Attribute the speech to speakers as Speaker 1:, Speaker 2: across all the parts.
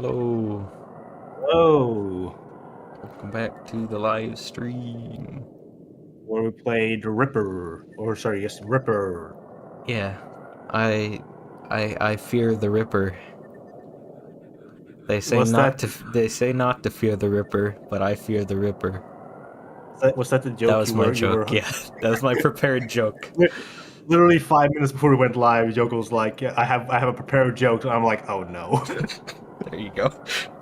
Speaker 1: Hello,
Speaker 2: Hello,
Speaker 1: welcome back to the live stream.
Speaker 2: where we played Ripper, or sorry, yes, Ripper.
Speaker 1: Yeah, I, I fear the Ripper. They say
Speaker 2: Was
Speaker 1: not
Speaker 2: that
Speaker 1: to. They say not to fear the Ripper, but I fear the Ripper.
Speaker 2: was that the
Speaker 1: That
Speaker 2: joke
Speaker 1: was
Speaker 2: you
Speaker 1: my
Speaker 2: were
Speaker 1: joke. Yeah, that was my prepared joke.
Speaker 2: li- literally 5 minutes before we went live? Jocool was like, yeah, I have a prepared joke," and I'm like, "Oh no."
Speaker 1: There you go.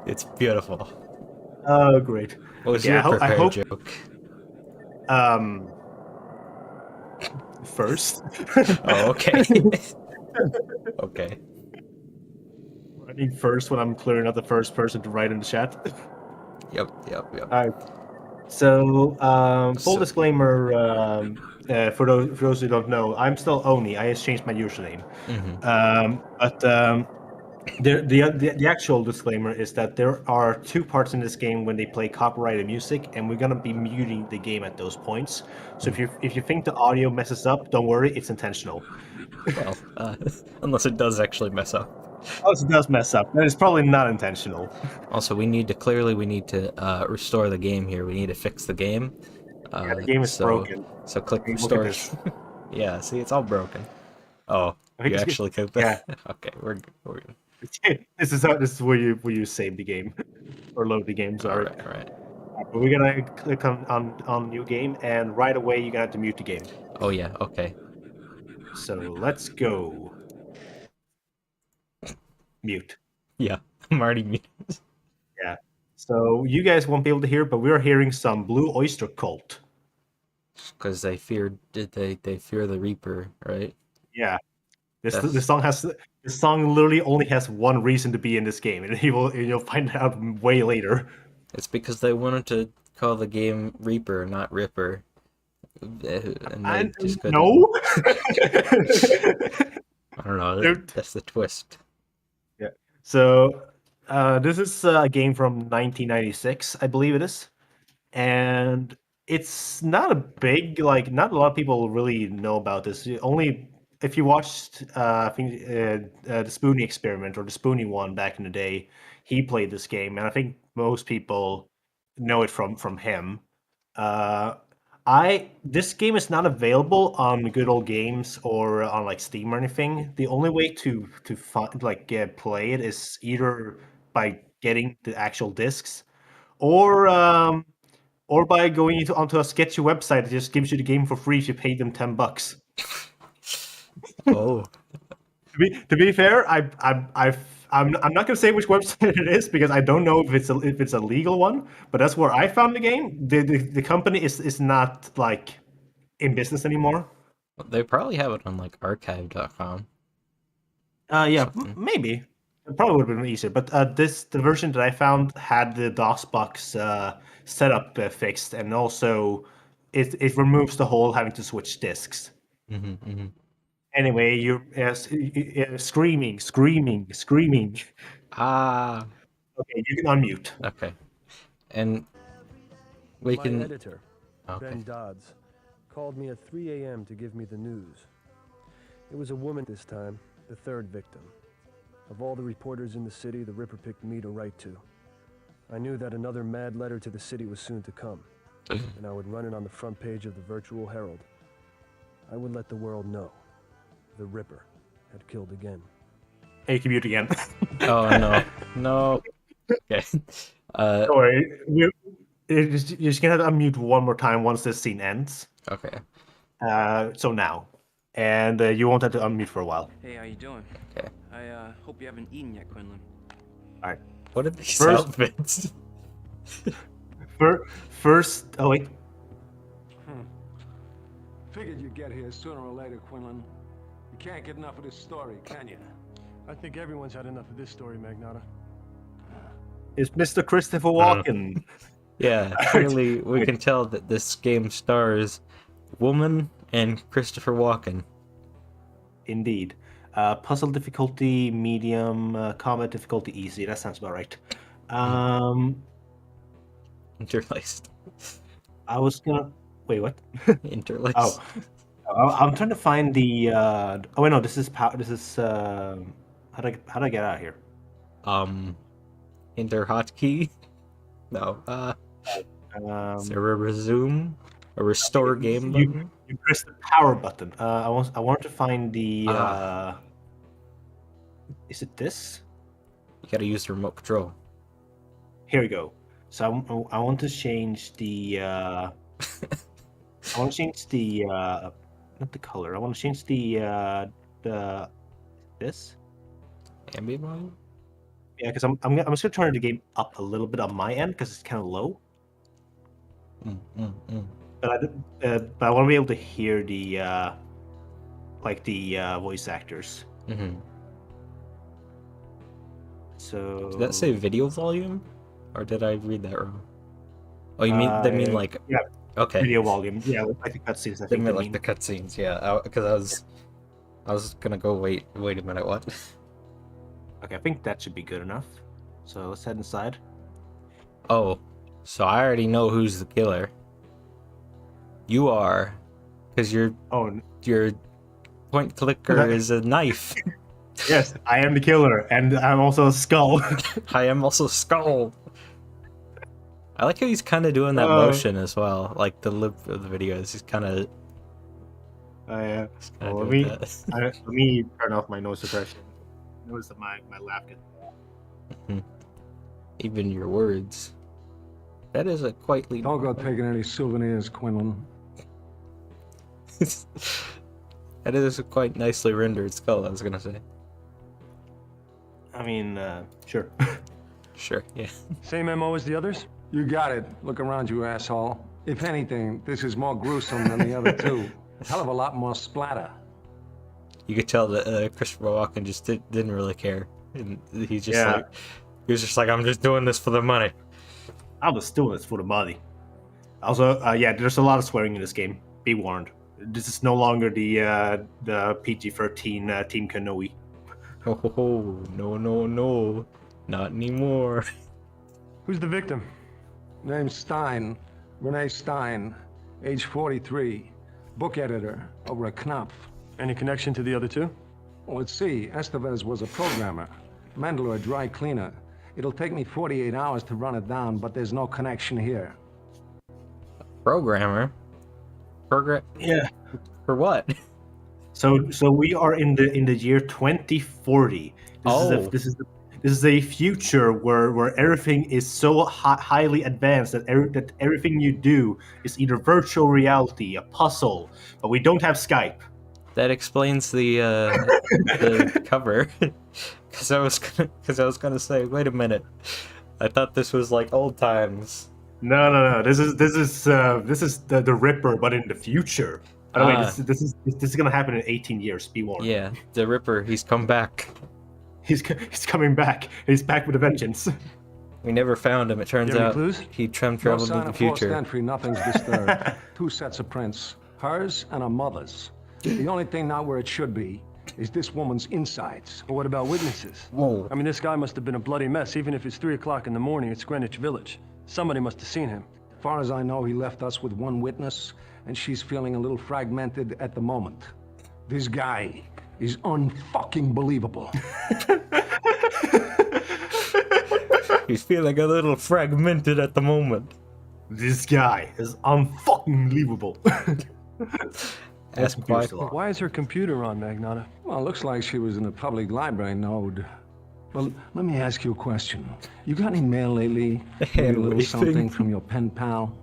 Speaker 1: It's beautiful.
Speaker 2: Oh, great.
Speaker 1: What was
Speaker 2: Okay, I
Speaker 1: your
Speaker 2: hope
Speaker 1: prepared joke?
Speaker 2: um first.
Speaker 1: Oh, okay. Okay.
Speaker 2: Writing first when I'm clearing out the first person to write in the chat.
Speaker 1: Yep. Yep. Yep.
Speaker 2: All right. So, full
Speaker 1: So.
Speaker 2: disclaimer, for those who don't know, I'm still Oni. I just changed my username.
Speaker 1: Mhm.
Speaker 2: But the actual disclaimer is that there are two parts in this game when they play copyrighted music, and we're gonna be muting the game at those points. So if you think the audio messes up, don't worry, it's intentional.
Speaker 1: Well, unless it does actually mess up.
Speaker 2: Oh, it does mess up, then it's probably not intentional.
Speaker 1: Also, we need to restore the game here. We need to fix the game.
Speaker 2: Yeah, the game is
Speaker 1: So
Speaker 2: broken.
Speaker 1: click
Speaker 2: Okay, look at
Speaker 1: restore.
Speaker 2: this.
Speaker 1: Yeah, see, it's all broken. Oh,
Speaker 2: Okay,
Speaker 1: you actually could.
Speaker 2: yeah,
Speaker 1: Okay, we're good.
Speaker 2: this is where you save the game or load the game.
Speaker 1: All
Speaker 2: Sorry,
Speaker 1: right, all right.
Speaker 2: but we're gonna click on new game, and right away you're gonna have to mute the game.
Speaker 1: Oh yeah, okay.
Speaker 2: So let's go mute.
Speaker 1: Yeah, I'm already muted
Speaker 2: Yeah. So you guys won't be able to hear, but we're hearing some Blue Oyster Cult.
Speaker 1: because they fear the Reaper, right?
Speaker 2: Yeah. This the
Speaker 1: That's
Speaker 2: song has the song literally only has one reason to be in this game, and you'll find out way later.
Speaker 1: it's because they wanted to call the game Reaper, not Ripper, and they
Speaker 2: And
Speaker 1: just couldn't.
Speaker 2: no.
Speaker 1: I don't know.
Speaker 2: They're-
Speaker 1: That's the twist.
Speaker 2: yeah. So this is a game from 1996, I believe it is, and it's not a big like. Not a lot of people really know about this. Only if you watched, I think the Spoonie Experiment or the Spoonie one back in the day, he played this game, and I think most people know it from him. Uh, I this game is not available on Good Old Games or on like Steam or anything. The only way to find like get play it is either by getting the actual discs or by going onto a sketchy website that just gives you the game for free if you pay them $10.
Speaker 1: Oh,
Speaker 2: To be fair, I'm not gonna say which website it is because I don't know if it's a legal one, but that's where I found the game. The company is not like in business anymore.
Speaker 1: they probably have it on like archive.com or
Speaker 2: Yeah,
Speaker 1: something.
Speaker 2: maybe. It probably would have been easier, but the version that I found had the DOSBox setup fixed, and also it removes the whole having to switch disks.
Speaker 1: Hmm. Hmm.
Speaker 2: Anyway, you're screaming, screaming, screaming.
Speaker 1: Ah,
Speaker 2: Okay, you can unmute.
Speaker 1: okay. And we
Speaker 3: My
Speaker 1: can.
Speaker 3: editor,
Speaker 1: Okay.
Speaker 3: Ben Dodds, called me at 3 a.m. to give me the news. It was a woman this time, the third victim. Of all the reporters in the city, the Ripper picked me to write to. I knew that another mad letter to the city was soon to come, and I would run it on the front page of the Virtual Herald. I would let the world know the Ripper had killed again.
Speaker 2: Hey, you can mute again.
Speaker 1: Oh no, no. Okay.
Speaker 2: Don't worry. You're just gonna have to unmute one more time once this scene ends.
Speaker 1: Okay.
Speaker 2: So now, and you won't have to unmute for a while.
Speaker 4: Hey, how you doing?
Speaker 1: Okay.
Speaker 4: I hope you haven't eaten yet, Quinlan.
Speaker 2: All right.
Speaker 1: What are these
Speaker 2: First-
Speaker 1: outfits?
Speaker 2: First. Oh wait.
Speaker 5: Figured you'd get here sooner or later, Quinlan. You can't get enough of this story, can you?
Speaker 3: I think everyone's had enough of this story, Magnata.
Speaker 2: It's Mr. Christopher Walken.
Speaker 1: Yeah, clearly we can tell that this game stars woman and Christopher Walken.
Speaker 2: Indeed. Puzzle difficulty medium, combat difficulty easy. That sounds about right.
Speaker 1: Interlaced.
Speaker 2: I was gonna wait. What?
Speaker 1: Interlaced.
Speaker 2: Oh, I'm trying to find the. Wait, no. This is how do I get out of here?
Speaker 1: Um, Enter hotkey. No. Is there a resume? A restore game button?
Speaker 2: You press the power button. I want to find the. Is it this?
Speaker 1: You gotta use the remote control.
Speaker 2: Here we go. So I want to change the. I want to change the. Not the color. I want to change the. This.
Speaker 1: Ambient volume?
Speaker 2: Yeah, because I'm just gonna turn the game up a little bit on my end because it's kind of low. But I want to be able to hear the voice actors.
Speaker 1: Mm-hmm.
Speaker 2: So
Speaker 1: Did that say video volume? Or did I read that wrong? Oh, you mean they mean like
Speaker 2: yeah,
Speaker 1: okay.
Speaker 2: video volume? Yeah, I think cutscenes. I
Speaker 1: They
Speaker 2: think
Speaker 1: meant
Speaker 2: they
Speaker 1: like
Speaker 2: mean.
Speaker 1: the cutscenes, yeah. Because I was gonna go wait a minute, what?
Speaker 2: Okay, I think that should be good enough. So let's head inside.
Speaker 1: Oh, so I already know who's the killer. You are, because your point clicker is a knife.
Speaker 2: Yes, I am the killer, and I'm also a skull.
Speaker 1: I am also Skull. I like how he's kind of doing that motion as well, like the lip of the videos. He's kind of.
Speaker 2: Yeah.
Speaker 1: Well,
Speaker 2: Let me turn off my noise suppression. Notice that my laugh gets.
Speaker 1: Even your words. That is a quite.
Speaker 5: Don't go taking any souvenirs, Quinlan.
Speaker 1: That is a quite nicely rendered skull, I was gonna say.
Speaker 2: I mean, sure.
Speaker 1: Sure, yeah.
Speaker 3: Same MO as the others?
Speaker 5: You got it. Look around you, asshole. If anything, this is more gruesome than the other two. Hell of a lot more splatter.
Speaker 1: You could tell that Christopher Walken just didn't really care. And he was just like, I'm just doing this for the money.
Speaker 2: I'm just doing this for the money. Also, there's a lot of swearing in this game. Be warned. This is no longer the PG-13 Team Kanoe.
Speaker 1: Oh, no. Not anymore.
Speaker 3: Who's the victim?
Speaker 5: Name's Stein. Renee Stein. Age 43. Book editor over at Knopf.
Speaker 3: Any connection to the other two?
Speaker 5: Well, let's see. Estevez was a programmer. Mendler a dry cleaner. It'll take me 48 hours to run it down, but there's no connection here.
Speaker 1: Programmer?
Speaker 2: Yeah.
Speaker 1: For what?
Speaker 2: So we are in the year 2040. This is a future where everything is so highly advanced that everything you do is either virtual reality, a puzzle, but we don't have Skype.
Speaker 1: That explains the cover. Because I was gonna say, wait a minute. I thought this was like old times.
Speaker 2: No. This is the Ripper, but in the future. By the way, this is gonna happen in 18 years. Be warned.
Speaker 1: Yeah, the Ripper. He's come back.
Speaker 2: He's coming back. He's back with a vengeance.
Speaker 1: We never found him. It turns out he traveled
Speaker 5: No
Speaker 1: to
Speaker 5: sign
Speaker 1: the
Speaker 5: of forced
Speaker 1: future.
Speaker 5: entry, nothing's disturbed. 2 sets of prints. Hers and her mother's. The only thing not where it should be is this woman's insides.
Speaker 3: But what about witnesses?
Speaker 1: Whoa.
Speaker 3: I mean, this guy must have been a bloody mess, even if it's 3 o'clock in the morning. It's Greenwich Village. Somebody must have seen him.
Speaker 5: As far as I know, he left us with 1 witness, and she's feeling a little fragmented at the moment. This guy is unfucking believable.
Speaker 1: He's feeling a little fragmented at the moment.
Speaker 2: This guy is unfucking believable.
Speaker 1: Ask why.
Speaker 3: Why is her computer on, Magnata?
Speaker 5: Well, looks like she was in a public library node. Well, let me ask you a question. You got any mail lately? Maybe a little something from your pen pal?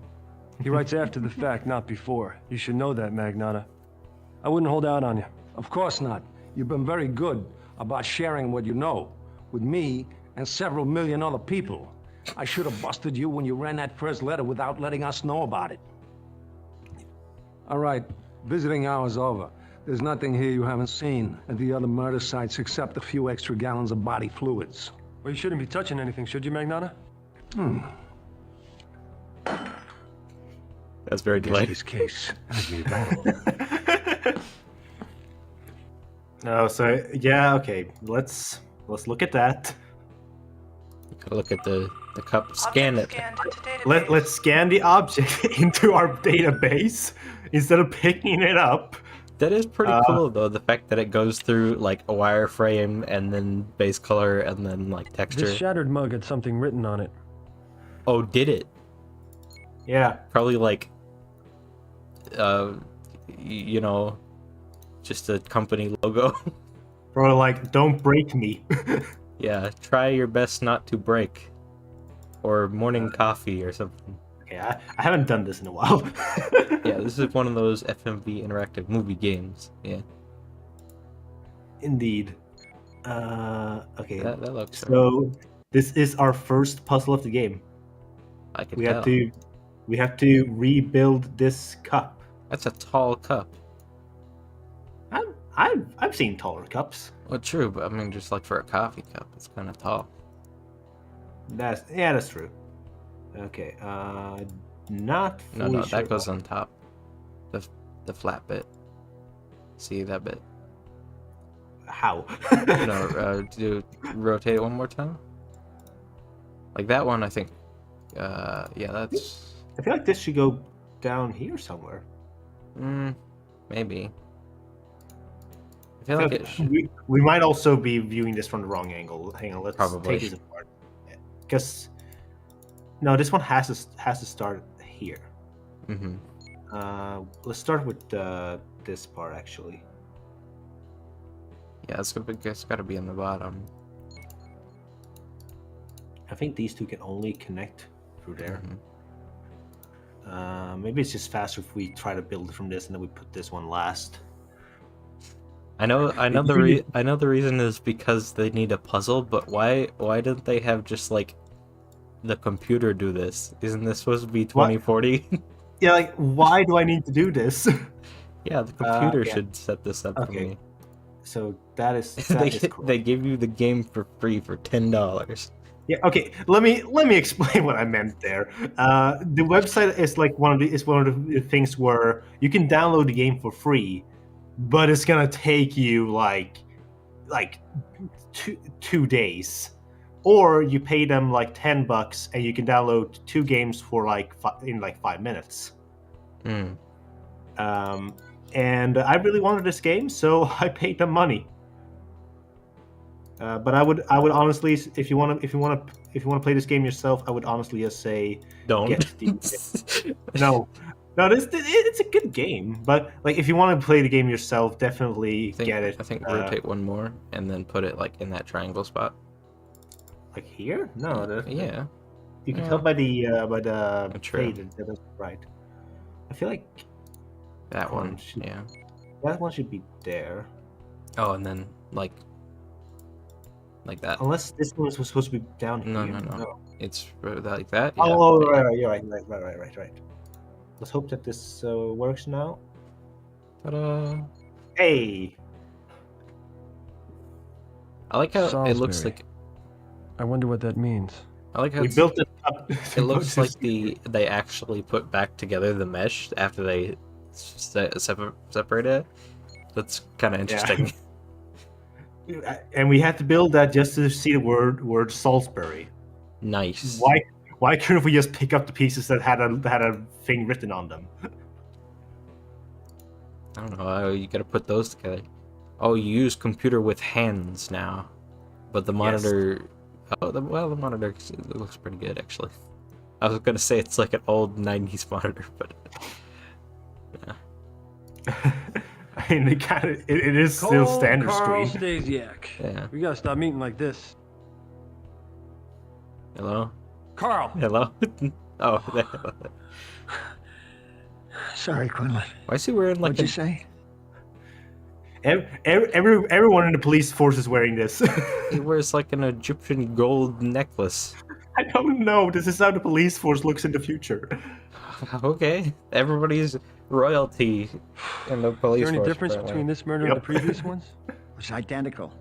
Speaker 3: He writes after the fact, not before. You should know that, Magnata. I wouldn't hold out on you.
Speaker 5: Of course not. You've been very good about sharing what you know with me and several million other people. I should have busted you when you ran that first letter without letting us know about it. All right, visiting hour's over. There's nothing here you haven't seen at the other murder sites except a few extra gallons of body fluids.
Speaker 3: Well, you shouldn't be touching anything, should you, Magnata?
Speaker 1: That's very delayed.
Speaker 5: This case has me back.
Speaker 2: No, so yeah, okay. Let's look at that.
Speaker 1: Look at the cup. Scan it.
Speaker 2: Let's scan the object into our database instead of picking it up.
Speaker 1: That is pretty cool though. The fact that it goes through like a wireframe and then base color and then like texture.
Speaker 3: This shattered mug had something written on it.
Speaker 1: Oh, did it?
Speaker 2: Yeah.
Speaker 1: Probably like, you know, just a company logo.
Speaker 2: Bro, like, don't break me.
Speaker 1: Yeah, try your best not to break. Or morning coffee or something.
Speaker 2: Yeah, I haven't done this in a while.
Speaker 1: Yeah, this is one of those FMV interactive movie games. Yeah.
Speaker 2: Indeed. Okay.
Speaker 1: That looks
Speaker 2: So this is our first puzzle of the game.
Speaker 1: I can
Speaker 2: We
Speaker 1: tell.
Speaker 2: have to rebuild this cup.
Speaker 1: That's a tall cup.
Speaker 2: I've seen taller cups.
Speaker 1: Well, true, but I mean, just like for a coffee cup, it's kind of tall.
Speaker 2: That's true. Okay. Not fully
Speaker 1: No,
Speaker 2: sure
Speaker 1: that goes on top. The flat bit. See that bit?
Speaker 2: how.
Speaker 1: No, rotate it one more time. Like that one, I think. Yeah, that's.
Speaker 2: I feel like this should go down here somewhere.
Speaker 1: Maybe. I feel like it should.
Speaker 2: We might also be viewing this from the wrong angle. Hang on, let's
Speaker 1: Probably.
Speaker 2: take this apart. Because no, this one has to start here.
Speaker 1: Mm-hmm.
Speaker 2: Let's start with this part actually.
Speaker 1: Yeah, it's got to be in the bottom.
Speaker 2: I think these two can only connect through there.
Speaker 1: Mhm.
Speaker 2: Maybe it's just faster if we try to build from this and then we put this one last.
Speaker 1: I know the reason is because they need a puzzle, but why didn't they have just like the computer do this? Isn't this supposed to be 2040?
Speaker 2: Yeah, like why do I need to do this?
Speaker 1: Yeah, the computer
Speaker 2: yeah.
Speaker 1: should set this up for me.
Speaker 2: So that is cool.
Speaker 1: They give you the game for free for $10.
Speaker 2: Yeah. Okay. Let me explain what I meant there. The website is like one of the things where you can download the game for free, but it's gonna take you like 2 days, or you pay them like $10 and you can download 2 games for in 5 minutes. And I really wanted this game, so I paid them money. But I would honestly, if you want to play this game yourself, I would honestly just say
Speaker 1: Don't.
Speaker 2: No, it's a good game. But like if you want to play the game yourself, definitely get it.
Speaker 1: I think rotate one more and then put it like in that triangle spot.
Speaker 2: Like here? No,
Speaker 1: Yeah.
Speaker 2: you can tell by the
Speaker 1: True.
Speaker 2: fade that is right. I feel like
Speaker 1: That one.
Speaker 2: should-
Speaker 1: Yeah.
Speaker 2: that one should be there.
Speaker 1: Oh, and then like that.
Speaker 2: Unless this one was supposed to be down here.
Speaker 1: No. It's like that. Yeah.
Speaker 2: Oh,
Speaker 1: Yeah.
Speaker 2: right. You're right. Let's hope that this works now.
Speaker 1: Ta-da.
Speaker 2: Hey,
Speaker 1: I like how it looks
Speaker 3: Salisbury.
Speaker 1: like.
Speaker 3: I wonder what that means.
Speaker 1: I like how
Speaker 2: we built it up.
Speaker 1: it looks like they actually put back together the mesh after they separated it. That's kind of interesting.
Speaker 2: And we had to build that just to see the word Salisbury.
Speaker 1: Nice.
Speaker 2: Why couldn't we just pick up the pieces that had a thing written on them?
Speaker 1: I don't know. You got to put those together. Oh, you use computer with hands now, but the monitor. Oh, the monitor looks pretty good actually. I was gonna say it's like an old '90s monitor, but yeah.
Speaker 2: I mean, it is still standard
Speaker 3: Carl
Speaker 2: screen.
Speaker 3: Stasiak.
Speaker 1: Yeah.
Speaker 3: We gotta stop meeting like this.
Speaker 1: Hello.
Speaker 5: Carl!
Speaker 1: Hello. Oh.
Speaker 6: Sorry, Quinlan.
Speaker 1: Why is he wearing like
Speaker 6: What'd you say?
Speaker 2: Everyone in the police force is wearing this.
Speaker 1: He wears like an Egyptian gold necklace.
Speaker 2: I don't know. This is how the police force looks in the future.
Speaker 1: Okay. Everybody's royalty in the
Speaker 3: Is
Speaker 1: police
Speaker 3: there any
Speaker 1: force,
Speaker 3: difference
Speaker 1: apparently.
Speaker 3: between this murder and the previous ones?
Speaker 6: It was identical.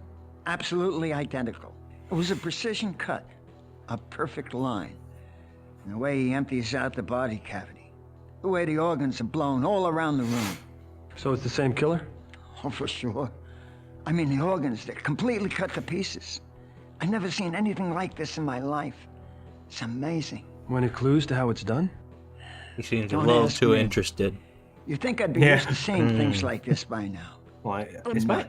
Speaker 6: Absolutely identical. It was a precision cut. A perfect line. And the way he empties out the body cavity. The way the organs are blown all around the room.
Speaker 3: So it's the same killer?
Speaker 6: Oh, for sure. I mean, the organs, they're completely cut to pieces. I've never seen anything like this in my life. It's amazing.
Speaker 3: Any clues to how it's done?
Speaker 1: He seems a
Speaker 6: Don't
Speaker 1: little
Speaker 6: ask
Speaker 1: too
Speaker 6: me.
Speaker 1: interested.
Speaker 6: You'd think I'd be
Speaker 2: Yeah.
Speaker 6: used to seeing things like this by now.
Speaker 2: Well,
Speaker 6: I'm
Speaker 2: is my
Speaker 6: not.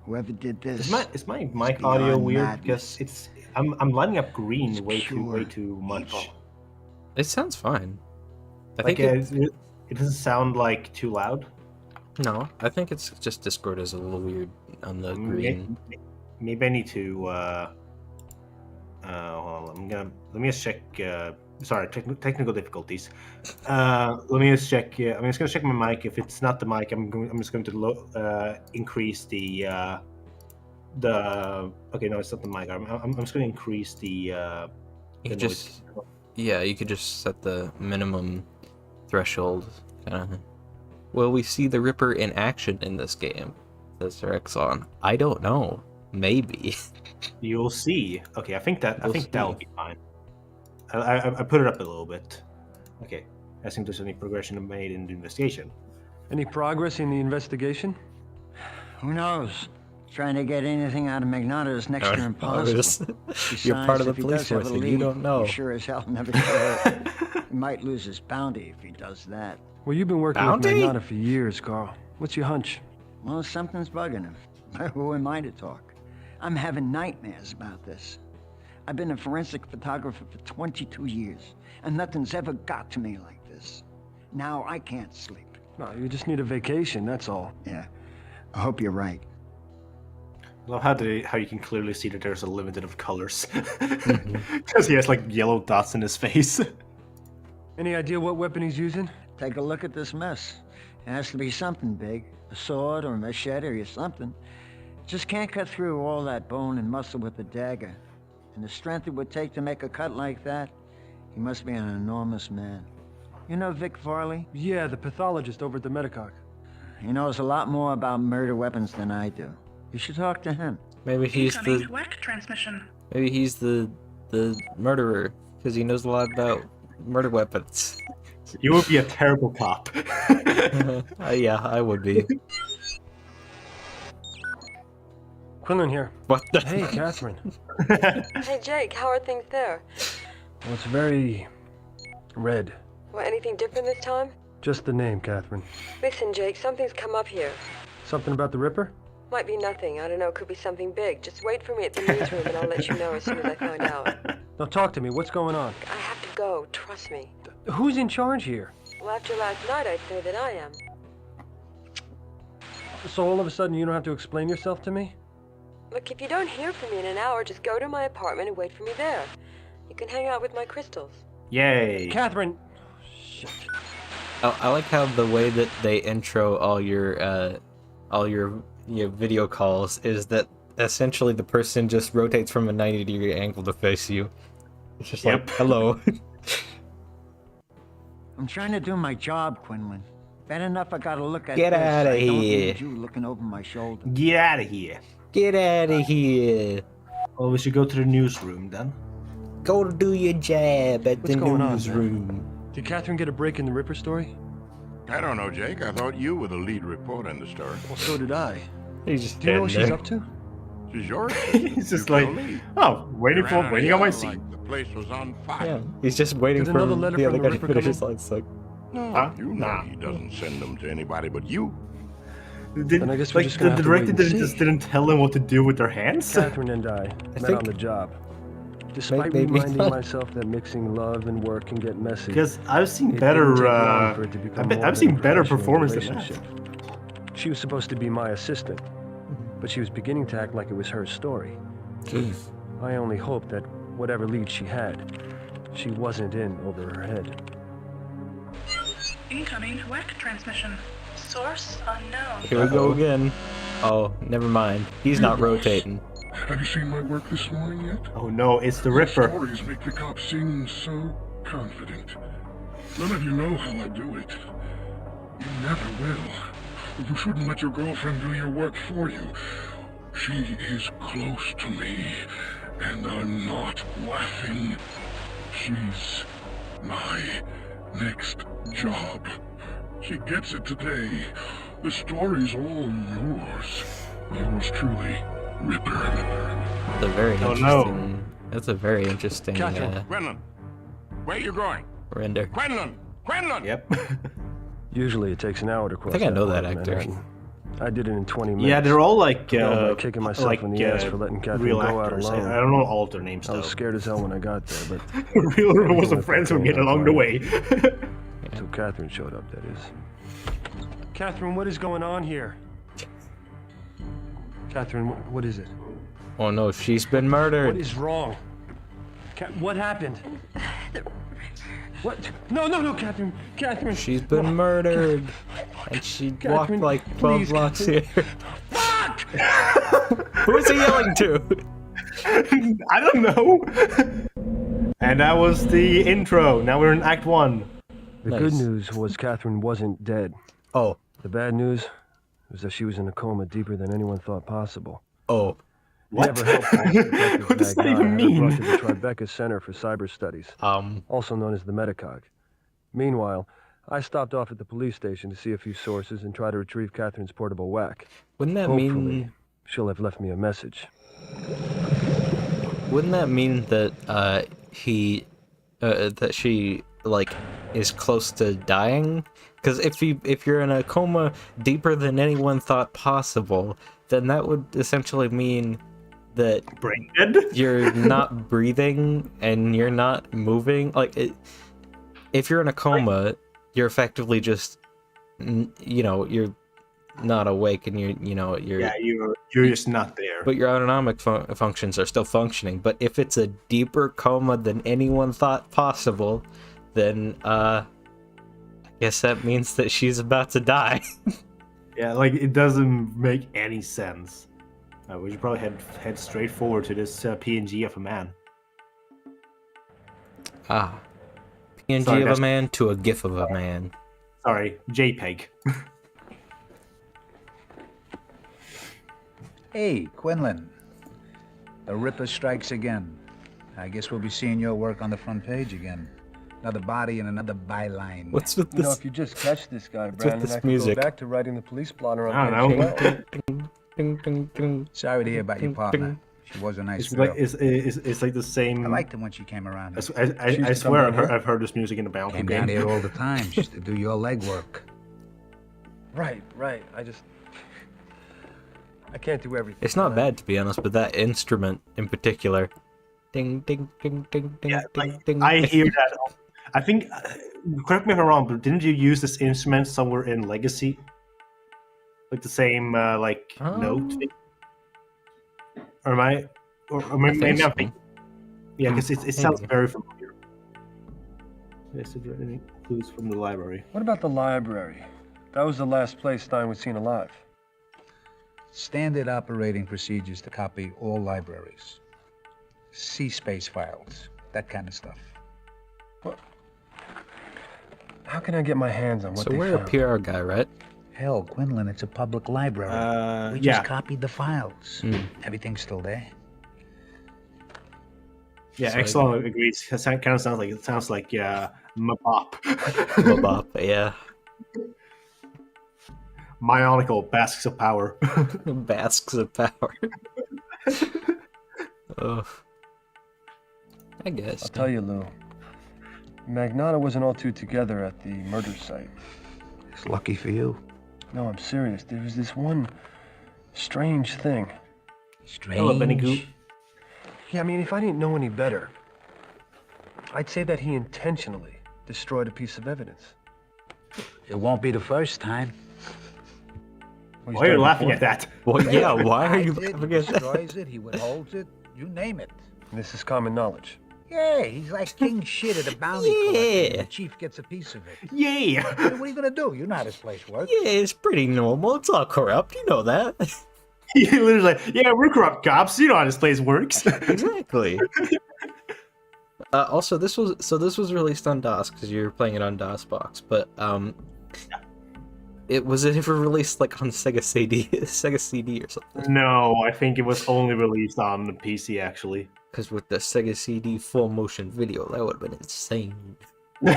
Speaker 6: Whoever did this.
Speaker 2: is my mic
Speaker 6: It's
Speaker 2: audio
Speaker 6: beyond
Speaker 2: weird?
Speaker 6: madness.
Speaker 2: Because I'm lighting up green
Speaker 6: It's
Speaker 2: way
Speaker 6: pure
Speaker 2: too much.
Speaker 6: evil.
Speaker 1: It sounds fine. I
Speaker 2: Like
Speaker 1: think
Speaker 2: it doesn't sound like too loud.
Speaker 1: no, I think it's just Discord is a little weird on the green.
Speaker 2: Maybe I need to. Hold on, let me just check. Sorry, technical difficulties. Let me just check. I'm just gonna check my mic. If it's not the mic, I'm just going to increase the. Okay, no, it's not the mic. I'm just gonna increase the.
Speaker 1: You
Speaker 2: the
Speaker 1: could
Speaker 2: noise.
Speaker 1: just you could just set the minimum threshold kind of. Will we see the Ripper in action in this game? Says Sir Exxon. I don't know. Maybe.
Speaker 2: You'll see. Okay, I think
Speaker 1: We'll
Speaker 2: that'll
Speaker 1: see.
Speaker 2: be fine. I put it up a little bit. Okay, asking if there's any progression made in the investigation.
Speaker 3: Any progress in the investigation?
Speaker 6: Who knows? Trying to get anything out of Magnata is next to impossible.
Speaker 1: You're part of
Speaker 6: Besides,
Speaker 1: the
Speaker 6: if he
Speaker 1: police
Speaker 6: does have
Speaker 1: force
Speaker 6: a
Speaker 1: and you
Speaker 6: lead,
Speaker 1: don't know.
Speaker 6: he sure as hell never showed. He might lose his bounty if he does that.
Speaker 3: Well, you've been working
Speaker 1: Bounty?
Speaker 3: with Magnata for years, Carl. What's your hunch?
Speaker 6: Well, something's bugging him. Who am I to talk? I'm having nightmares about this. I've been a forensic photographer for 22 years, and nothing's ever got to me like this. Now I can't sleep.
Speaker 3: No, you just need a vacation, that's all.
Speaker 6: Yeah, I hope you're right.
Speaker 2: I love how you can clearly see that there's a limited of colors because he has like yellow dots in his face.
Speaker 3: Any idea what weapon he's using?
Speaker 6: Take a look at this mess. It has to be something big. A sword or a machete or something. Just can't cut through all that bone and muscle with a dagger. And the strength it would take to make a cut like that, he must be an enormous man. You know Vic Farley?
Speaker 3: Yeah, the pathologist over at the Medicock.
Speaker 6: He knows a lot more about murder weapons than I do. You should talk to him.
Speaker 1: Maybe he's
Speaker 7: Incoming
Speaker 1: the
Speaker 7: WEC transmission.
Speaker 1: maybe he's the murderer because he knows a lot about murder weapons.
Speaker 2: You would be a terrible cop.
Speaker 1: Yeah, I would be.
Speaker 3: Quinlan here.
Speaker 1: What the?
Speaker 3: Hey, Catherine.
Speaker 8: Hey Jake, how are things there?
Speaker 3: Well, it's very red.
Speaker 8: Well, anything different this time?
Speaker 3: Just the name, Catherine.
Speaker 8: Listen, Jake, something's come up here.
Speaker 3: Something about the Ripper?
Speaker 8: Might be nothing, I don't know, could be something big. Just wait for me at the newsroom and I'll let you know as soon as I find out.
Speaker 3: Now talk to me, what's going on?
Speaker 8: I have to go, trust me.
Speaker 3: Who's in charge here?
Speaker 8: Well, after last night, I'd say that I am.
Speaker 3: So all of a sudden you don't have to explain yourself to me?
Speaker 8: Look, if you don't hear from me in an hour, just go to my apartment and wait for me there. You can hang out with my crystals.
Speaker 2: Yay!
Speaker 3: Catherine! Shit.
Speaker 1: I like how the way that they intro all your video calls is that essentially the person just rotates from a 90-degree angle to face you. It's just like, hello.
Speaker 6: I'm trying to do my job, Quinlan. Bad enough I gotta look at
Speaker 1: Get
Speaker 6: this.
Speaker 1: outta
Speaker 6: I don't
Speaker 1: here.
Speaker 6: need you looking over my shoulder.
Speaker 2: Get out of here.
Speaker 1: Get out of here.
Speaker 2: Well, we should go to the newsroom then.
Speaker 1: Go to do your job at
Speaker 3: What's
Speaker 1: the
Speaker 3: going on,
Speaker 1: newsroom.
Speaker 3: Did Catherine get a break in the Ripper story?
Speaker 9: I don't know, Jake. I thought you were the lead reporter in the story.
Speaker 3: Well, so did I.
Speaker 1: He's just
Speaker 3: Do you know what she's
Speaker 1: there.
Speaker 3: up to?
Speaker 9: She's yours.
Speaker 2: He's just
Speaker 9: You
Speaker 2: like,
Speaker 9: tell me.
Speaker 2: oh, waiting
Speaker 9: You ran out of
Speaker 2: on my
Speaker 9: here
Speaker 2: scene.
Speaker 9: like the place was on fire.
Speaker 1: Yeah, he's just waiting
Speaker 3: Did
Speaker 1: for
Speaker 3: another letter
Speaker 1: the
Speaker 3: from
Speaker 1: other
Speaker 3: the
Speaker 1: guy to
Speaker 3: Ripper
Speaker 1: finish
Speaker 3: come
Speaker 1: his
Speaker 3: in?
Speaker 1: line. It's like,
Speaker 9: No,
Speaker 2: Huh?
Speaker 9: you know
Speaker 2: Nah.
Speaker 9: he doesn't send them to anybody but you.
Speaker 3: Then I guess we're
Speaker 2: Like
Speaker 3: just
Speaker 2: the
Speaker 3: gonna have to wait
Speaker 2: director
Speaker 3: and
Speaker 2: just
Speaker 3: see.
Speaker 2: didn't tell them what to do with their hands.
Speaker 3: Catherine and I met
Speaker 1: think-
Speaker 3: on the job. Despite
Speaker 1: maybe
Speaker 3: reminding
Speaker 1: not.
Speaker 3: myself that mixing love and work can get messy.
Speaker 2: Because I've seen
Speaker 3: it
Speaker 2: better.
Speaker 3: didn't take long for it to become more
Speaker 2: I've
Speaker 3: than
Speaker 2: seen
Speaker 3: a
Speaker 2: better
Speaker 3: professional
Speaker 2: performance than that.
Speaker 3: relationship. She was supposed to be my assistant, but she was beginning to act like it was her story. I only hoped that whatever lead she had, she wasn't in over her head.
Speaker 7: Incoming WEC transmission. Source unknown.
Speaker 1: here we go again. Oh, never mind. He's not rotating.
Speaker 10: Have you seen my work this morning yet?
Speaker 2: Oh no, it's the
Speaker 10: Your
Speaker 2: Ripper.
Speaker 10: stories make the cops seem so confident. None of you know how I do it. You never will. You shouldn't let your girlfriend do your work for you. She is close to me, and I'm not laughing. She's my next job. She gets it today. The story's all yours. Yours truly, Ripper.
Speaker 1: That's a very
Speaker 2: Oh,
Speaker 1: interesting.
Speaker 2: no.
Speaker 1: That's a very interesting
Speaker 3: Catherine.
Speaker 9: Quinlan, where you going?
Speaker 1: render.
Speaker 9: Quinlan! Quinlan!
Speaker 2: Yep.
Speaker 3: Usually it takes an hour to cross.
Speaker 1: I know
Speaker 3: part
Speaker 1: that
Speaker 3: of
Speaker 1: actor.
Speaker 3: Manhattan. I did it in 20 minutes.
Speaker 2: Yeah, they're all like
Speaker 3: kicking myself in the ass for letting Catherine
Speaker 2: real
Speaker 3: go out
Speaker 2: actors.
Speaker 3: alone.
Speaker 2: I don't know all of their names
Speaker 3: I
Speaker 2: though.
Speaker 3: was scared as hell when I got there, but
Speaker 2: Real wasn't friends with me along the way.
Speaker 3: until Catherine showed up, that is. Catherine, what is going on here? Catherine, what is it?
Speaker 1: Oh no, she's been
Speaker 3: What
Speaker 1: murdered.
Speaker 3: is wrong? What happened? What? No, Catherine! Catherine!
Speaker 1: She's been murdered. And she walked
Speaker 3: Catherine,
Speaker 1: like 12
Speaker 3: please,
Speaker 1: blocks
Speaker 3: Catherine.
Speaker 1: here. Fuck! Who is he yelling to?
Speaker 2: I don't know. And that was the intro. Now we're in Act 1.
Speaker 3: The
Speaker 1: Nice.
Speaker 3: good news was Catherine wasn't dead.
Speaker 1: Oh,
Speaker 3: The bad news was that she was in a coma deeper than anyone thought possible.
Speaker 1: oh.
Speaker 2: What?
Speaker 3: Never helped us, Detective
Speaker 2: What does that
Speaker 3: Magnata
Speaker 2: even
Speaker 3: had her
Speaker 2: mean?
Speaker 3: brought to the Tribeca Center for Cyber Studies, also known as the Metacog. Meanwhile, I stopped off at the police station to see a few sources and try to retrieve Catherine's portable whack.
Speaker 1: Wouldn't that
Speaker 3: Hopefully,
Speaker 1: mean
Speaker 3: she'll have left me a message.
Speaker 1: Wouldn't that mean that that she like is close to dying? Because if you're in a coma deeper than anyone thought possible, then that would essentially mean that
Speaker 2: Brain dead?
Speaker 1: you're not breathing and you're not moving. If you're in a coma, you're effectively just you're not awake and you're
Speaker 2: Yeah, you're just not there.
Speaker 1: but your autonomic functions are still functioning. But if it's a deeper coma than anyone thought possible, then I guess that means that she's about to die.
Speaker 2: Yeah, like it doesn't make any sense. We should probably head straight forward to this PNG of a man.
Speaker 1: PNG
Speaker 2: Sorry,
Speaker 1: of
Speaker 2: that's-
Speaker 1: a man to a GIF of a man.
Speaker 2: Sorry, JPEG.
Speaker 11: Hey, Quinlan. The Ripper strikes again. I guess we'll be seeing your work on the front page again. Another body and another byline.
Speaker 1: What's with
Speaker 3: You know,
Speaker 1: this?
Speaker 3: if you just catch this guy,
Speaker 1: with
Speaker 3: Brandon,
Speaker 1: this
Speaker 3: I can
Speaker 1: music?
Speaker 3: go back to writing the police blotter on
Speaker 2: I
Speaker 3: page
Speaker 2: don't
Speaker 3: 12.
Speaker 1: Ding, ding, ding,
Speaker 11: Sorry to hear about your
Speaker 1: ding,
Speaker 11: partner.
Speaker 1: ding.
Speaker 11: She was a nice
Speaker 2: It's
Speaker 11: girl.
Speaker 2: like it's like the same.
Speaker 11: I liked her when she came around.
Speaker 2: I,
Speaker 11: Here.
Speaker 2: I,
Speaker 3: She
Speaker 2: I,
Speaker 3: used
Speaker 2: I
Speaker 3: to
Speaker 2: swear
Speaker 3: come down here?
Speaker 2: I've heard this music in the Bounty
Speaker 11: Came
Speaker 2: game.
Speaker 11: down here all the time just to do your legwork.
Speaker 3: Right. I can't do everything.
Speaker 1: It's not
Speaker 3: man.
Speaker 1: bad, to be honest, but that instrument in particular. Ding, ding, ding, ding, ding,
Speaker 2: Yeah,
Speaker 1: ding,
Speaker 2: like,
Speaker 1: ding.
Speaker 2: I hear that. I think, correct me if I'm wrong, but didn't you use this instrument somewhere in Legacy? Like the same note? Or am I? Or maybe I'm thinking. Yeah, because it sounds very familiar. Yes, is there any clues from the library?
Speaker 3: What about the library? That was the last place Stein was seen alive.
Speaker 11: Standard operating procedures to copy all libraries. C-space files, that kind of stuff.
Speaker 3: How can I get my hands on what
Speaker 1: So
Speaker 3: they
Speaker 1: we're a
Speaker 3: found?
Speaker 1: PR guy, right?
Speaker 11: Hell, Quinlan, it's a public library. We
Speaker 2: yeah.
Speaker 11: just copied the files.
Speaker 1: Mm.
Speaker 11: Everything's still there.
Speaker 2: Yeah,
Speaker 1: Sorry.
Speaker 2: Exelon agrees. It kind of sounds like Mabop.
Speaker 1: Mabop, yeah.
Speaker 2: Myonical basks of power.
Speaker 1: Basks of power. Ugh. I guess.
Speaker 3: I'll tell you, Lou. Magnata wasn't all too together at the murder site.
Speaker 11: It's lucky for you.
Speaker 3: No, I'm serious. There was this one strange thing.
Speaker 11: Strange.
Speaker 2: Hello, Benny Goop.
Speaker 3: Yeah, I mean, if I didn't know any better, I'd say that he intentionally destroyed a piece of evidence.
Speaker 11: It won't be the first time.
Speaker 3: Well, he's
Speaker 2: Why are you
Speaker 3: done
Speaker 2: laughing
Speaker 3: before.
Speaker 2: at that?
Speaker 1: Well, yeah, why are you
Speaker 11: Hides it,
Speaker 1: laughing
Speaker 11: he
Speaker 1: at that?
Speaker 11: destroys it, he withholds it, you name it.
Speaker 3: This is common knowledge.
Speaker 11: Yeah, he's like king shit at a bounty collector. The chief gets a piece of it.
Speaker 2: Yeah.
Speaker 11: What are you gonna do? You know how this place works.
Speaker 1: Yeah, it's pretty normal. It's all corrupt. You know that.
Speaker 2: He literally like, yeah, we're corrupt cops. You know how this place works.
Speaker 1: Exactly. Also, this was released on DOS because you were playing it on DOSBox, but was it ever released like on Sega CD or something?
Speaker 2: No, I think it was only released on the PC actually.
Speaker 1: Because with the Sega CD full motion video, that would have been insane.
Speaker 2: God,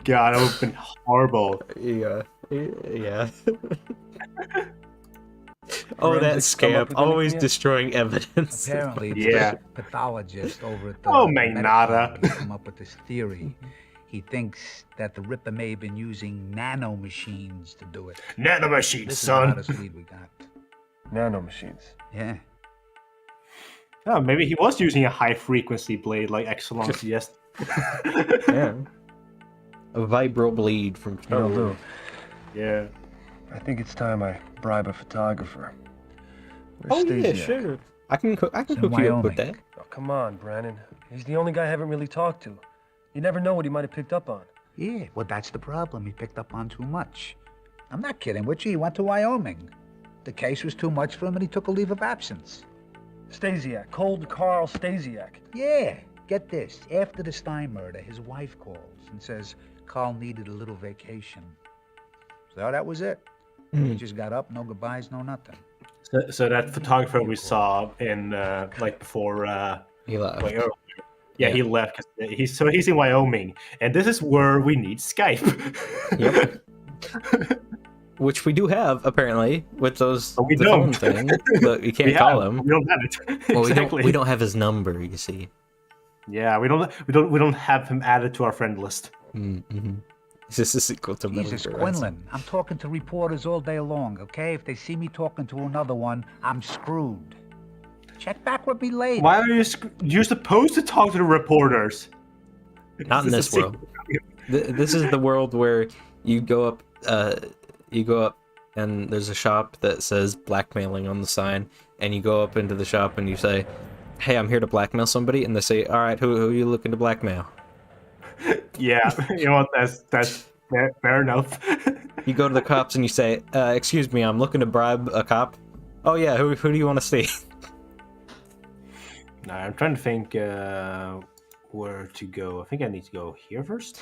Speaker 2: that would have been horrible.
Speaker 1: Yeah. Oh, that
Speaker 3: Forensics come up
Speaker 1: scamp!
Speaker 3: with
Speaker 1: Always
Speaker 3: anything yet?
Speaker 1: destroying evidence.
Speaker 11: Apparently,
Speaker 2: Yeah.
Speaker 11: the pathologist over at the
Speaker 2: Oh,
Speaker 11: medical
Speaker 2: Magnata.
Speaker 11: lab has come up with this theory. He thinks that the Ripper may have been using nanomachines to do it.
Speaker 2: Nanomachines,
Speaker 11: This is the
Speaker 2: son.
Speaker 11: hottest lead we got.
Speaker 3: Nanomachines.
Speaker 11: Yeah.
Speaker 2: Oh, maybe he was using a high-frequency blade like Exelon's yes.
Speaker 1: Yeah. A vibro blade from
Speaker 3: You know, Lou,
Speaker 2: Yeah.
Speaker 3: I think it's time I bribe a photographer.
Speaker 1: Oh
Speaker 3: Where's
Speaker 1: yeah,
Speaker 3: Stasiak?
Speaker 1: sure. I can
Speaker 11: in
Speaker 1: hook you up with that.
Speaker 3: Oh, come on, Brandon. He's the only guy I haven't really talked to. You never know what he might have picked up on.
Speaker 11: Yeah, well, that's the problem. He picked up on too much. I'm not kidding, Witchy. He went to Wyoming. The case was too much for him, and he took a leave of absence.
Speaker 3: Stasiak. Cold Carl Stasiak.
Speaker 11: Yeah, get this. After the Stein murder, his wife calls and says Carl needed a little vacation. So that was it. He just got up, no goodbyes, no nothing.
Speaker 2: So that photographer we saw in like before
Speaker 1: He left.
Speaker 2: like earlier. Yeah, he left. He's in Wyoming, and this is where we need Skype.
Speaker 1: Yep. Which we do have apparently with those
Speaker 2: But we
Speaker 1: the
Speaker 2: don't.
Speaker 1: phone thing, but you can't call him.
Speaker 2: We don't have it.
Speaker 1: Well,
Speaker 2: Exactly.
Speaker 1: we don't have his number. You see.
Speaker 2: Yeah, we don't have him added to our friend list.
Speaker 1: Mm-hmm. Is this a sequel to Metal
Speaker 11: Jesus,
Speaker 1: Gear
Speaker 11: Quinlan, I'm talking to reporters all day long, okay? If they see me talking to another one, I'm screwed. Check back with me later.
Speaker 2: Why are you? You're supposed to talk to the reporters.
Speaker 1: Not in this world. This is the world where you go up, and there's a shop that says blackmailing on the sign, and you go up into the shop and you say, "Hey, I'm here to blackmail somebody," and they say, "All right, who are you looking to blackmail?"
Speaker 2: Yeah, you know what? That's fair enough.
Speaker 1: You go to the cops and you say, "Excuse me, I'm looking to bribe a cop." Oh yeah, who do you want to see?
Speaker 2: Nah, I'm trying to think where to go. I think I need to go here first.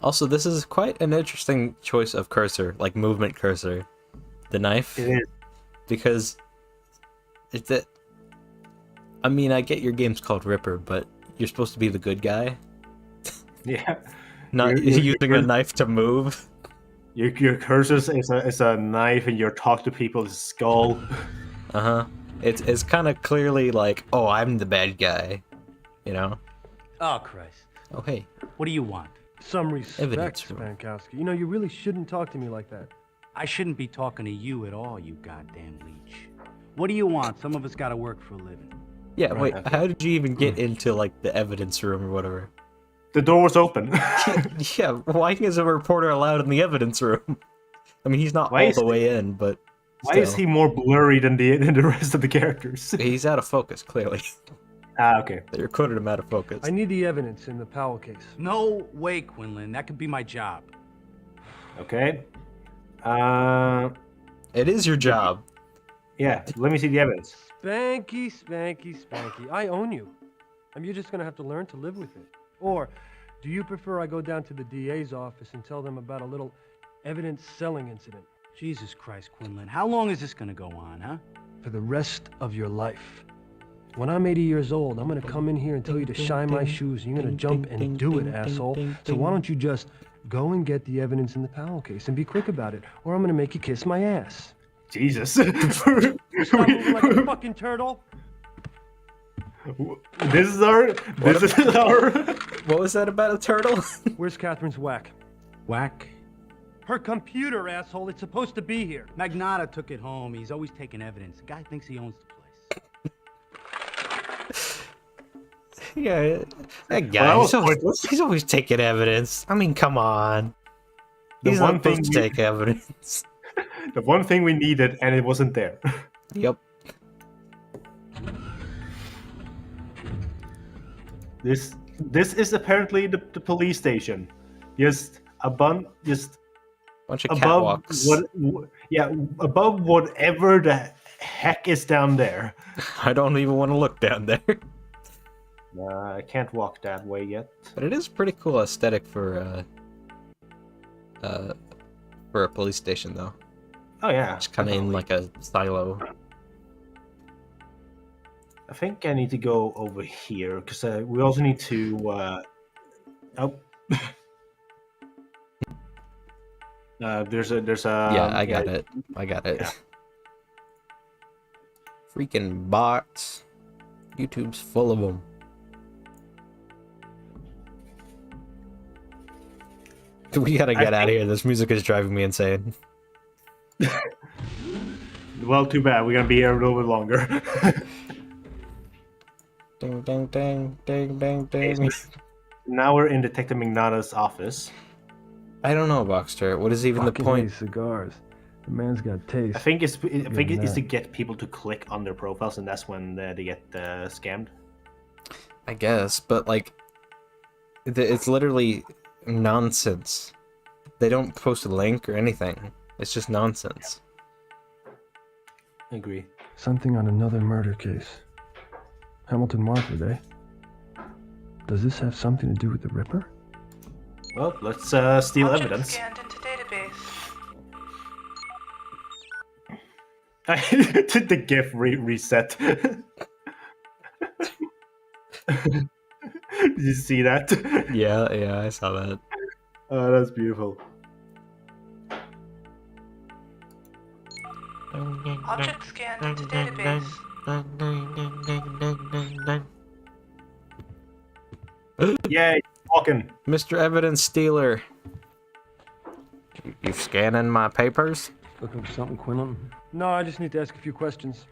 Speaker 1: Also, this is quite an interesting choice of cursor, like movement cursor. The knife.
Speaker 2: It is.
Speaker 1: Because it's that. I mean, I get your game's called Ripper, but you're supposed to be the good guy.
Speaker 2: Yeah.
Speaker 1: Not using a knife to move.
Speaker 2: Your cursor is a knife, and your talk to people is a skull.
Speaker 1: Uh-huh. It's kind of clearly like, oh, I'm the bad guy, you know?
Speaker 12: Oh, Christ.
Speaker 1: Oh, hey.
Speaker 12: What do you want?
Speaker 3: Some respect,
Speaker 1: Evidence.
Speaker 3: Spankowski. You know, you really shouldn't talk to me like that.
Speaker 12: I shouldn't be talking to you at all, you goddamn leech. What do you want? Some of us gotta work for a living.
Speaker 1: Yeah, wait, how did you even get into, like, the evidence room or whatever?
Speaker 2: The door was open.
Speaker 1: Yeah, why is a reporter allowed in the evidence room? I mean, he's not
Speaker 2: Why
Speaker 1: all
Speaker 2: is
Speaker 1: the
Speaker 2: he-
Speaker 1: way in, but
Speaker 2: Why is he more blurry than the rest of the characters?
Speaker 1: He's out of focus, clearly.
Speaker 2: Ah, okay.
Speaker 1: They recorded him out of focus.
Speaker 3: I need the evidence in the Powell case.
Speaker 12: No way, Quinlan. That could be my job.
Speaker 2: Okay.
Speaker 1: It is your job.
Speaker 2: Yeah, let me see the evidence.
Speaker 3: Spanky, Spanky, Spanky. I own you. And you're just gonna have to learn to live with it. Or do you prefer I go down to the DA's office and tell them about a little evidence selling incident?
Speaker 12: Jesus Christ, Quinlan. How long is this gonna go on, huh?
Speaker 3: For the rest of your life. When I'm 80 years old, I'm gonna come in here and tell you to shine my shoes, and you're gonna jump and do it, asshole. So why don't you just go and get the evidence in the Powell case and be quick about it, or I'm gonna make you kiss my ass.
Speaker 2: Jesus.
Speaker 3: Stop moving like a fucking turtle.
Speaker 2: This is our.
Speaker 1: What was that about a turtle?
Speaker 3: Where's Catherine's whack?
Speaker 12: Whack?
Speaker 3: Her computer, asshole. It's supposed to be here.
Speaker 12: Magnata took it home. He's always taking evidence. The guy thinks he owns the place.
Speaker 1: Yeah, that
Speaker 2: Well,
Speaker 1: guy.
Speaker 2: that was pointless.
Speaker 1: He's always taking evidence. I mean, come on.
Speaker 2: The
Speaker 1: He's
Speaker 2: one
Speaker 1: not supposed
Speaker 2: thing
Speaker 1: to
Speaker 2: we-
Speaker 1: take evidence.
Speaker 2: The one thing we needed, and it wasn't there.
Speaker 1: Yep.
Speaker 2: This is apparently the police station. Just
Speaker 1: Bunch of
Speaker 2: above
Speaker 1: catwalks.
Speaker 2: above whatever the heck is down there.
Speaker 1: I don't even want to look down there.
Speaker 2: I can't walk that way yet.
Speaker 1: But it is pretty cool aesthetic for a police station, though.
Speaker 2: Oh yeah,
Speaker 1: It's kind of in like a silo.
Speaker 2: I think I need to go over here because we also need to. Oh, there's a.
Speaker 1: Yeah, I got it. I got it.
Speaker 2: yeah.
Speaker 1: Freaking bots. YouTube's full of them. We gotta get out of here. This music is driving me insane.
Speaker 2: Well, too bad. We're gonna be here a little bit longer.
Speaker 1: Ding, ding, ding, ding, ding, ding.
Speaker 2: Now we're in Detective Mignano's office.
Speaker 1: I don't know, Boxster. What is even the
Speaker 3: Fucking
Speaker 1: point?
Speaker 3: hate cigars. The man's got taste.
Speaker 2: I think it's to
Speaker 3: that.
Speaker 2: get people to click on their profiles, and that's when they get scammed.
Speaker 1: I guess, but like, it's literally nonsense. They don't post a link or anything. It's just nonsense.
Speaker 2: Agree.
Speaker 3: Something on another murder case. Hamilton Marford, eh? Does this have something to do with the Ripper?
Speaker 2: Well, let's steal
Speaker 7: Object
Speaker 2: evidence.
Speaker 7: scanned into database.
Speaker 2: Did the GIF reset? Did you see that?
Speaker 1: Yeah, I saw that.
Speaker 2: Oh, that's beautiful.
Speaker 7: Object scanned into database.
Speaker 2: Yay, walking.
Speaker 1: Mr. Evidence Stealer. You scanning my papers?
Speaker 5: Looking for something, Quinlan?
Speaker 3: No, I just need to ask a few questions.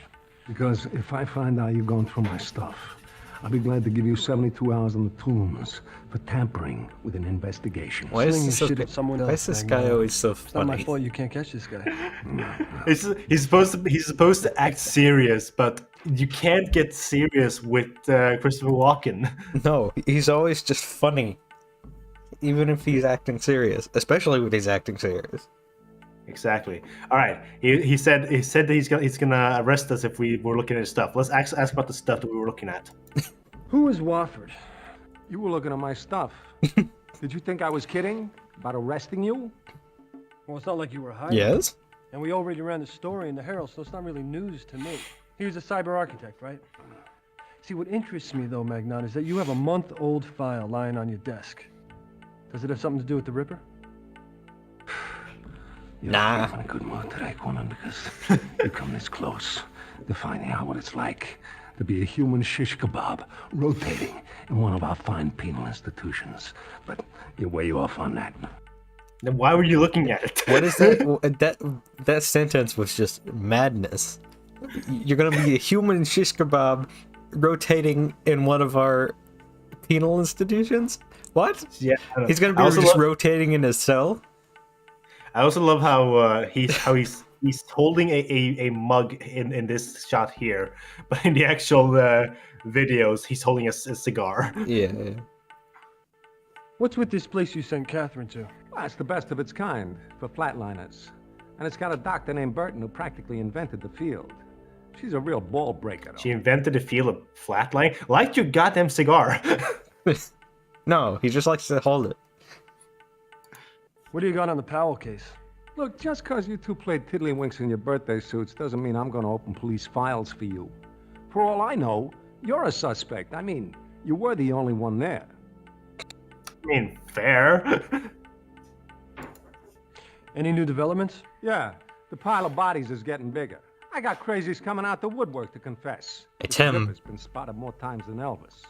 Speaker 5: Because if I find out you're going through my stuff, I'll be glad to give you 72 hours on the tombs for tampering with an investigation.
Speaker 1: Why is
Speaker 3: Sling
Speaker 1: this,
Speaker 3: your
Speaker 1: so,
Speaker 3: shit at someone
Speaker 1: why
Speaker 3: else,
Speaker 1: is this
Speaker 3: Magnolia.
Speaker 1: guy always so
Speaker 3: It's not my
Speaker 1: funny?
Speaker 3: fault you can't catch this guy.
Speaker 2: He's supposed to act serious, but you can't get serious with Christopher Walken.
Speaker 1: No, he's always just funny. Even if he's acting serious. Especially when he's acting serious.
Speaker 2: Exactly. All right. He said that he's gonna arrest us if we were looking at his stuff. Let's ask about the stuff that we were looking at.
Speaker 3: Who is Wofford?
Speaker 5: You were looking at my stuff. Did you think I was kidding about arresting you?
Speaker 3: Well, it's not like you were hiding.
Speaker 1: Yes?
Speaker 3: And we already ran the story in the Herald, so it's not really news to me. He was a cyber architect, right? See, what interests me, though, Magnon, is that you have a month-old file lying on your desk. Does it have something to do with the Ripper?
Speaker 5: You're
Speaker 1: Nah.
Speaker 5: in a good mood today, Conan, because you come this close to finding out what it's like to be a human shish kebab rotating in one of our fine penal institutions. But you're way off on that.
Speaker 2: Then why were you looking at it?
Speaker 1: What is that? That sentence was just madness. You're gonna be a human shish kebab rotating in one of our penal institutions? What?
Speaker 2: Yeah.
Speaker 1: He's gonna be just rotating in his cell?
Speaker 2: I also love how he's holding a mug in this shot here, but in the actual videos he's holding a cigar.
Speaker 1: Yeah.
Speaker 3: What's with this place you sent Catherine to?
Speaker 5: Well, it's the best of its kind for flatliners. And it's got a doctor named Burton who practically invented the field. She's a real ball breaker, though.
Speaker 2: She invented the field of flatline. Light your goddamn cigar.
Speaker 1: No, he just likes to hold it.
Speaker 3: What do you got on the Powell case?
Speaker 5: Look, just because you two played tiddlywinks in your birthday suits doesn't mean I'm going to open police files for you. For all I know, you're a suspect. I mean, you were the only one there.
Speaker 2: I mean, fair.
Speaker 3: Any new developments?
Speaker 5: Yeah, the pile of bodies is getting bigger. I got crazies coming out the woodwork to confess.
Speaker 1: Hey, Tim.
Speaker 5: It's been spotted more times than Elvis.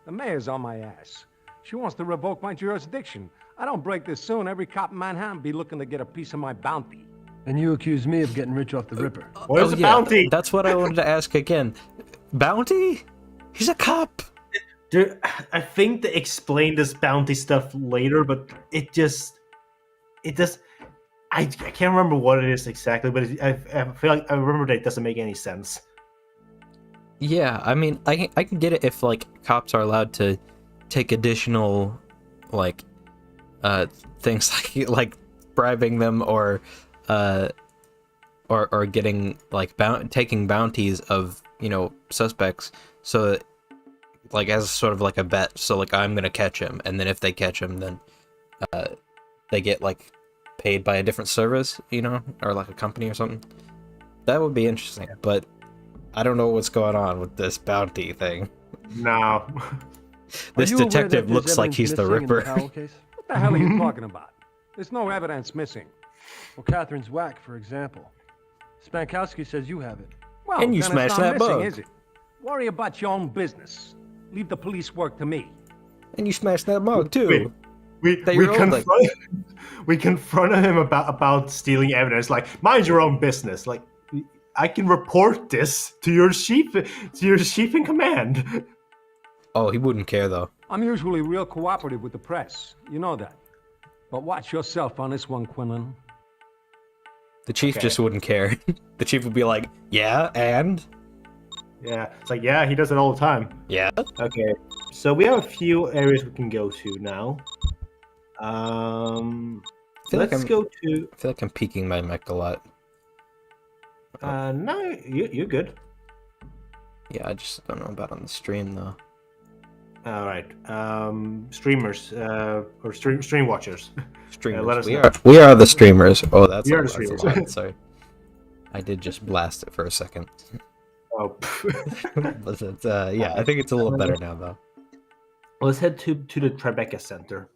Speaker 5: The mayor's on my ass. She wants to revoke my jurisdiction. I don't break this soon, every cop in Manhattan be looking to get a piece of my bounty.
Speaker 3: And you accuse me of getting rich off the Ripper.
Speaker 2: Where's the bounty?
Speaker 1: That's what I wanted to ask again. Bounty? He's a cop.
Speaker 2: Dude, I think they explain this bounty stuff later, but I can't remember what it is exactly, but I feel like I remember that it doesn't make any sense.
Speaker 1: Yeah, I mean, I can get it if, like, cops are allowed to take additional, like, things like bribing them or getting, like, taking bounties of, you know, suspects, so that, like, as sort of like a bet, so, like, I'm gonna catch him, and then if they catch him, then they get, like, paid by a different service, you know, or like a company or something. That would be interesting, but I don't know what's going on with this bounty thing.
Speaker 2: No.
Speaker 1: This detective looks like he's the Ripper.
Speaker 5: What the hell are you talking about? There's no evidence missing.
Speaker 3: Well, Catherine's whack, for example. Spankowski says you have it.
Speaker 5: Well,
Speaker 1: And you
Speaker 5: then
Speaker 1: smashed
Speaker 5: it's not
Speaker 1: that
Speaker 5: missing,
Speaker 1: bug.
Speaker 5: is it? Worry about your own business. Leave the police work to me.
Speaker 1: And you smashed that mug too.
Speaker 2: we
Speaker 1: That you're old, like-
Speaker 2: we confronted him about stealing evidence. Like, mind your own business. Like, I can report this to your chief in command.
Speaker 1: Oh, he wouldn't care though.
Speaker 5: I'm usually real cooperative with the press. You know that. But watch yourself on this one, Quinlan.
Speaker 1: The chief
Speaker 2: Okay.
Speaker 1: just wouldn't care. The chief would be like, yeah, and?
Speaker 2: Yeah, it's like, yeah, he does it all the time.
Speaker 1: Yeah.
Speaker 2: Okay, so we have a few areas we can go to now. Let's go to.
Speaker 1: I feel like I'm peeking my mic a lot.
Speaker 2: No, you're good.
Speaker 1: Yeah, I just don't know about on the stream though.
Speaker 2: All right, streamers or stream watchers.
Speaker 1: Streamers.
Speaker 2: Let us know.
Speaker 1: We are the streamers. Oh, that's
Speaker 2: We are
Speaker 1: a,
Speaker 2: the
Speaker 1: that's a
Speaker 2: streamers.
Speaker 1: lot. Sorry. I did just blast it for a second.
Speaker 2: Oh.
Speaker 1: But it's, yeah, I think it's a little better now though.
Speaker 2: Let's head to the Tribeca Center.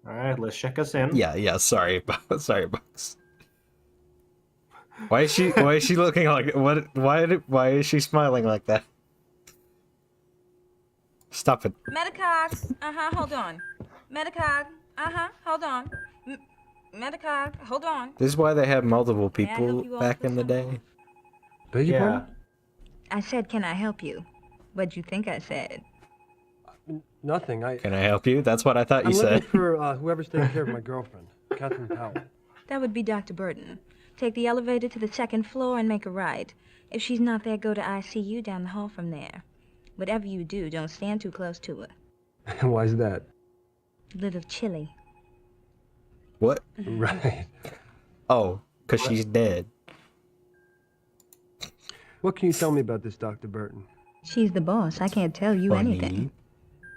Speaker 2: All right, let's check us in.
Speaker 1: Yeah. Sorry, sorry, Bucks. Why is she looking like what? Why is she smiling like that? Stop it.
Speaker 13: Metacog, hold on. Metacog, hold on. Metacog, hold on.
Speaker 1: This is why they had multiple
Speaker 13: May I help
Speaker 1: people
Speaker 13: you all
Speaker 1: back
Speaker 13: with
Speaker 1: in the day.
Speaker 13: something?
Speaker 3: Beg your pardon?
Speaker 13: I said, can I help you? What'd you think I said?
Speaker 3: Nothing.
Speaker 1: Can I help you? That's what I thought you
Speaker 3: I'm looking
Speaker 1: said.
Speaker 3: for whoever's taking care of my girlfriend, Catherine Powell.
Speaker 13: That would be Dr. Burton. Take the elevator to the second floor and make a right. If she's not there, go to ICU down the hall from there. Whatever you do, don't stand too close to her.
Speaker 3: Why's that?
Speaker 13: A little chilly.
Speaker 1: What?
Speaker 3: Right.
Speaker 1: Oh, because she's dead.
Speaker 3: What can you tell me about this Dr. Burton?
Speaker 13: She's the boss. I can't tell you anything.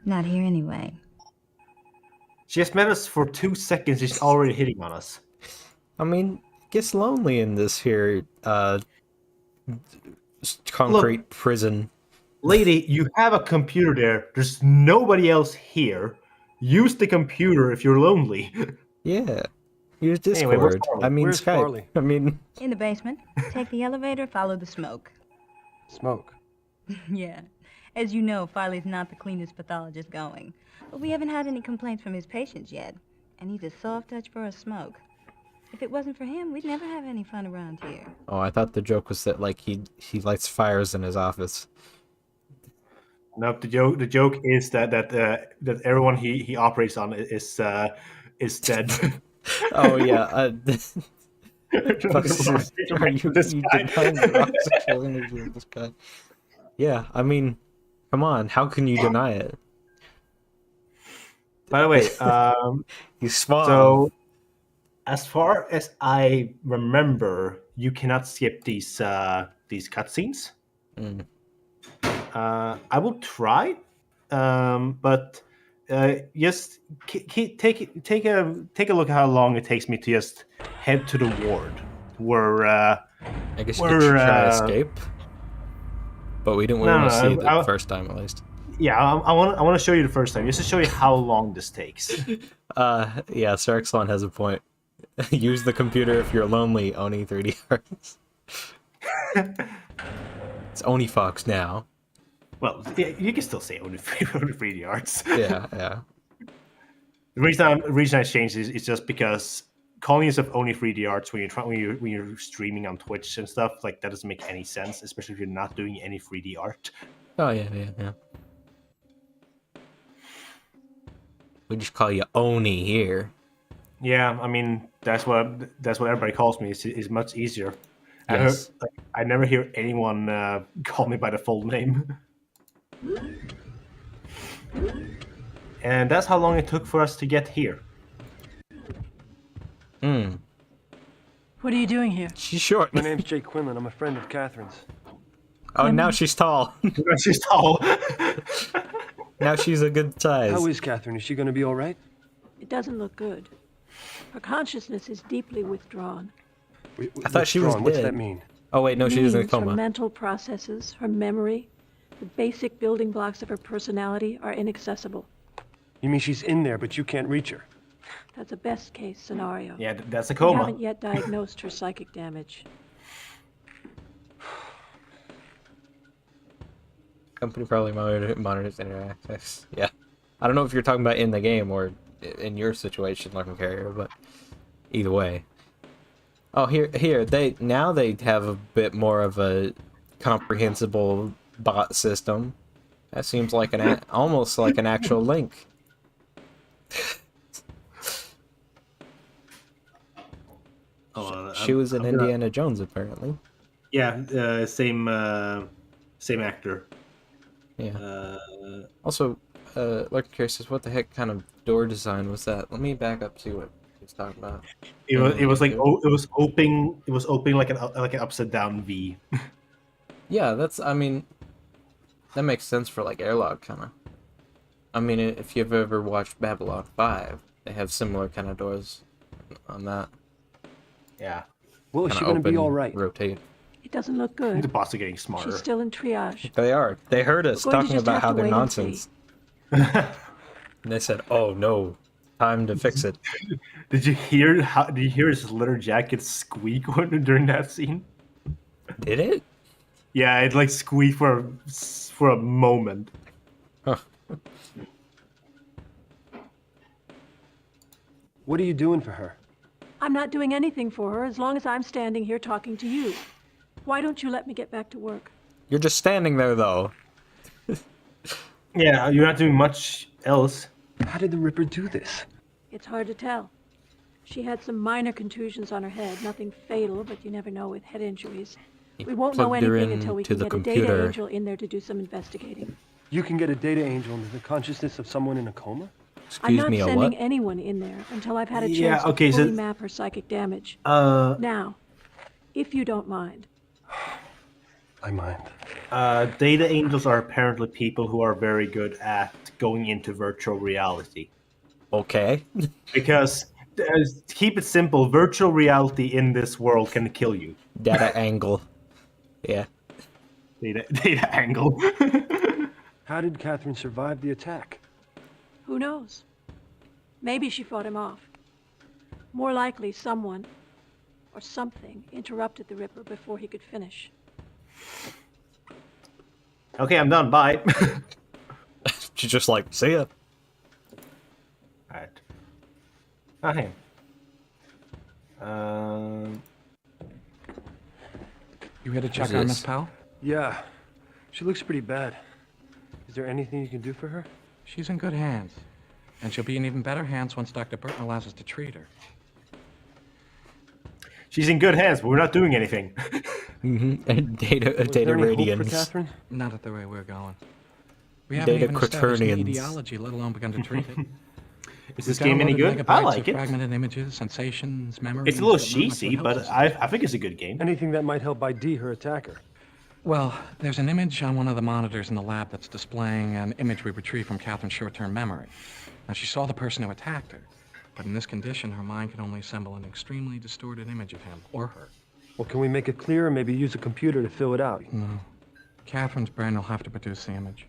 Speaker 13: Not here anyway.
Speaker 2: She has met us for 2 seconds. She's already hitting on us.
Speaker 1: I mean, it gets lonely in this here concrete prison.
Speaker 2: Lady, you have a computer there. There's nobody else here. Use the computer if you're lonely.
Speaker 1: Yeah. Use
Speaker 2: Anyway, where's
Speaker 1: Discord.
Speaker 2: Farley?
Speaker 1: I mean,
Speaker 3: Where's
Speaker 1: Skype.
Speaker 3: Farley?
Speaker 1: I mean,
Speaker 13: In the basement. Take the elevator, follow the smoke.
Speaker 3: Smoke.
Speaker 13: Yeah. As you know, Farley's not the cleanest pathologist going. But we haven't had any complaints from his patients yet. And he's a soft touch for a smoke. If it wasn't for him, we'd never have any fun around here.
Speaker 1: oh, I thought the joke was that like he lights fires in his office.
Speaker 2: No, the joke is that everyone he operates on is dead.
Speaker 1: Oh yeah. Bucks, are you denying the raw sexual energy of this guy? Yeah, I mean, come on, how can you deny it?
Speaker 2: By the way,
Speaker 1: He's small.
Speaker 2: so as far as I remember, you cannot skip these cutscenes.
Speaker 1: Mm.
Speaker 2: I will try, but just take a look at how long it takes me to just head to the ward where
Speaker 1: I guess you could try escape, but we didn't want to see it the first time at least.
Speaker 2: Yeah, I want to show you the first time just to show you how long this takes.
Speaker 1: Yeah, Sir Exelon has a point. Use the computer if you're lonely. Oni 3D Arts. It's Oni Fox now.
Speaker 2: Well, you can still say only 3D Arts.
Speaker 1: Yeah.
Speaker 2: The reason I changed is just because calling yourself only 3D Arts when you're streaming on Twitch and stuff like that doesn't make any sense, especially if you're not doing any 3D art.
Speaker 1: Oh yeah. We just call you Oni here.
Speaker 2: Yeah, I mean that's what everybody calls me. It's much easier.
Speaker 1: Yes.
Speaker 2: I never hear anyone call me by the full name. And that's how long it took for us to get here.
Speaker 7: What are you doing here?
Speaker 1: She's short.
Speaker 3: My name's Jake Quinlan. I'm a friend of Catherine's.
Speaker 1: Oh, now she's tall.
Speaker 2: She's tall.
Speaker 1: Now she's a good size.
Speaker 3: How is Catherine? Is she going to be all right?
Speaker 7: It doesn't look good. Her consciousness is deeply withdrawn.
Speaker 1: I thought she was dead.
Speaker 3: What's that mean?
Speaker 1: Oh wait, no, she was in a
Speaker 7: Means her
Speaker 1: coma.
Speaker 7: mental processes, her memory, the basic building blocks of her personality are inaccessible.
Speaker 3: You mean she's in there, but you can't reach her?
Speaker 7: That's a best case scenario.
Speaker 2: Yeah, that's a
Speaker 7: We
Speaker 2: coma.
Speaker 7: haven't yet diagnosed her psychic damage.
Speaker 1: company probably monitors internet access. Yeah. I don't know if you're talking about in the game or in your situation, Larkin Carrier, but either way. Oh, here they have a bit more of a comprehensible bot system. That seems like almost like an actual link. She was in Indiana Jones, apparently.
Speaker 2: Yeah, same actor.
Speaker 1: Yeah. Also, Larkin Carrier says, "What the heck kind of door design was that?" Let me back up, see what he's talking about.
Speaker 2: It was like it was opening like an upside down V.
Speaker 1: Yeah, I mean, that makes sense for like airlock kind of. I mean, if you've ever watched Babylon 5, they have similar kind of doors on that.
Speaker 2: Yeah.
Speaker 3: Well, is she going to be all right?
Speaker 1: Rotate.
Speaker 7: It doesn't look good.
Speaker 2: The bots are getting smarter.
Speaker 7: She's still in triage.
Speaker 1: They are. They heard us talking about how they're
Speaker 7: wait and see.
Speaker 1: nonsense. And they said, "Oh no, time to fix it."
Speaker 2: Did you hear his leather jacket squeak during that scene?
Speaker 1: Did it?
Speaker 2: Yeah, it like squeaked for a moment.
Speaker 1: Huh.
Speaker 3: What are you doing for her?
Speaker 7: I'm not doing anything for her as long as I'm standing here talking to you. Why don't you let me get back to work?
Speaker 1: You're just standing there, though.
Speaker 2: Yeah, you're not doing much else.
Speaker 3: How did the Ripper do this?
Speaker 7: It's hard to tell. She had some minor contusions on her head, nothing fatal, but you never know with head injuries. We won't know anything until we can get a data angel in there to do some investigating.
Speaker 3: You can get a data angel into the consciousness of someone in a coma?
Speaker 7: I'm not sending anyone in there until I've had a chance to fully map her psychic damage. Now, if you don't mind.
Speaker 3: I mind.
Speaker 2: Data angels are apparently people who are very good at going into virtual reality.
Speaker 1: Okay.
Speaker 2: Because, to keep it simple, virtual reality in this world can kill you.
Speaker 1: Data angle. Yeah.
Speaker 2: Data angle.
Speaker 3: How did Catherine survive the attack?
Speaker 7: Who knows? Maybe she fought him off. More likely, someone or something interrupted the Ripper before he could finish.
Speaker 2: Okay, I'm done. Bye.
Speaker 1: She's just like, see ya.
Speaker 2: Alright. Okay.
Speaker 14: You here to check on Miss Powell?
Speaker 3: Yeah. She looks pretty bad. Is there anything you can do for her?
Speaker 14: She's in good hands. And she'll be in even better hands once Dr. Burton allows us to treat her.
Speaker 2: She's in good hands, but we're not doing anything.
Speaker 1: And data radiance.
Speaker 14: Not at the way we're going. We haven't even established the etiology, let alone begun to treat it.
Speaker 2: Is this game any good? I like it.
Speaker 14: Fragmented images, sensations, memories.
Speaker 2: It's a little cheesy, but I think it's a good game.
Speaker 3: Anything that might help ID her attacker.
Speaker 14: Well, there's an image on one of the monitors in the lab that's displaying an image we retrieved from Catherine's short-term memory. Now, she saw the person who attacked her, but in this condition, her mind can only assemble an extremely distorted image of him or her.
Speaker 3: Well, can we make it clear and maybe use a computer to fill it out?
Speaker 14: No. Catherine's brain will have to produce the image.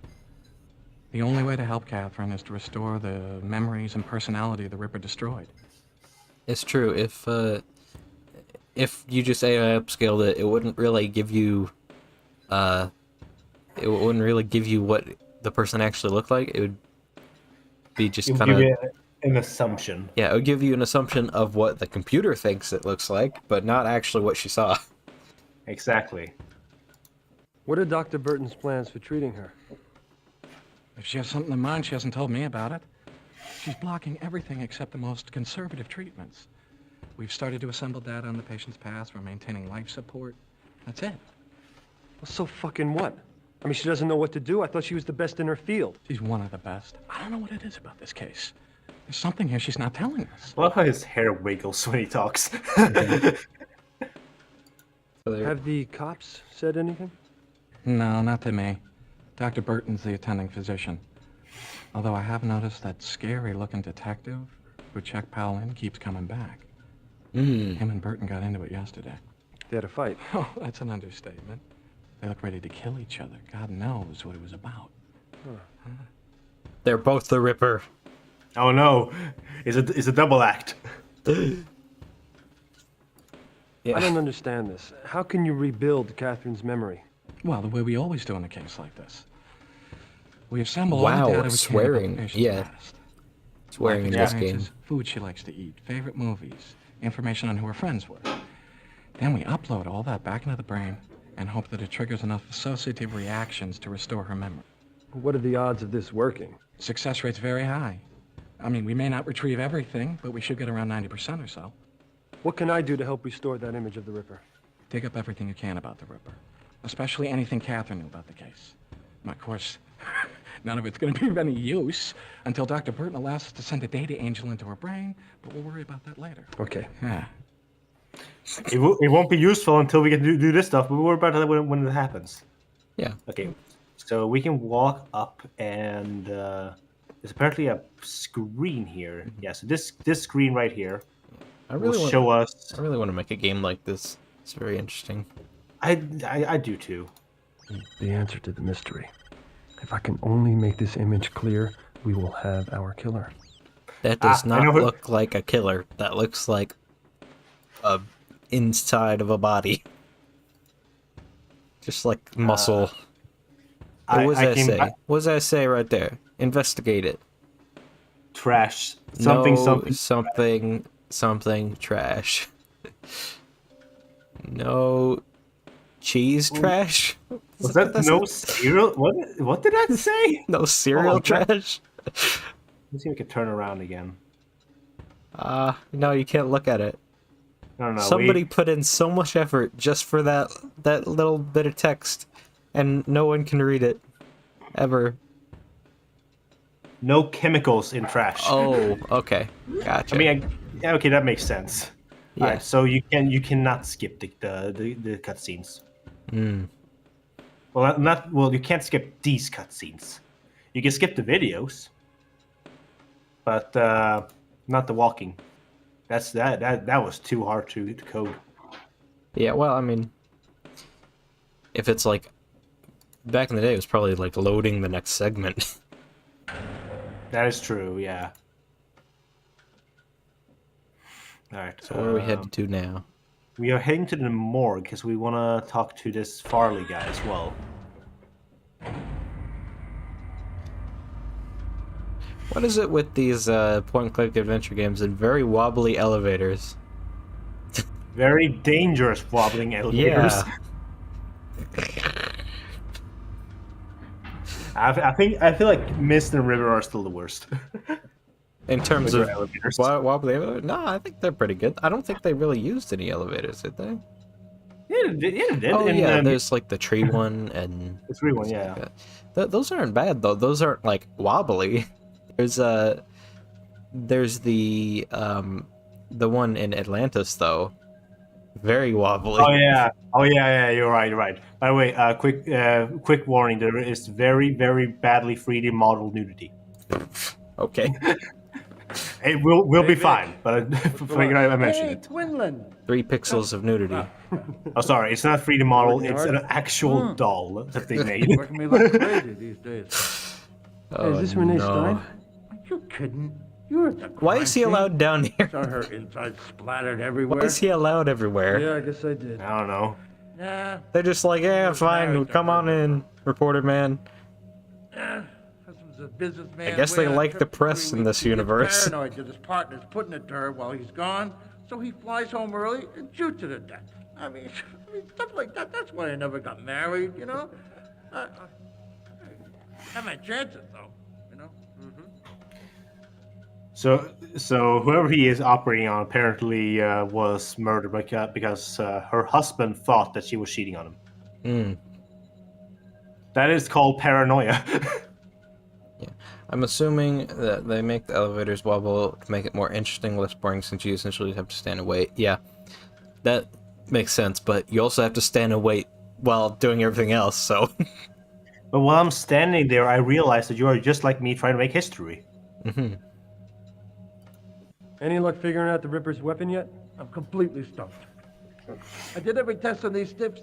Speaker 14: The only way to help Catherine is to restore the memories and personality the Ripper destroyed.
Speaker 1: It's true. If you just AI upscaled it, it wouldn't really give you what the person actually looked like. It would be just kind of
Speaker 2: an assumption.
Speaker 1: Yeah, it would give you an assumption of what the computer thinks it looks like, but not actually what she saw.
Speaker 2: Exactly.
Speaker 3: What are Dr. Burton's plans for treating her?
Speaker 14: If she has something in mind, she hasn't told me about it. She's blocking everything except the most conservative treatments. We've started to assemble data on the patient's past for maintaining life support. That's it.
Speaker 3: Well, so fucking what? I mean, she doesn't know what to do. I thought she was the best in her field.
Speaker 14: She's one of the best. I don't know what it is about this case. There's something here she's not telling us.
Speaker 2: I love how his hair wiggles when he talks.
Speaker 3: Have the cops said anything?
Speaker 14: No, not to me. Dr. Burton's the attending physician. Although I have noticed that scary-looking detective who checked Powell in keeps coming back. Him and Burton got into it yesterday.
Speaker 3: They had a fight.
Speaker 14: Oh, that's an understatement. They look ready to kill each other. God knows what it was about.
Speaker 3: Huh.
Speaker 1: They're both the Ripper.
Speaker 2: Oh no, it's a double act.
Speaker 3: Yeah. I don't understand this. How can you rebuild Catherine's memory?
Speaker 14: Well, the way we always do in a case like this. We assemble all the
Speaker 1: Wow,
Speaker 14: data we can about the
Speaker 1: swearing.
Speaker 14: patient's
Speaker 1: Yeah.
Speaker 14: past.
Speaker 1: Swearing
Speaker 14: Life
Speaker 1: in this game.
Speaker 14: experiences, food she likes to eat, favorite movies, information on who her friends were. Then we upload all that back into the brain and hope that it triggers enough associative reactions to restore her memory.
Speaker 3: What are the odds of this working?
Speaker 14: Success rate's very high. I mean, we may not retrieve everything, but we should get around 90% or so.
Speaker 3: What can I do to help restore that image of the Ripper?
Speaker 14: Dig up everything you can about the Ripper, especially anything Catherine knew about the case. And of course, none of it's going to be of any use until Dr. Burton allows us to send a data angel into her brain, but we'll worry about that later.
Speaker 3: Okay.
Speaker 14: Yeah.
Speaker 2: It won't be useful until we can do this stuff, but we'll worry about it when it happens.
Speaker 1: Yeah.
Speaker 2: Okay. So we can walk up, and there's apparently a screen here. Yeah. So this screen right here will show us.
Speaker 1: I really want to make a game like this. It's very interesting.
Speaker 2: I do too.
Speaker 3: The answer to the mystery. If I can only make this image clear, we will have our killer.
Speaker 1: That does not look like a killer. That looks like a inside of a body. Just like muscle. What does that say? What does that say right there? Investigate it.
Speaker 2: Trash.
Speaker 1: Something trash. No cheese trash?
Speaker 2: Was that no cereal? What did that say?
Speaker 1: No cereal trash?
Speaker 2: Let's see if we can turn around again.
Speaker 1: No, you can't look at it.
Speaker 2: No,
Speaker 1: Somebody put in so much effort just for that little bit of text, and no one can read it. Ever.
Speaker 2: No chemicals in trash.
Speaker 1: Oh, okay. Gotcha.
Speaker 2: I mean, okay, that makes sense.
Speaker 1: Yeah.
Speaker 2: Alright, so you cannot skip the cutscenes. Well, you can't skip these cutscenes. You can skip the videos, but not the walking. That was too hard to code.
Speaker 1: Yeah, well, I mean, if it's like back in the day, it was probably like loading the next segment.
Speaker 2: That is true. Yeah. All right.
Speaker 1: So where are we headed to now?
Speaker 2: We are heading to the morgue because we want to talk to this Farley guy as well.
Speaker 1: What is it with these point-and-click adventure games and very wobbly elevators?
Speaker 2: Very dangerous wobbling elevators.
Speaker 1: Yeah.
Speaker 2: I feel like Mist and River are still the worst.
Speaker 1: In terms of wobbly elevators? No, I think they're pretty good. I don't think they really used any elevators, did they?
Speaker 2: Yeah, they did.
Speaker 1: Oh, yeah, there's like the tree one and...
Speaker 2: The tree one, yeah.
Speaker 1: Like those aren't bad, though. Those aren't, like, wobbly. There's the one in Atlantis, though. Very wobbly.
Speaker 2: Oh yeah, you're right. By the way, quick warning, there is very, very badly 3D modeled nudity.
Speaker 1: Okay.
Speaker 2: It will be fine, but I mentioned it.
Speaker 6: Quinlan.
Speaker 1: 3 pixels of nudity.
Speaker 2: Oh, sorry, it's not 3D model, it's an actual doll that they made.
Speaker 6: Working me like crazy these days.
Speaker 1: Oh,
Speaker 3: is this Renee Stein?
Speaker 6: Are you kidding? You're at the
Speaker 1: Why is he allowed down here?
Speaker 6: Saw her inside splattered everywhere.
Speaker 1: Why is he allowed everywhere?
Speaker 3: Yeah, I guess I did.
Speaker 2: I don't know.
Speaker 6: Nah.
Speaker 1: They're just like, yeah, fine, come on in, reporter man.
Speaker 6: Husband's a businessman.
Speaker 1: I guess they like the press in this universe.
Speaker 6: Paranoid that his partner's putting it to her while he's gone, so he flies home early and shoots her to death. I mean, stuff like that. That's why I never got married, you know? I have my chances, though, you know?
Speaker 2: So whoever he is operating on apparently was murdered because her husband thought that she was cheating on him. That is called paranoia.
Speaker 1: Yeah, I'm assuming that they make the elevators wobble to make it more interesting, less boring, since you essentially have to stand and wait. Yeah, that makes sense, but you also have to stand and wait while doing everything else, so...
Speaker 2: But while I'm standing there, I realize that you are just like me trying to make history.
Speaker 3: Any luck figuring out the Ripper's weapon yet?
Speaker 6: I'm completely stumped. I did every test on these stiffs.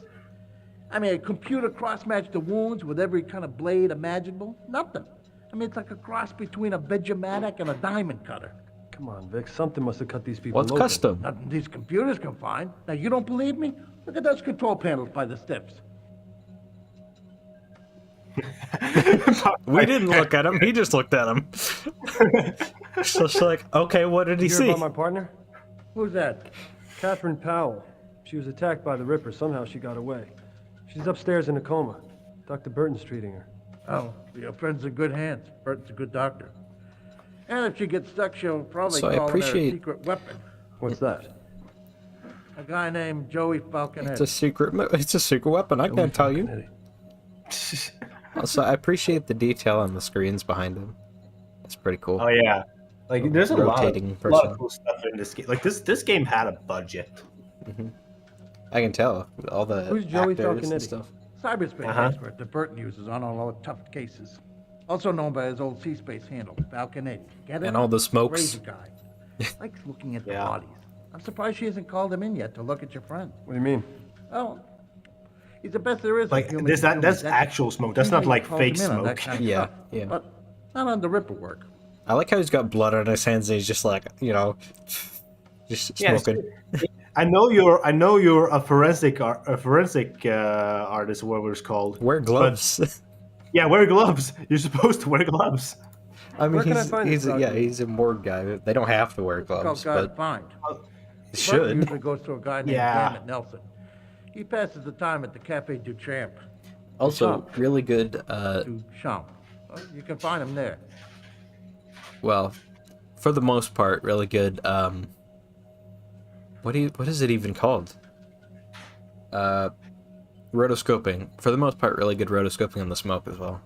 Speaker 6: I mean, a computer cross-matched the wounds with every kind of blade imaginable. Nothing. I mean, it's like a cross between a Vegematic and a diamond cutter.
Speaker 3: Come on, Vic. Something must have cut these people
Speaker 1: What's
Speaker 3: open.
Speaker 1: custom?
Speaker 6: Nothing these computers can find. Now, you don't believe me? Look at those control panels by the stiffs.
Speaker 1: We didn't look at him. He just looked at him. So she's like, okay, what did he
Speaker 3: You hear
Speaker 1: see?
Speaker 3: about my partner? Who's that? Catherine Powell. She was attacked by the Ripper. Somehow she got away. She's upstairs in a coma. Dr. Burton's treating her.
Speaker 15: Oh, your friend's in good hands. Burton's a good doctor. And if she gets stuck, she'll probably
Speaker 1: So I
Speaker 15: call in her
Speaker 1: appreciate-
Speaker 15: secret weapon.
Speaker 3: What's that?
Speaker 15: A guy named Joey Falconetti.
Speaker 1: It's a secret weapon. I can't tell you. Also, I appreciate the detail on the screens behind him. It's pretty cool.
Speaker 2: Oh yeah, like there's a lot
Speaker 1: Rotating
Speaker 2: of
Speaker 1: person.
Speaker 2: cool stuff in this game. Like this game had a budget.
Speaker 1: I can tell all the
Speaker 3: Who's Joey
Speaker 1: actors and
Speaker 3: Falconetti?
Speaker 1: stuff.
Speaker 15: Cyberspace expert that Burton uses on all the tough cases. Also known by his old sea-space handle, Falconetti. Get it?
Speaker 1: And all the smokes.
Speaker 15: Crazy guy. Likes looking at the bodies. I'm surprised she hasn't called him in yet to look at your friend.
Speaker 3: What do you mean?
Speaker 15: Oh, he's the best there is.
Speaker 2: Like
Speaker 15: of human
Speaker 2: this,
Speaker 15: to human.
Speaker 2: that's actual smoke. That's not
Speaker 15: Usually
Speaker 2: like
Speaker 15: calls
Speaker 2: fake
Speaker 15: him in on that
Speaker 2: smoke.
Speaker 15: kind of
Speaker 1: Yeah,
Speaker 15: stuff,
Speaker 1: yeah.
Speaker 15: But not on the Ripper work.
Speaker 1: I like how he's got blood on his hands and he's just like, just smoking.
Speaker 2: I know you're a forensic artist, whatever it's called.
Speaker 1: Wear gloves.
Speaker 2: Yeah, wear gloves. You're supposed to wear gloves.
Speaker 1: I mean,
Speaker 3: Where can I find this document?
Speaker 1: he's a morgue guy. They don't have to wear gloves,
Speaker 15: Called
Speaker 1: but
Speaker 15: Find.
Speaker 1: they
Speaker 15: Burton
Speaker 1: should.
Speaker 15: usually goes to a guy named
Speaker 2: Yeah.
Speaker 15: Dammit Nelson. He passes the time at the Cafe du Champ.
Speaker 1: Also, really good.
Speaker 15: Du Champ. Well, you can find him there.
Speaker 1: Well, for the most part, really good. What is it even called? Rotoscoping. For the most part, really good rotoscoping on the smoke as well.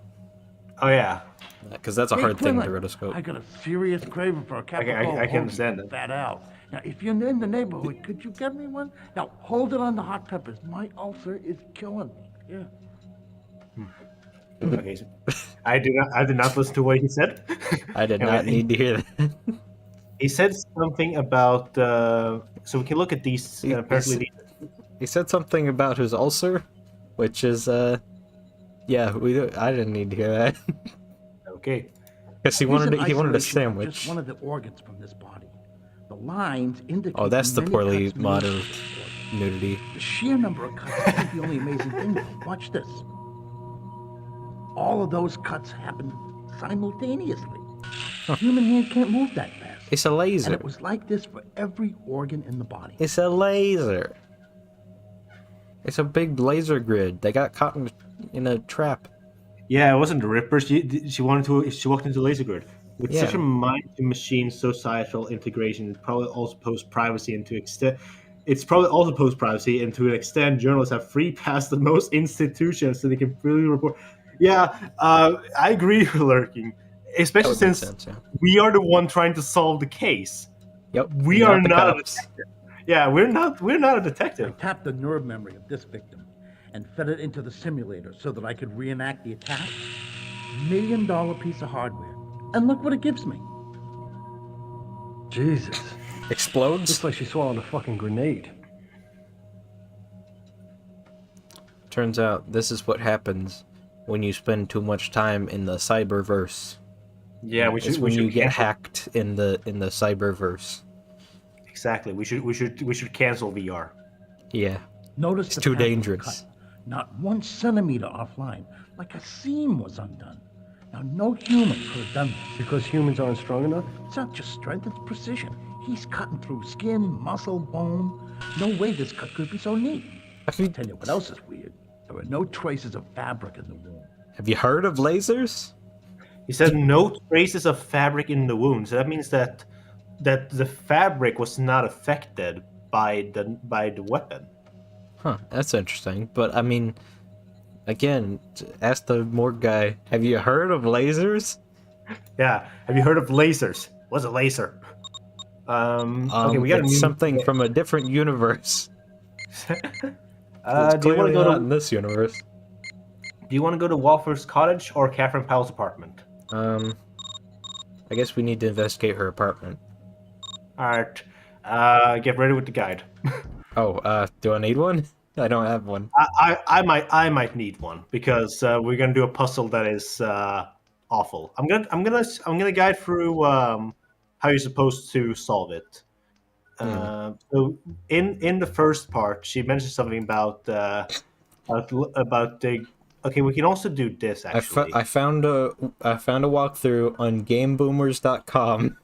Speaker 2: Oh yeah.
Speaker 1: Because that's a
Speaker 15: Hey,
Speaker 1: hard thing to
Speaker 15: Quinlan,
Speaker 1: rotoscope.
Speaker 15: I got a serious craving for a capital.
Speaker 2: I can understand that.
Speaker 15: Fat Al. Now, if you're in the neighborhood, could you get me one? Now, hold it on the hot peppers. My ulcer is killing me. Yeah.
Speaker 2: Okay. So I did not listen to what he said.
Speaker 1: I did
Speaker 2: Anyway,
Speaker 1: not need to hear that.
Speaker 2: He said something about. So we can look at these. Apparently,
Speaker 1: He said something about his ulcer, which is yeah. I didn't need to hear that.
Speaker 2: Okay.
Speaker 1: Because he
Speaker 15: He's
Speaker 1: wanted
Speaker 15: in
Speaker 1: a
Speaker 15: isolation of
Speaker 1: sandwich.
Speaker 15: Just one of the organs from this body. The lines indicate.
Speaker 1: Oh, that's the
Speaker 15: many
Speaker 1: poorly
Speaker 15: cuts made.
Speaker 1: modeled nudity.
Speaker 15: The sheer number of cuts isn't the only amazing thing. Though. Watch this. All of those cuts happen simultaneously. A human hand can't move that fast.
Speaker 1: It's a laser.
Speaker 15: And it was like this for every organ in the body.
Speaker 1: It's a laser. It's a big laser grid. They got caught in a trap.
Speaker 2: Yeah, it wasn't the Ripper. She walked into the laser grid. With such a mind-to-machine societal integration, it probably also posed privacy into extent. It's probably also posed privacy into an extent journalists have free pass to most institutions so they can freely report. Yeah, I agree with Lurking, especially since we are the one trying to solve the case.
Speaker 1: Yep,
Speaker 2: we are not a detective. Yeah, we're not a detective.
Speaker 15: I tapped the nerve memory of this victim and fed it into the simulator so that I could reenact the attack. $1 million piece of hardware. And look what it gives me.
Speaker 3: Jesus.
Speaker 1: Explodes?
Speaker 3: Looks like she swallowed a fucking grenade.
Speaker 1: Turns out this is what happens when you spend too much time in the cyberverse.
Speaker 2: Yeah,
Speaker 1: It's when you get hacked in the cyberverse.
Speaker 2: Exactly. We should cancel VR.
Speaker 1: Yeah.
Speaker 15: Notice
Speaker 1: it's
Speaker 15: the
Speaker 1: too
Speaker 15: path was
Speaker 1: dangerous.
Speaker 15: cut. Not 1 centimeter offline, like a seam was undone. Now, no human could have done this.
Speaker 3: Because humans aren't strong enough?
Speaker 15: It's not just strength, it's precision. He's cutting through skin, muscle, bone. No way this cut could be so neat. Tell you what else is weird. There are no traces of fabric in the wound.
Speaker 1: Have you heard of lasers?
Speaker 2: He said no traces of fabric in the wound. So that means that the fabric was not affected by the weapon.
Speaker 1: Huh, that's interesting. But I mean, again, ask the morgue guy, have you heard of lasers?
Speaker 2: Yeah, have you heard of lasers? What's a laser? Okay, we got
Speaker 1: it's something from a different universe. It's
Speaker 2: do you want to go
Speaker 1: not in this universe?
Speaker 2: Do you want to go to Walker's cottage or Catherine Powell's apartment?
Speaker 1: I guess we need to investigate her apartment.
Speaker 2: Alright. Get ready with the guide.
Speaker 1: Do I need one? I don't have one.
Speaker 2: I might need one because we're gonna do a puzzle that is awful. I'm gonna guide through how you're supposed to solve it. So in the first part, she mentioned something about the Okay, we can also do this actually.
Speaker 1: I found a walkthrough on GameBoomers.com.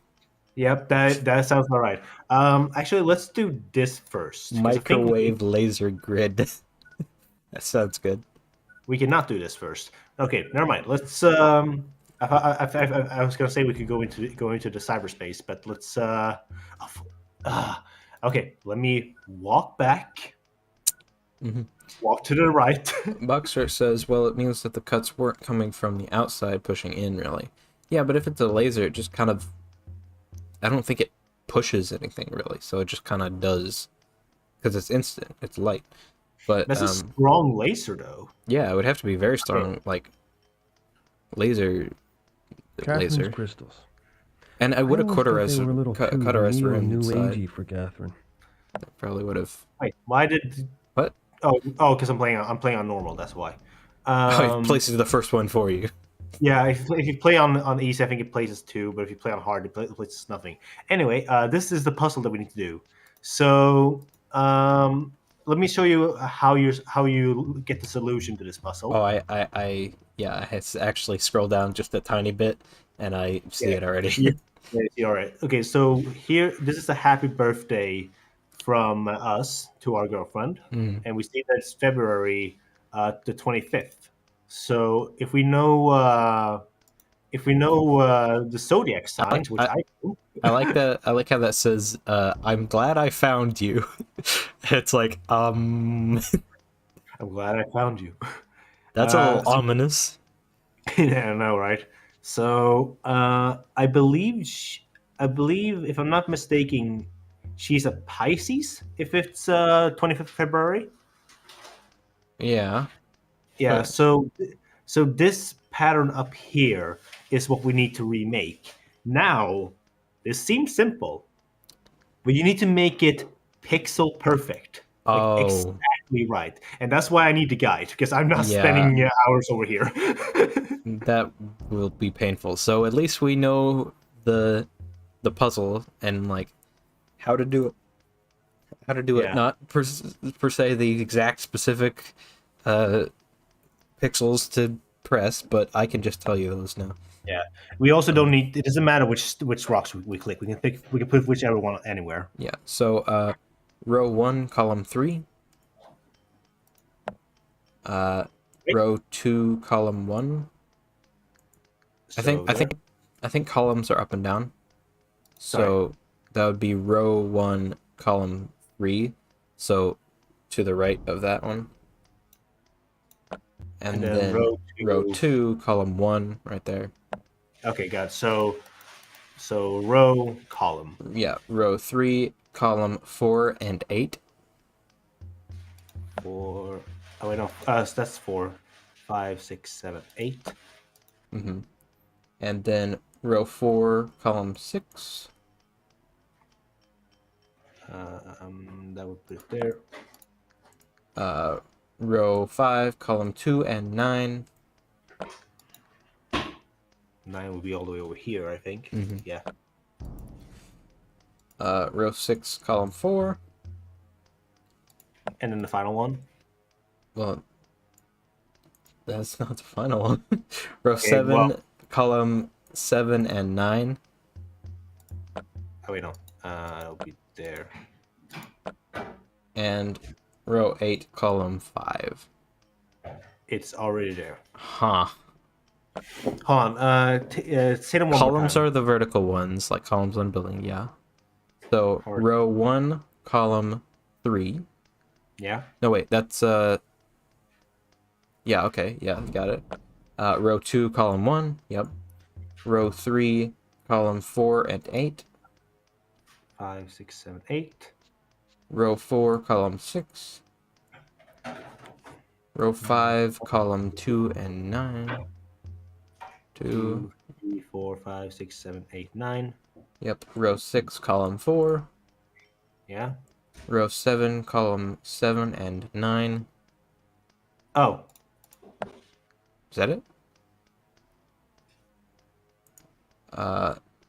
Speaker 2: Yep, that sounds all right. Actually, let's do this first.
Speaker 1: Microwave laser grid. That sounds good.
Speaker 2: We cannot do this first. Okay, never mind. Let's. I was gonna say we could go into the cyberspace, but let's. Okay, let me walk back. Walk to the right.
Speaker 1: Boxer says, well, it means that the cuts weren't coming from the outside pushing in, really. Yeah, but if it's a laser, it just kind of... I don't think it pushes anything, really, so it just kind of does. Because it's instant, it's light. But
Speaker 2: that's a strong laser, though.
Speaker 1: Yeah, it would have to be very strong, like, laser...
Speaker 3: Catherine's crystals.
Speaker 1: And I would have cauterized her
Speaker 3: new
Speaker 1: inside.
Speaker 3: agey for Catherine.
Speaker 1: That probably would have...
Speaker 2: Wait, why did...
Speaker 1: What?
Speaker 2: Oh, because I'm playing on normal. That's why.
Speaker 1: It places the first one for you.
Speaker 2: Yeah, if you play on easy, I think it places 2. But if you play on hard, it places nothing. Anyway, this is the puzzle that we need to do. So let me show you how you get the solution to this puzzle.
Speaker 1: Oh, I actually scrolled down just a tiny bit, and I see it already.
Speaker 2: Yeah, all right. Okay, so here, this is a happy birthday from us to our girlfriend, and we see that it's February the 25th. So if we know the zodiac signs, which I do,
Speaker 1: I like that. I like how that says, "I'm glad I found you." It's like, I'm
Speaker 2: glad I found you.
Speaker 1: That's a little ominous.
Speaker 2: Yeah, I know, right? So I believe, if I'm not mistaken, she's a Pisces. If it's 25th February.
Speaker 1: Yeah.
Speaker 2: Yeah.
Speaker 1: But...
Speaker 2: So this pattern up here is what we need to remake. Now, this seems simple, but you need to make it pixel perfect. Like exactly right. And that's why I need the guide, because I'm not spending hours over here.
Speaker 1: That will be painful. So at least we know the puzzle and like how to do it. How to do it, not per se the exact specific pixels to press, but I can just tell you those now.
Speaker 2: Yeah. We also don't need. It doesn't matter which rocks we click. We can put whichever one anywhere.
Speaker 1: Yeah. So row 1, column 3. Row 2, column 1.
Speaker 2: So
Speaker 1: I think columns are up and down. So that would be row 1, column 3. So to the right of that one. And then row 2, column 1, right there.
Speaker 2: Okay, got it. So row, column.
Speaker 1: Yeah, row 3, column 4 and 8.
Speaker 2: 4. Oh wait, no. That's 4, 5, 6, 7, 8.
Speaker 1: And then row 4, column 6.
Speaker 2: That would put it there.
Speaker 1: Row 5, column 2 and 9.
Speaker 2: 9 will be all the way over here, I think. Yeah.
Speaker 1: Row 6, column 4.
Speaker 2: And then the final one?
Speaker 1: Well, that's not the final one. Row 7, column 7 and 9.
Speaker 2: Oh, wait, no. It'll be there.
Speaker 1: And row 8, column 5.
Speaker 2: It's already there.
Speaker 1: Huh.
Speaker 2: Hold on. Say them one more
Speaker 1: Columns
Speaker 2: time.
Speaker 1: are the vertical ones, like columns on building, yeah. So row 1, column 3.
Speaker 2: Yeah.
Speaker 1: No, wait, that's yeah, okay, yeah, got it. Row 2, column 1, yep. Row 3, column 4 and 8.
Speaker 2: 5, 6, 7, 8.
Speaker 1: Row 4, column 6. Row 5, column 2 and 9. 2,
Speaker 2: 3, 4, 5, 6, 7, 8, 9.
Speaker 1: Yep. Row 6, column 4.
Speaker 2: Yeah.
Speaker 1: Row 7, column 7 and 9.
Speaker 2: Oh.
Speaker 1: Is that it?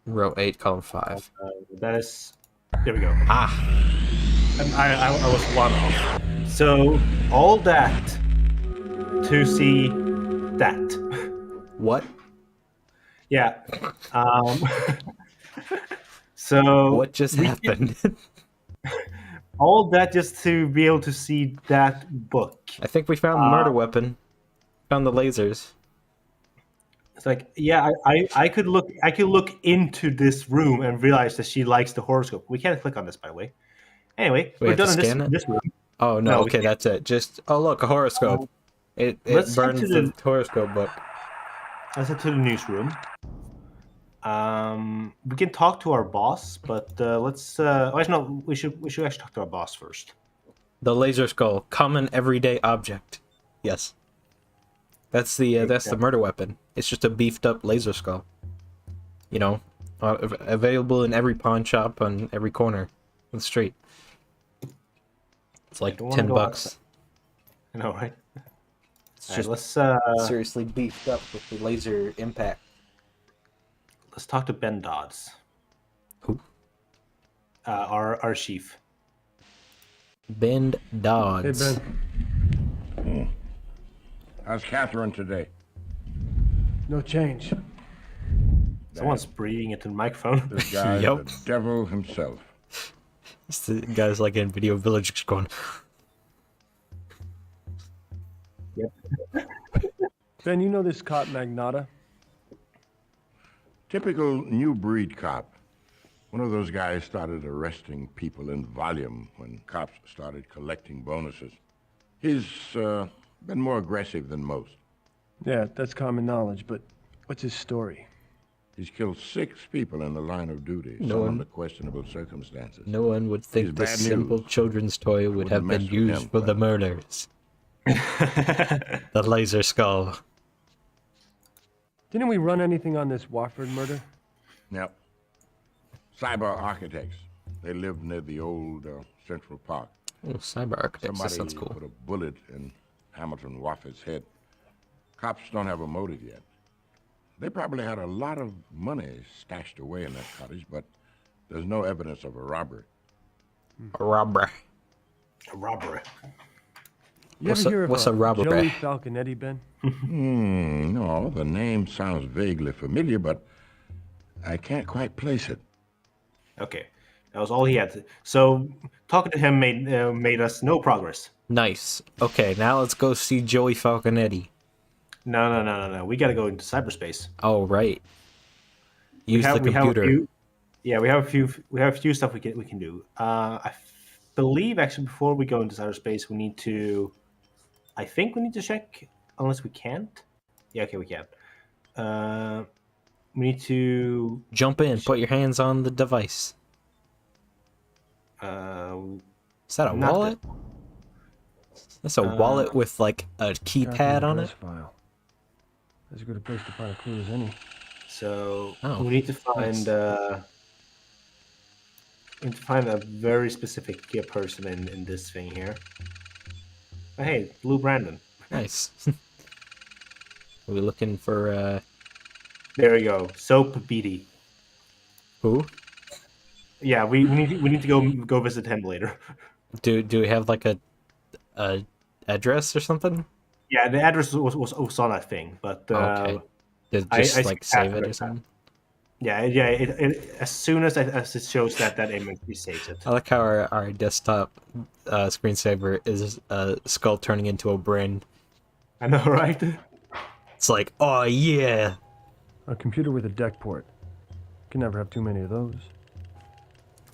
Speaker 1: Row 8, column 5.
Speaker 2: That is... There we go.
Speaker 1: Ah.
Speaker 2: I was one off. So, all that to see that.
Speaker 1: What?
Speaker 2: Yeah. So
Speaker 1: what just happened?
Speaker 2: all that just to be able to see that book.
Speaker 1: I think we found the murder weapon. Found the lasers.
Speaker 2: It's like, yeah, I could look into this room and realize that she likes the horoscope. We can't click on this, by the way. Anyway, we're done in this room.
Speaker 1: Oh no, okay, that's it. Just look, a horoscope. It burns the horoscope book.
Speaker 2: Let's head to the newsroom. We can talk to our boss, but let's. No, we should actually talk to our boss first.
Speaker 1: The laser skull, common everyday object. Yes, that's the murder weapon. It's just a beefed up laser skull. You know, available in every pawn shop on every corner on the street. It's like $10.
Speaker 2: I know, right?
Speaker 1: It's just let's seriously beefed up with the laser impact.
Speaker 2: Let's talk to Ben Dodds.
Speaker 1: Who?
Speaker 2: Our chief.
Speaker 1: Ben Dodds.
Speaker 3: Hey, Ben.
Speaker 9: How's Catherine today?
Speaker 3: No change.
Speaker 2: Someone's breathing into the microphone.
Speaker 9: This guy's the devil himself.
Speaker 1: The guy's like in Video Village just going...
Speaker 2: Yep.
Speaker 3: Ben, you know this cop Magnata?
Speaker 9: Typical new breed cop. One of those guys started arresting people in volume when cops started collecting bonuses. He's been more aggressive than most.
Speaker 3: Yeah, that's common knowledge, but what's his story?
Speaker 9: He's killed 6 people in the line of duty, some under questionable circumstances.
Speaker 1: No one would think this simple children's toy would have been used for the murders. The laser skull.
Speaker 3: Didn't we run anything on this Wofford murder?
Speaker 9: Yep. Cyber architects. They lived near the old Central Park.
Speaker 1: Oh, cyber architects, that sounds cool.
Speaker 9: Somebody put a bullet in Hamilton Wofford's head. Cops don't have a motive yet. They probably had a lot of money stashed away in that cottage, but there's no evidence of a robbery.
Speaker 1: A robbery.
Speaker 2: A robbery.
Speaker 3: You ever hear of
Speaker 1: what's a robbery?
Speaker 3: Joey Falconetti, Ben?
Speaker 9: No, the name sounds vaguely familiar, but I can't quite place it.
Speaker 2: Okay, that was all he had. So talking to him made us no progress.
Speaker 1: Nice. Okay, now let's go see Joey Falconetti.
Speaker 2: No. We gotta go into cyberspace.
Speaker 1: Oh right. Use the computer.
Speaker 2: We have a few stuff we can do. I believe actually before we go into cyberspace, we need to check, unless we can't. Yeah, okay, we can. We need to
Speaker 1: jump in. Put your hands on the device. Is that a wallet? That's a wallet with like a keypad on it.
Speaker 3: File. As good a place to find a clue as any.
Speaker 2: So we need to find a very specific person in this thing here. Oh, hey, Blue Brandon.
Speaker 1: Nice. Are we looking for
Speaker 2: There we go. Soap Beatty.
Speaker 1: Who?
Speaker 2: Yeah, we need to go visit him later.
Speaker 1: Do we have like a address or something?
Speaker 2: Yeah, the address was on that thing, but
Speaker 1: okay. Did it just like save it or something?
Speaker 2: Yeah. It as soon as it shows that image, it saves it.
Speaker 1: I like how our desktop screensaver is a skull turning into a brain.
Speaker 2: I know, right?
Speaker 1: It's like, oh yeah.
Speaker 3: A computer with a deck port. Can never have too many of those.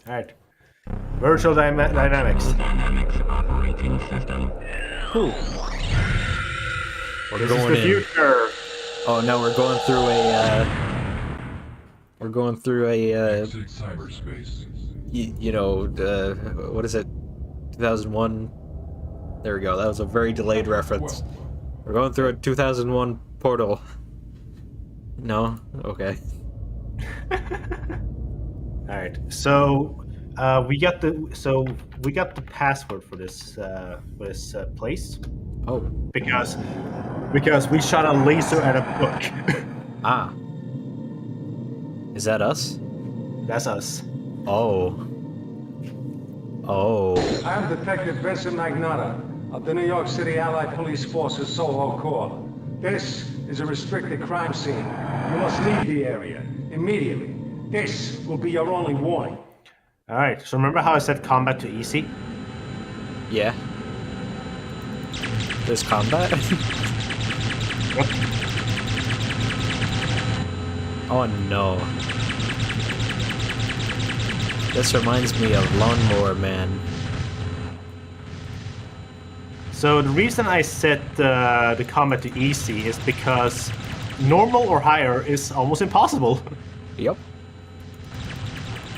Speaker 2: All right. Virtual dynamics.
Speaker 1: Cool.
Speaker 2: This is the future.
Speaker 1: Oh no, we're going through a
Speaker 10: cyberspace.
Speaker 1: What is it? 2001. There we go. That was a very delayed reference. We're going through a 2001 portal. No? Okay.
Speaker 2: All right. So we got the password for this place.
Speaker 1: Oh.
Speaker 2: Because we shot a laser at a book.
Speaker 1: Ah. Is that us?
Speaker 2: That's us.
Speaker 1: Oh.
Speaker 5: I am Detective Vincent Magnata of the New York City Allied Police Force's Soho Corps. This is a restricted crime scene. You must leave the area immediately. This will be your only warning.
Speaker 2: Alright, so remember how I said combat to easy?
Speaker 1: Yeah. There's combat? Oh no. This reminds me of Lawnmower Man.
Speaker 2: So the reason I set the combat to easy is because normal or higher is almost impossible.
Speaker 1: Yep.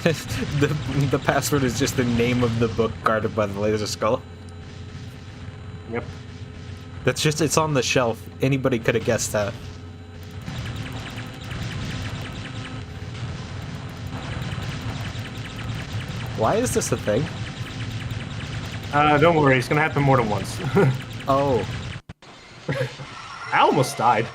Speaker 1: the password is just the name of the book guarded by the laser skull.
Speaker 2: Yep.
Speaker 1: That's just, it's on the shelf. Anybody could have guessed that. Why is this a thing?
Speaker 2: Don't worry, it's gonna happen more than once.
Speaker 1: Oh.
Speaker 2: I almost died.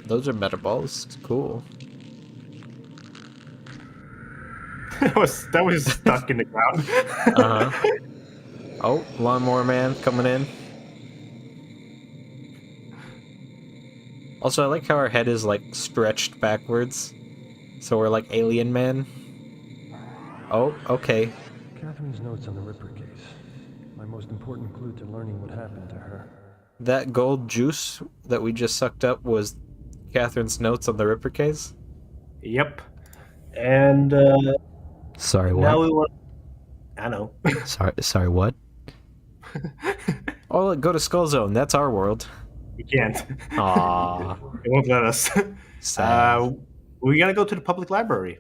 Speaker 1: Those are metaballs. Cool.
Speaker 2: that was stuck in the ground.
Speaker 1: Uh-huh. Oh, Lawnmower Man coming in. Also, I like how our head is, like, stretched backwards. So we're like Alien Man. Oh, okay.
Speaker 3: Catherine's notes on the Ripper case. My most important clue to learning what happened to her.
Speaker 1: That gold juice that we just sucked up was Catherine's notes on the Ripper case?
Speaker 2: Yep. And,
Speaker 1: Sorry, what?
Speaker 2: now we want... I know.
Speaker 1: Sorry, what? Oh, look, go to Skull Zone. That's our world.
Speaker 2: We can't.
Speaker 1: Aww.
Speaker 2: They won't let us.
Speaker 1: Sad.
Speaker 2: We gotta go to the public library.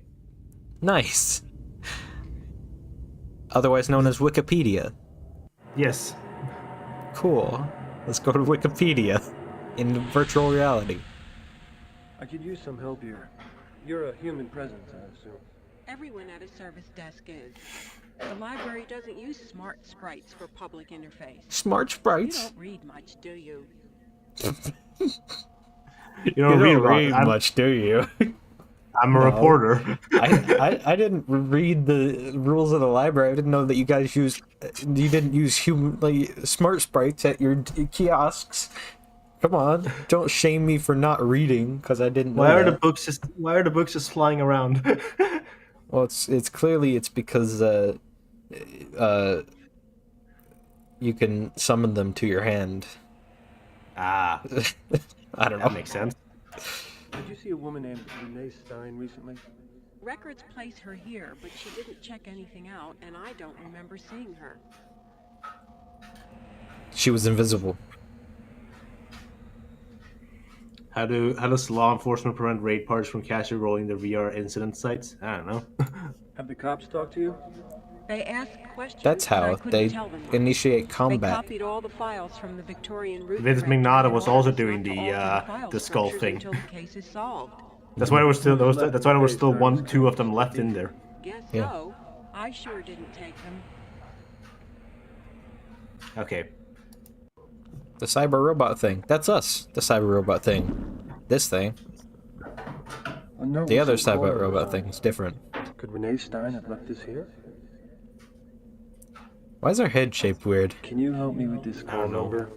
Speaker 1: Nice. Otherwise known as Wikipedia.
Speaker 2: Yes.
Speaker 1: Cool. Let's go to Wikipedia in virtual reality.
Speaker 3: I could use some help here. You're a human presence, I assume.
Speaker 16: Everyone at a service desk is. The library doesn't use smart sprites for public interface.
Speaker 1: Smart sprites?
Speaker 16: You don't read much, do you?
Speaker 2: You don't read
Speaker 1: much, do you?
Speaker 2: I'm a reporter.
Speaker 1: I didn't read the rules of the library. I didn't know that you guys didn't use smart sprites at your kiosks. Come on, don't shame me for not reading because I didn't know.
Speaker 2: Why are the books just flying around?
Speaker 1: Well, it's clearly because you can summon them to your hand.
Speaker 2: Ah.
Speaker 1: I don't know.
Speaker 2: That makes sense.
Speaker 3: Did you see a woman named Renee Stein recently?
Speaker 16: Records place her here, but she didn't check anything out, and I don't remember seeing her.
Speaker 1: She was invisible.
Speaker 2: How does law enforcement prevent raid parties from casually rolling their VR incident sites? I don't know.
Speaker 3: Have the cops talked to you?
Speaker 16: They asked questions.
Speaker 1: That's
Speaker 16: but I
Speaker 1: how
Speaker 16: couldn't
Speaker 1: they
Speaker 16: tell them.
Speaker 1: initiate
Speaker 16: They
Speaker 1: combat.
Speaker 16: copied all the files from the Victorian root
Speaker 2: Vince
Speaker 16: directory
Speaker 2: Mignata
Speaker 16: and
Speaker 2: was
Speaker 16: ordered
Speaker 2: also
Speaker 16: us
Speaker 2: doing
Speaker 16: not to
Speaker 2: the
Speaker 16: alter file
Speaker 2: the skull
Speaker 16: structures
Speaker 2: thing.
Speaker 16: until the case is solved.
Speaker 2: That's why there was still two of them left in there.
Speaker 16: Guess
Speaker 1: Yeah.
Speaker 16: so. I sure didn't take them.
Speaker 2: Okay.
Speaker 1: The cyber robot thing. That's us. The cyber robot thing. This thing. The other cyber robot thing is different.
Speaker 3: Could Renee Stein have left this here?
Speaker 1: Why is our head shaped weird?
Speaker 3: Can you help me with this call number?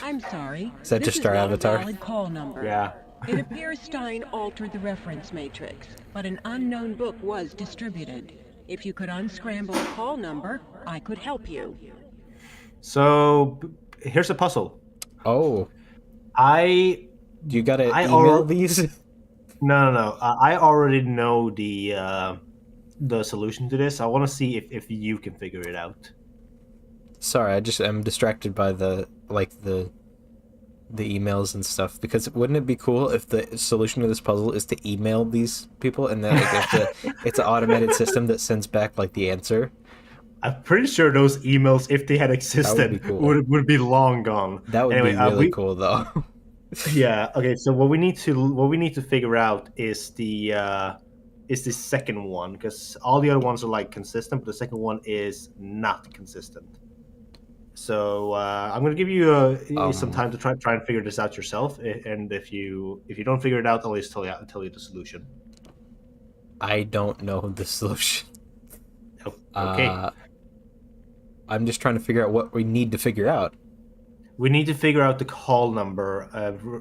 Speaker 16: I'm sorry.
Speaker 1: Is that
Speaker 16: this
Speaker 1: just our
Speaker 16: not
Speaker 1: avatar?
Speaker 16: A valid call number.
Speaker 2: Yeah.
Speaker 16: It appears Stein altered the reference matrix, but an unknown book was distributed. If you could unscramble a call number, I could help you.
Speaker 2: So here's a puzzle.
Speaker 1: Oh.
Speaker 2: You
Speaker 1: gotta email these?
Speaker 2: No. I already know the solution to this. I want to see if you can figure it out.
Speaker 1: Sorry, I'm distracted by the emails and stuff, because wouldn't it be cool if the solution to this puzzle is to email these people and then it's an automated system that sends back like the answer?
Speaker 2: I'm pretty sure those emails, if they had existed,
Speaker 1: be cool.
Speaker 2: would be long gone.
Speaker 1: That would be really cool though.
Speaker 2: Yeah. Okay. So what we need to figure out is the second one, because all the other ones are like consistent, but the second one is not consistent. So I'm gonna give you some time to try and figure this out yourself, and if you don't figure it out, I'll just tell you the solution.
Speaker 1: I don't know the solution.
Speaker 2: Okay.
Speaker 1: I'm just trying to figure out what we need to figure out.
Speaker 2: We need to figure out the call number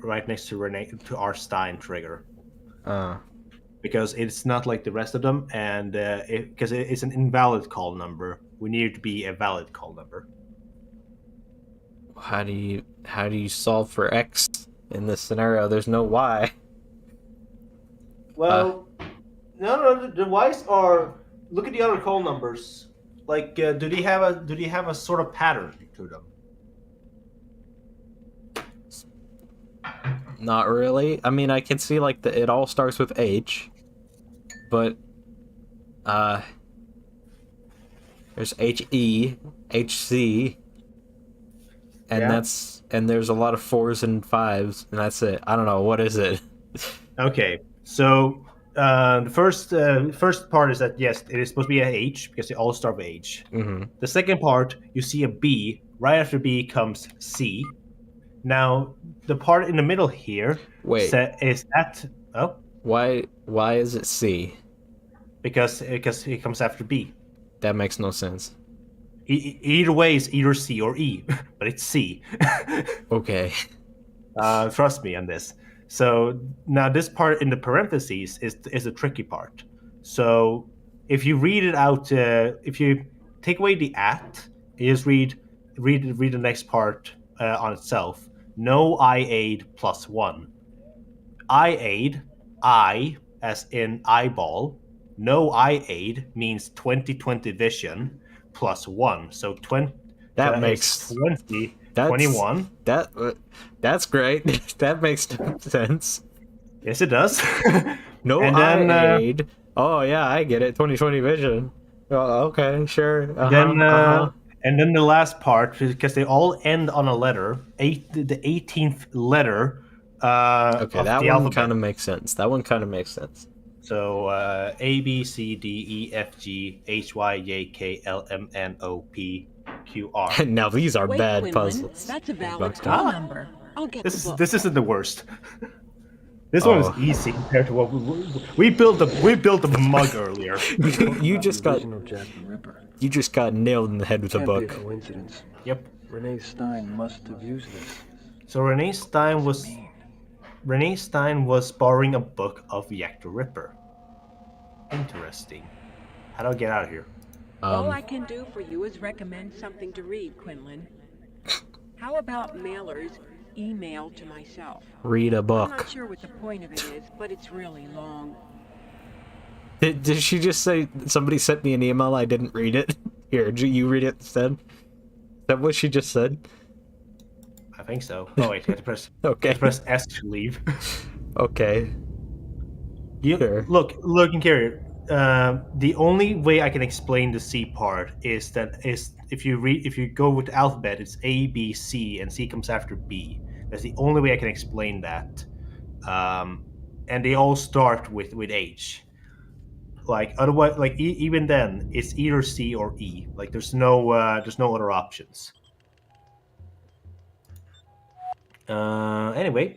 Speaker 2: right next to our Stein trigger. Because it's not like the rest of them, and because it's an invalid call number, we need it to be a valid call number.
Speaker 1: How do you solve for X in this scenario? There's no Y.
Speaker 2: Well, no, the Y's are. Look at the other call numbers. Like, do they have a sort of pattern to them?
Speaker 1: Not really. I mean, I can see like it all starts with H, but there's HE, HC, and there's a lot of 4s and 5s, and that's it. I don't know, what is it?
Speaker 2: Okay, so the first part is that yes, it is supposed to be a H because they all start with H.
Speaker 1: Mm-hmm.
Speaker 2: The second part, you see a B. Right after B comes C. Now, the part in the middle here is that... Oh?
Speaker 1: Why is it C?
Speaker 2: Because it comes after B.
Speaker 1: That makes no sense.
Speaker 2: Either way, it's either C or E, but it's C.
Speaker 1: Okay.
Speaker 2: Trust me on this. So, now this part in the parentheses is the tricky part. So, if you read it out, if you take away the at, you just read the next part on itself. No I aid plus 1. I aid, I as in eyeball. No I aid means 20/20 vision plus 1. So 20.
Speaker 1: That makes
Speaker 2: 20. 21.
Speaker 1: That's great. That makes sense.
Speaker 2: Yes, it does.
Speaker 1: No
Speaker 2: and then,
Speaker 1: I aid. Oh yeah, I get it. 20/20 vision. Oh, okay, sure.
Speaker 2: And then the last part, because they all end on a letter, the 18th letter
Speaker 1: okay,
Speaker 2: of
Speaker 1: that
Speaker 2: the
Speaker 1: one
Speaker 2: alphabet.
Speaker 1: kind of makes sense. That one kind of makes sense.
Speaker 2: So A, B, C, D, E, F, G, H, Y, J, K, L, M, N, O, P, Q, R.
Speaker 1: Now these are bad
Speaker 16: Quinlan,
Speaker 1: puzzles.
Speaker 16: That's a valid call number. I'll get the book.
Speaker 2: This isn't the worst. This one is easy compared to what we built a mug earlier.
Speaker 1: You just got nailed in the head with a book.
Speaker 3: Can't be a coincidence.
Speaker 2: Yep.
Speaker 3: Renee Stein must have used this.
Speaker 2: So Renee Stein was borrowing a book of Jack the Ripper. Interesting. How do I get out of here?
Speaker 16: All I can do for you is recommend something to read, Quinlan. How about mailers email to myself?
Speaker 1: Read a book.
Speaker 16: I'm not sure what the point of it is, but it's really long.
Speaker 1: Did she just say somebody sent me an email? I didn't read it. Here, you read it instead. Is that what she just said?
Speaker 2: I think so. Oh wait, you have to press.
Speaker 1: Okay.
Speaker 2: You have to press S to leave.
Speaker 1: Okay.
Speaker 2: Sure. Look and carry. The only way I can explain the C part is if you go with the alphabet, it's A, B, C, and C comes after B. That's the only way I can explain that. And they all start with H. Like otherwise, like even then, it's either C or E. Like there's no other options. Anyway,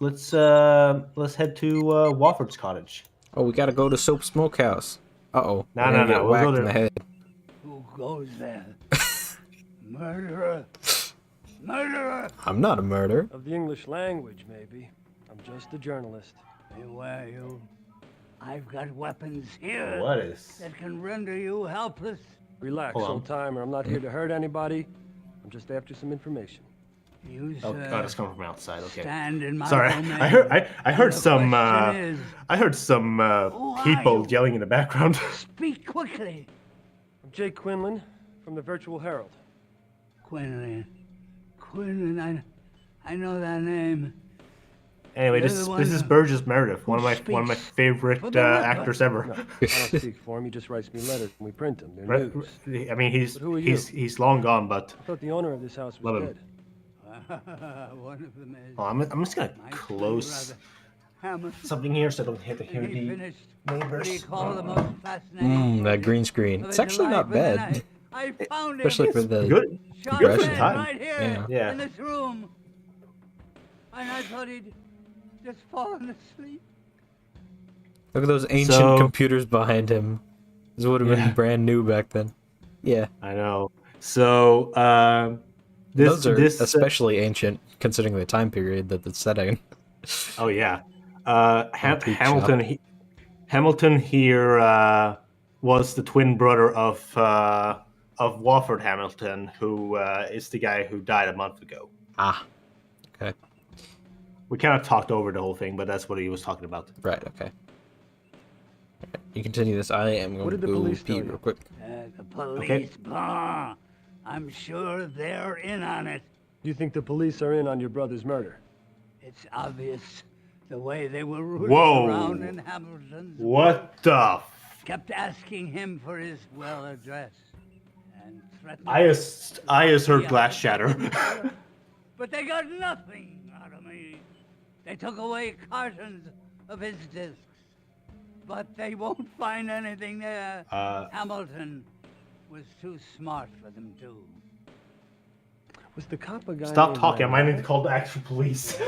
Speaker 2: let's head to Wofford's cottage.
Speaker 1: Oh, we gotta go to Soap Smokehouse.
Speaker 2: No.
Speaker 1: No.
Speaker 2: We'll go
Speaker 1: In
Speaker 2: there.
Speaker 1: the head.
Speaker 11: Who goes there? Murderer! Murderer!
Speaker 1: I'm not a murderer.
Speaker 3: Of the English language, maybe. I'm just a journalist.
Speaker 11: Beware you. I've got weapons here
Speaker 2: What is?
Speaker 11: that can render you helpless.
Speaker 3: Relax,
Speaker 2: Hold on.
Speaker 3: old timer. I'm not here to hurt anybody. I'm just after some information.
Speaker 11: You,
Speaker 2: Oh
Speaker 11: sir,
Speaker 2: God, it's coming from outside. Okay.
Speaker 11: stand in my
Speaker 2: Sorry,
Speaker 11: domain.
Speaker 2: I heard
Speaker 11: The
Speaker 2: some
Speaker 11: question is, who are
Speaker 2: people
Speaker 11: you?
Speaker 2: yelling in the background.
Speaker 11: Speak quickly.
Speaker 3: I'm Jake Quinlan from the Virtual Herald.
Speaker 11: Quinlan, I know that name.
Speaker 2: Anyway,
Speaker 11: You're
Speaker 2: this
Speaker 11: the one
Speaker 2: is
Speaker 11: who-
Speaker 2: Burgess Meredith, one of my
Speaker 11: speaks
Speaker 2: favorite
Speaker 11: for the Ripper.
Speaker 2: actors ever.
Speaker 3: No, I don't speak for him. He just writes me letters and we print them. They're
Speaker 2: Right,
Speaker 3: news.
Speaker 2: I mean,
Speaker 3: But who are you?
Speaker 2: he's long gone, but
Speaker 3: I thought the owner of this house was
Speaker 2: Love him.
Speaker 3: dead.
Speaker 11: One of them is.
Speaker 2: oh, I'm just gonna
Speaker 11: my
Speaker 2: close
Speaker 11: twin brother, Hammerson.
Speaker 2: something here so I don't have to hear
Speaker 11: When he
Speaker 2: the
Speaker 11: finished, what do you
Speaker 2: neighbors.
Speaker 11: call the most fascinating
Speaker 1: That green screen.
Speaker 11: of
Speaker 1: It's
Speaker 11: his
Speaker 1: actually
Speaker 11: life?
Speaker 1: not
Speaker 11: And then
Speaker 1: bad.
Speaker 11: I found
Speaker 1: Especially
Speaker 11: him.
Speaker 1: for the
Speaker 2: Good.
Speaker 11: Shot
Speaker 2: Good for
Speaker 11: dead
Speaker 2: the time.
Speaker 11: right here
Speaker 1: Yeah.
Speaker 2: Yeah.
Speaker 11: in this room. And I thought he'd just fallen asleep.
Speaker 1: Look at those ancient
Speaker 2: So-
Speaker 1: computers behind him. This would have been
Speaker 2: Yeah.
Speaker 1: brand new back then. Yeah.
Speaker 2: I know. So
Speaker 1: those are especially ancient, considering the time period that it's set in.
Speaker 2: Oh yeah, Hamilton here was the twin brother of Wofford Hamilton, who is the guy who died a month ago.
Speaker 1: Ah, okay.
Speaker 2: We kind of talked over the whole thing, but that's what he was talking about.
Speaker 1: Right. Okay. You continue this. I am going to go pee real quick.
Speaker 11: The police, bah. I'm sure they're in on it.
Speaker 3: You think the police are in on your brother's murder?
Speaker 11: It's obvious. The way they were rooting
Speaker 2: Whoa.
Speaker 11: around in Hamilton's.
Speaker 2: What the?
Speaker 11: Kept asking him for his well address. And threatening.
Speaker 2: I just heard glass shatter.
Speaker 11: But they got nothing out of me. They took away cartons of his discs. But they won't find anything there. Hamilton was too smart for them to.
Speaker 3: Was the cop a guy?
Speaker 2: Stop talking. I might need to call the actual police.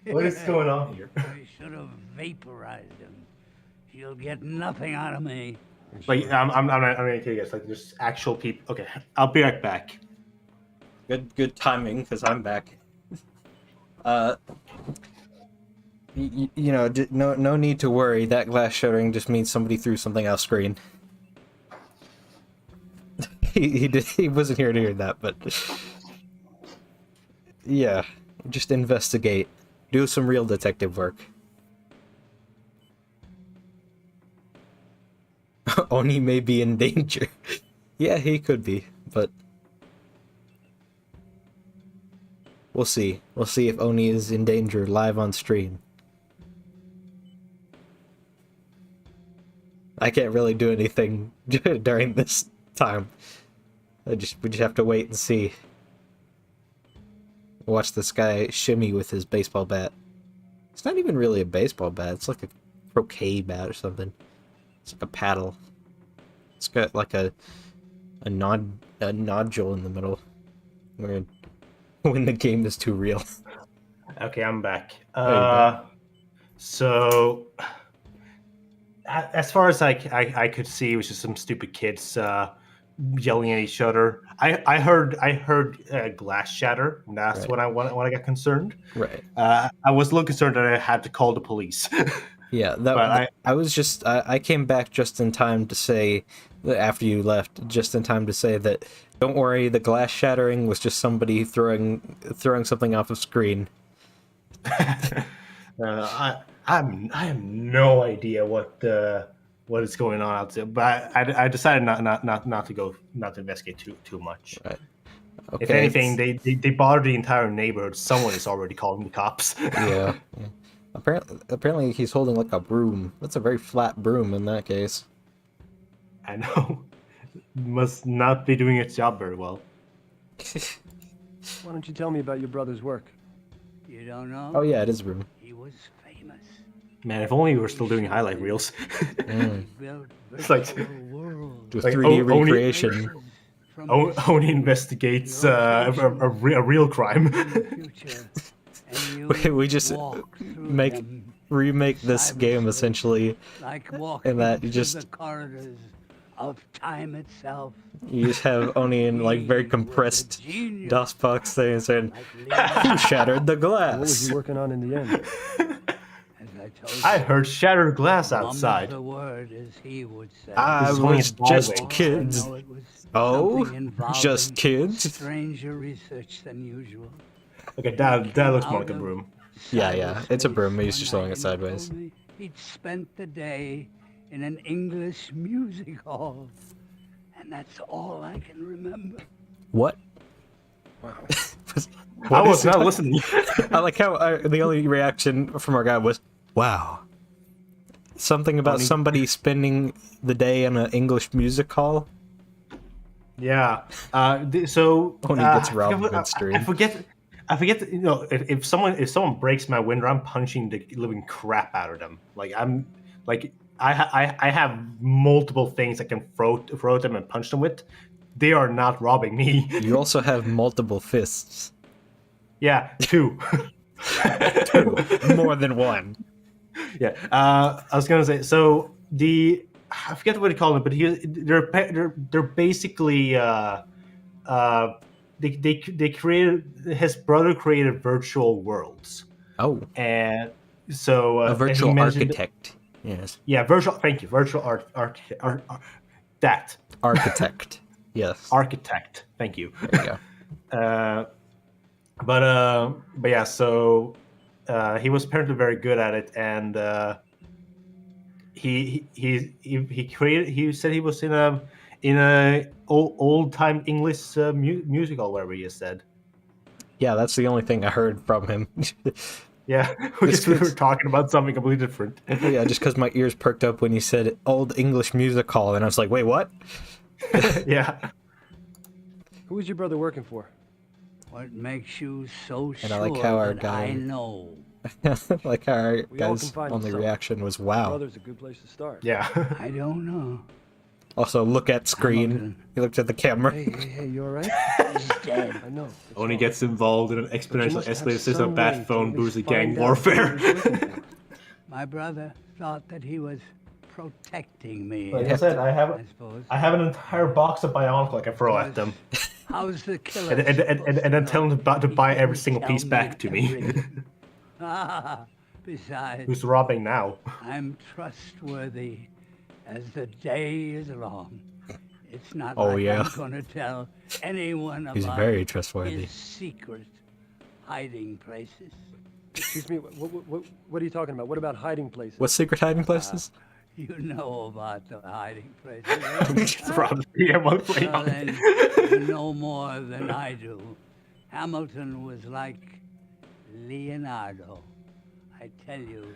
Speaker 2: What is going on here?
Speaker 11: I should have vaporized him. He'll get nothing out of me.
Speaker 2: Like I'm gonna kill you guys. Like there's actual people. Okay, I'll be right back.
Speaker 1: Good timing, because I'm back. You know, no need to worry. That glass shattering just means somebody threw something off screen. He wasn't here to hear that, but yeah, just investigate. Do some real detective work. Oni may be in danger. Yeah, he could be, but we'll see. We'll see if Oni is in danger live on stream. I can't really do anything during this time. We just have to wait and see. Watch this guy shimmy with his baseball bat. It's not even really a baseball bat. It's like a croquet bat or something. It's like a paddle. It's got like a nodule in the middle. When the game is too real.
Speaker 2: Okay, I'm back. So, as far as I could see, it was just some stupid kids yelling at each other. I heard glass shatter, and that's
Speaker 1: Right.
Speaker 2: when I got concerned.
Speaker 1: Right.
Speaker 2: I was a little concerned that I had to call the police.
Speaker 1: Yeah, I came back just in time to say, after you left, just in time to say that, don't worry, the glass shattering was just somebody throwing something off of screen.
Speaker 2: I have no idea what is going on out there, but I decided not to investigate too much.
Speaker 1: Right.
Speaker 2: If
Speaker 1: Okay,
Speaker 2: anything, they bothered the entire neighborhood. Someone is already calling the cops.
Speaker 1: Yeah. Apparently he's holding like a broom. That's a very flat broom in that case.
Speaker 2: I know. Must not be doing its job very well.
Speaker 3: Why don't you tell me about your brother's work?
Speaker 11: You don't know?
Speaker 1: Oh yeah, it is a broom.
Speaker 11: He was famous.
Speaker 2: Man, if only we were still doing highlight reels. It's like
Speaker 1: Do a 3D recreation.
Speaker 2: Oni investigates a real crime.
Speaker 1: We just remake this game essentially, in that you just
Speaker 11: the corridors of time itself.
Speaker 1: You just have Oni in like very compressed DOSBox thing saying, "Who shattered the glass?"
Speaker 3: What was he working on in the end?
Speaker 2: I heard shattered glass outside.
Speaker 11: The word, as he would say.
Speaker 1: I was just kids. Oh, just kids?
Speaker 11: Stranger research than usual.
Speaker 2: Okay, that looks more like a broom.
Speaker 1: Yeah, it's a broom. He's just throwing it sideways.
Speaker 11: He'd spent the day in an English music hall, and that's all I can remember.
Speaker 1: What?
Speaker 2: Wow. I was not listening.
Speaker 1: I like how the only reaction from our guy was, "Wow." Something about somebody spending the day in an English music hall.
Speaker 2: Yeah. So
Speaker 1: Oni gets robbed midstream.
Speaker 2: I forget. That, you know, if someone breaks my window, I'm punching the living crap out of them. I have multiple things I can throw at them and punch them with. They are not robbing me.
Speaker 1: You also have multiple fists.
Speaker 2: Yeah, 2.
Speaker 1: 2. More than 1.
Speaker 2: Yeah. I was gonna say, so I forget what they call them, but they're basically they created, his brother created virtual worlds.
Speaker 1: Oh.
Speaker 2: And so
Speaker 1: a virtual
Speaker 2: he mentioned,
Speaker 1: architect. Yes.
Speaker 2: Yeah, virtual. Thank you, virtual that
Speaker 1: architect. Yes.
Speaker 2: Architect. Thank you.
Speaker 1: There you go.
Speaker 2: But yeah, so he was apparently very good at it, and he created. He said he was in a old time English musical, wherever he said.
Speaker 1: Yeah, that's the only thing I heard from him.
Speaker 2: Yeah, we were talking about something completely different.
Speaker 1: Yeah, just because my ears perked up when you said old English music hall, and I was like, wait, what?
Speaker 2: Yeah.
Speaker 3: Who is your brother working for?
Speaker 11: What makes you so
Speaker 1: And
Speaker 11: sure
Speaker 1: I like how our
Speaker 11: that
Speaker 1: guy,
Speaker 11: I know?
Speaker 1: like how our
Speaker 3: We all
Speaker 1: guy's
Speaker 3: can find
Speaker 1: only
Speaker 3: some.
Speaker 1: reaction was wow.
Speaker 3: Brother's a good place to start.
Speaker 2: Yeah.
Speaker 11: I don't know.
Speaker 1: Also, look at screen. He looked at the camera.
Speaker 3: Hey, you alright?
Speaker 11: He's dead.
Speaker 3: I know.
Speaker 2: Only gets involved in an exponential
Speaker 3: must have
Speaker 2: escalated system
Speaker 3: some
Speaker 2: of
Speaker 3: way
Speaker 2: bad
Speaker 3: to
Speaker 2: phone
Speaker 3: at
Speaker 2: boozy
Speaker 3: least
Speaker 2: gang
Speaker 3: find out what he
Speaker 2: warfare.
Speaker 3: was looking for.
Speaker 11: My brother thought that he was protecting me.
Speaker 2: Like I said,
Speaker 11: I suppose.
Speaker 2: I have an entire box of Bionicle I can throw at them.
Speaker 11: How's the killer?
Speaker 2: And then tell them to buy every single piece back to me.
Speaker 11: Besides,
Speaker 2: Who's robbing now?
Speaker 11: I'm trustworthy as the day is long. It's not
Speaker 1: Oh,
Speaker 11: like
Speaker 1: yeah.
Speaker 11: I'm gonna tell anyone
Speaker 1: He's
Speaker 11: about
Speaker 1: very trustworthy.
Speaker 11: his secret hiding places.
Speaker 3: Excuse me, what are you talking about? What about hiding places?
Speaker 1: What secret hiding places?
Speaker 11: You know about the hiding places.
Speaker 2: Yeah, mostly.
Speaker 11: Well, then, you know more than I do. Hamilton was like Leonardo. I tell you,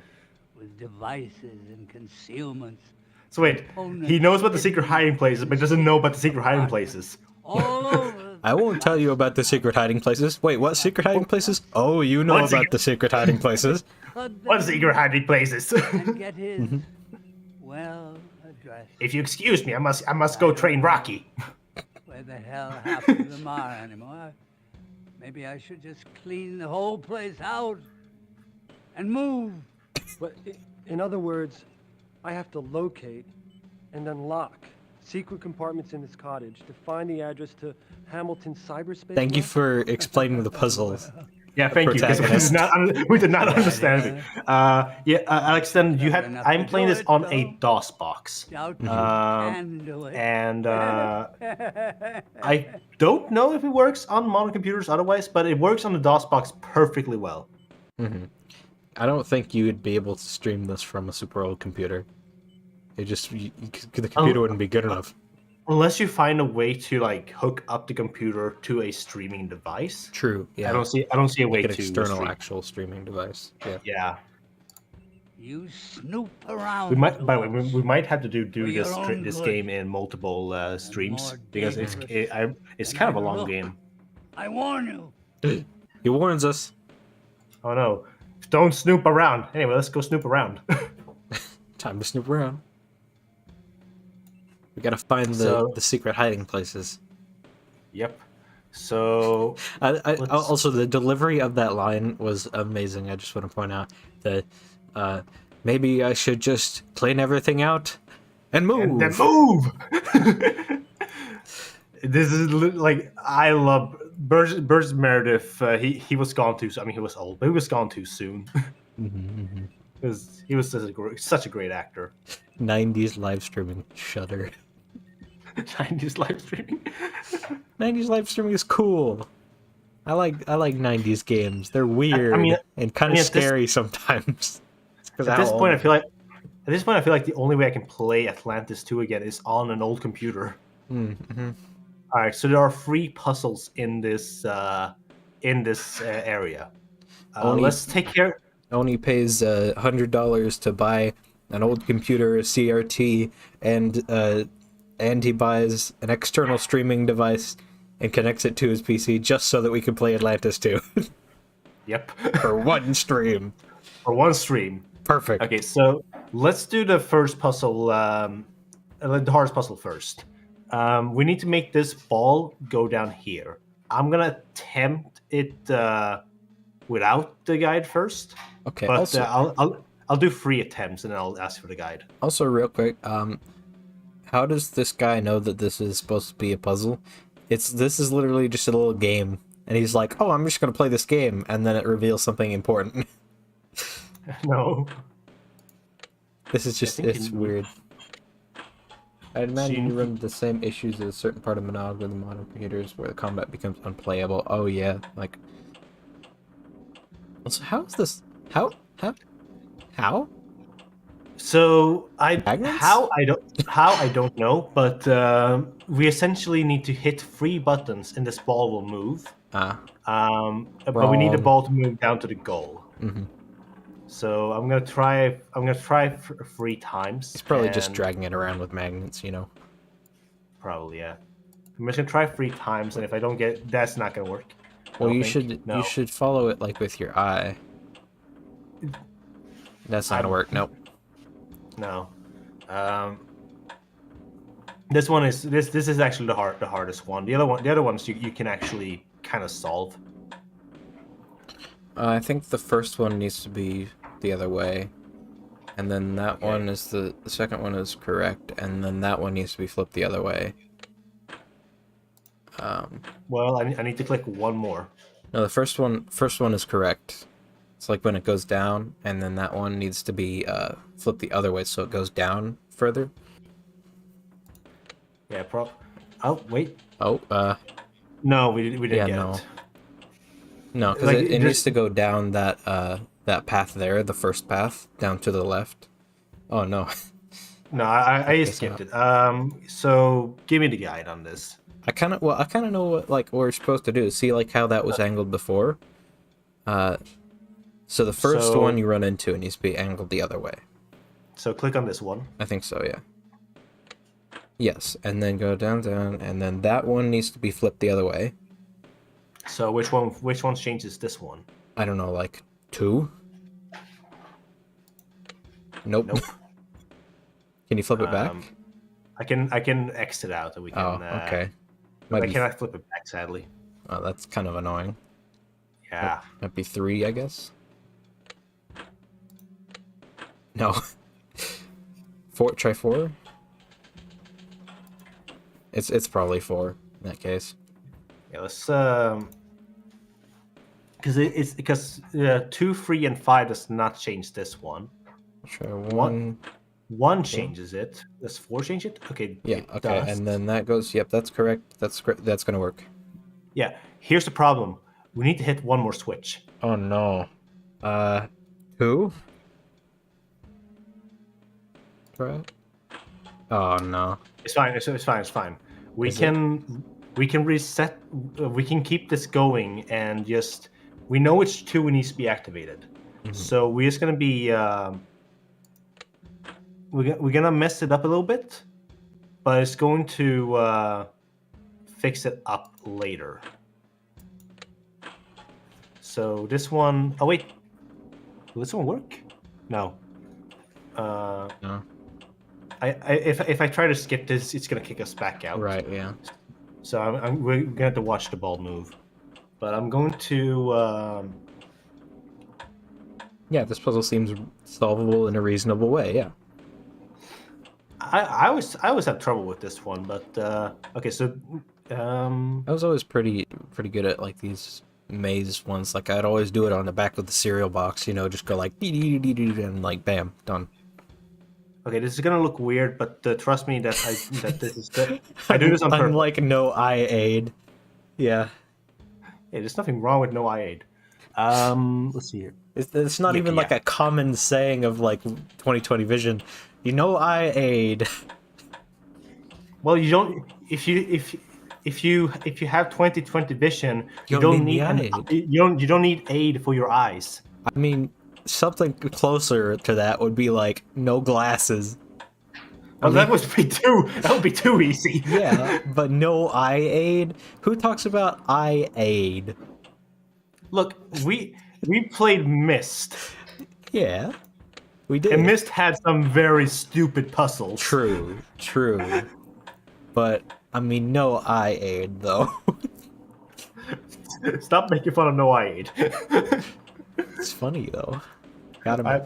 Speaker 11: with devices and concealments.
Speaker 2: So wait, he knows about the secret hiding places, but doesn't know about the secret hiding places.
Speaker 11: All over.
Speaker 1: I won't tell you about the secret hiding places. Wait, what secret hiding places? Oh, you know about the secret hiding places.
Speaker 2: What secret hiding places?
Speaker 11: And get his well addressed.
Speaker 2: If you excuse me, I must go train Rocky.
Speaker 11: Where the hell half of them are anymore? Maybe I should just clean the whole place out and move.
Speaker 3: But in other words, I have to locate and unlock secret compartments in this cottage to find the address to Hamilton's cyberspace.
Speaker 1: Thank you for explaining the puzzle.
Speaker 2: Yeah, thank you. Because we did not understand it. Alex, then I'm playing this on a DOS box. And I don't know if it works on modern computers otherwise, but it works on the DOS box perfectly well.
Speaker 1: Mm-hmm. I don't think you would be able to stream this from a super old computer. It just the computer wouldn't be good enough.
Speaker 2: Unless you find a way to like hook up the computer to a streaming device.
Speaker 1: True. Yeah.
Speaker 2: I don't see a way
Speaker 1: like an
Speaker 2: to
Speaker 1: external
Speaker 2: stream.
Speaker 1: actual streaming device. Yeah.
Speaker 2: Yeah.
Speaker 11: You snoop around.
Speaker 2: We might. By the way, we might have to do
Speaker 11: your
Speaker 2: this
Speaker 11: own
Speaker 2: this
Speaker 11: good.
Speaker 2: game in multiple streams
Speaker 11: more
Speaker 2: because it's kind of a long game.
Speaker 11: I warn you.
Speaker 1: He warns us.
Speaker 2: Oh no! Don't snoop around. Anyway, let's go snoop around.
Speaker 1: Time to snoop around. We gotta find the secret hiding places.
Speaker 2: Yep. So
Speaker 1: also the delivery of that line was amazing. I just want to point out that maybe I should just clean everything out and move.
Speaker 2: And then move. This is like I love Burgess Meredith. He was gone too. I mean, he was old, but he was gone too soon. Because he was such a great actor.
Speaker 1: 90s live streaming, shudder.
Speaker 2: 90s live streaming.
Speaker 1: 90s live streaming is cool. I like 90s games. They're weird and kind of scary sometimes.
Speaker 2: At this point, I feel like the only way I can play Atlantis 2 again is on an old computer.
Speaker 1: Mm-hmm.
Speaker 2: All right, so there are 3 puzzles in this area. Let's take care.
Speaker 1: Oni pays $100 to buy an old computer, a CRT, and he buys an external streaming device and connects it to his PC just so that we can play Atlantis 2.
Speaker 2: Yep.
Speaker 1: For one stream.
Speaker 2: For one stream.
Speaker 1: Perfect.
Speaker 2: Okay, so let's do the first puzzle, the hardest puzzle first. We need to make this ball go down here. I'm gonna attempt it without the guide first.
Speaker 1: Okay.
Speaker 2: But
Speaker 1: Also,
Speaker 2: I'll do 3 attempts and then I'll ask for the guide.
Speaker 1: Also, real quick, how does this guy know that this is supposed to be a puzzle? This is literally just a little game, and he's like, "Oh, I'm just gonna play this game," and then it reveals something important.
Speaker 2: No.
Speaker 1: This is just, it's weird. I'd imagine you run into the same issues at a certain part of Monog with the modern computers where the combat becomes unplayable. Oh yeah, like... So how is this... How?
Speaker 2: So
Speaker 1: Magnets?
Speaker 2: how I don't know, but we essentially need to hit 3 buttons and this ball will move. But we need the ball to move down to the goal.
Speaker 1: Mm-hmm.
Speaker 2: So I'm gonna try 3 times.
Speaker 1: He's probably just dragging it around with magnets, you know.
Speaker 2: Probably, yeah. I'm just gonna try 3 times, and if I don't get, that's not gonna work.
Speaker 1: Well, you should follow it like with your eye. That's not gonna work. Nope.
Speaker 2: No. This one is this is actually the hardest one. The other ones you can actually kind of solve.
Speaker 1: I think the first one needs to be the other way, and then that one is the second one is correct, and then that one needs to be flipped the other way.
Speaker 2: Well, I need to click one more.
Speaker 1: No, the first one is correct. It's like when it goes down, and then that one needs to be flipped the other way so it goes down further.
Speaker 2: Yeah, oh, wait.
Speaker 1: Oh,
Speaker 2: no, we didn't get it.
Speaker 1: No, because it needs to go down that that path there, the first path, down to the left. Oh, no.
Speaker 2: No, I skipped it. So give me the guide on this.
Speaker 1: I kind of know what we're supposed to do. See, like, how that was angled before? So the first one you run into, it needs to be angled the other way. So
Speaker 2: click on this one.
Speaker 1: I think so, yeah. Yes, and then go down, and then that one needs to be flipped the other way.
Speaker 2: So which one changes this one?
Speaker 1: I don't know, like 2? Nope. Can you flip it back?
Speaker 2: I can exit out and we can.
Speaker 1: Oh, okay.
Speaker 2: I cannot flip it back, sadly.
Speaker 1: Oh, that's kind of annoying.
Speaker 2: Yeah.
Speaker 1: Might be 3, I guess. No. 4. Try 4. It's probably 4 in that case.
Speaker 2: Yeah, let's because 2, 3, and 5 does not change this one.
Speaker 1: Try 1.
Speaker 2: 1 changes it. Does 4 change it? Okay.
Speaker 1: Yeah. Okay. And then that goes. Yep, that's correct. That's gonna work.
Speaker 2: Yeah. Here's the problem. We need to hit one more switch.
Speaker 1: Oh no. 2. Right. Oh no.
Speaker 2: It's fine. It's fine. We can reset. We can keep this going and just. We know which 2 needs to be activated. Mm-hmm. So we're just gonna be. We're gonna mess it up a little bit, but it's going to fix it up later. So this one. Oh wait, will this one work? No.
Speaker 1: No.
Speaker 2: If I try to skip this, it's gonna kick us back out.
Speaker 1: Right. Yeah.
Speaker 2: So we're gonna have to watch the ball move, but I'm going to.
Speaker 1: Yeah, this puzzle seems solvable in a reasonable way. Yeah.
Speaker 2: I always have trouble with this one, but okay. So
Speaker 1: I was always pretty good at like these maze ones. Like I'd always do it on the back of the cereal box. You know, just go like and like bam, done.
Speaker 2: Okay, this is gonna look weird, but trust me that this is good. I do this on purpose.
Speaker 1: Unlike no eye aid. Yeah.
Speaker 2: Hey, there's nothing wrong with no eye aid. Let's see here.
Speaker 1: It's not even like a common saying of like 2020 vision. You know eye aid.
Speaker 2: Well, you don't. If you have 20/20 vision, you don't need aid for your eyes.
Speaker 1: I mean, something closer to that would be like no glasses.
Speaker 2: Well, that would be too easy.
Speaker 1: Yeah, but no eye aid. Who talks about eye aid?
Speaker 2: Look, we played Myst.
Speaker 1: Yeah. We did.
Speaker 2: And Myst had some very stupid puzzles.
Speaker 1: True. But, I mean, no eye aid, though.
Speaker 2: Stop making fun of no eye aid.
Speaker 1: It's funny, though. Gotta make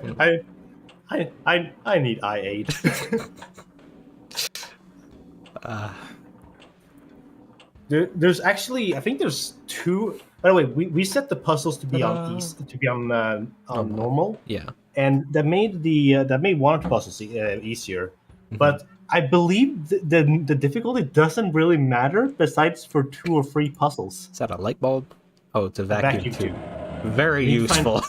Speaker 2: I need eye aid. There's actually, I think there's two. By the way, we set the puzzles to be on normal.
Speaker 1: Yeah.
Speaker 2: And that made one of the puzzles easier. But I believe the difficulty doesn't really matter besides for 2 or 3 puzzles.
Speaker 1: Is that a light bulb? Oh, it's a vacuum tube. Very
Speaker 2: We need to
Speaker 1: useful.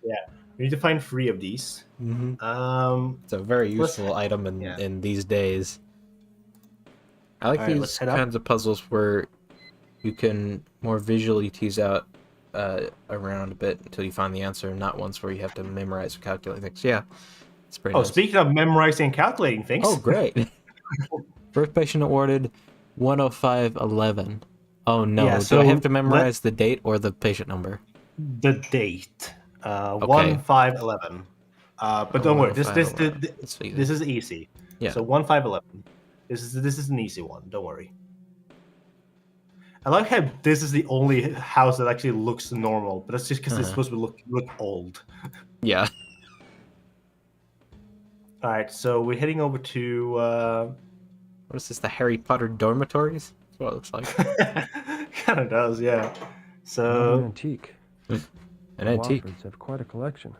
Speaker 2: Yeah, we need to find 3 of these.
Speaker 1: It's a very useful item in these days. I like these kinds of puzzles where you can more visually tease out around a bit until you find the answer, not ones where you have to memorize or calculate things. Yeah, it's pretty nice.
Speaker 2: Speaking of memorizing and calculating things.
Speaker 1: Oh, great. First patient awarded 10511. Oh, no.
Speaker 2: Yeah,
Speaker 1: Do I have to memorize the date or the patient number?
Speaker 2: The date. 1511. But don't worry, this is easy.
Speaker 1: Yeah.
Speaker 2: So 1511. This is an easy one. Don't worry. I like how this is the only house that actually looks normal, but that's just because it's supposed to look old.
Speaker 1: Yeah.
Speaker 2: All right, so we're heading over to.
Speaker 1: What is this? The Harry Potter dormitories? That's what it looks like.
Speaker 2: Kind of does, yeah. So
Speaker 3: An antique.
Speaker 1: An antique.
Speaker 3: Wofford's have quite a collection.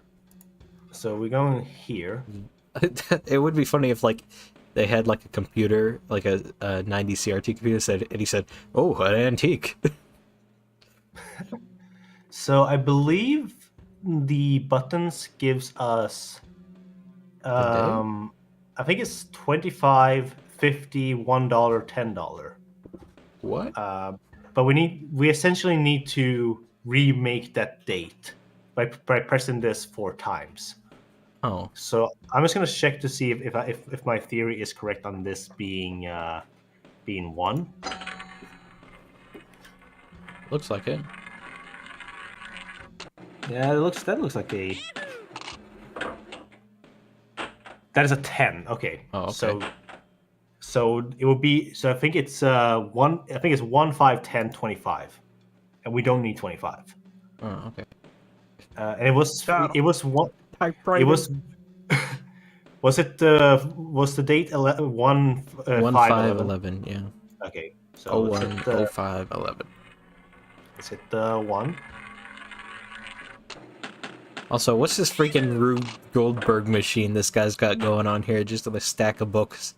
Speaker 2: So we're going here.
Speaker 1: It would be funny if like they had like a computer, like a 90 CRT computer, and he said, "Oh, an antique."
Speaker 2: So I believe the buttons gives us. I think it's $25, $50, $1, $10.
Speaker 1: What?
Speaker 2: But we essentially need to remake that date by pressing this 4 times.
Speaker 1: Oh.
Speaker 2: So I'm just gonna check to see if my theory is correct on this being 1.
Speaker 1: Looks like it.
Speaker 2: Yeah, that looks like a. That is a 10. Okay.
Speaker 1: Oh, okay.
Speaker 2: So it would be. So I think it's 1. I think it's 1, 5, 10, 25, and we don't need 25.
Speaker 1: Oh, okay.
Speaker 2: And it was one.
Speaker 1: Typewriter.
Speaker 2: It was. Was the date 1 5 11?
Speaker 1: Yeah.
Speaker 2: Okay. So
Speaker 1: 01 05 11.
Speaker 2: Is it 1?
Speaker 1: Also, what's this freaking Rube Goldberg machine this guy's got going on here? Just a stack of books.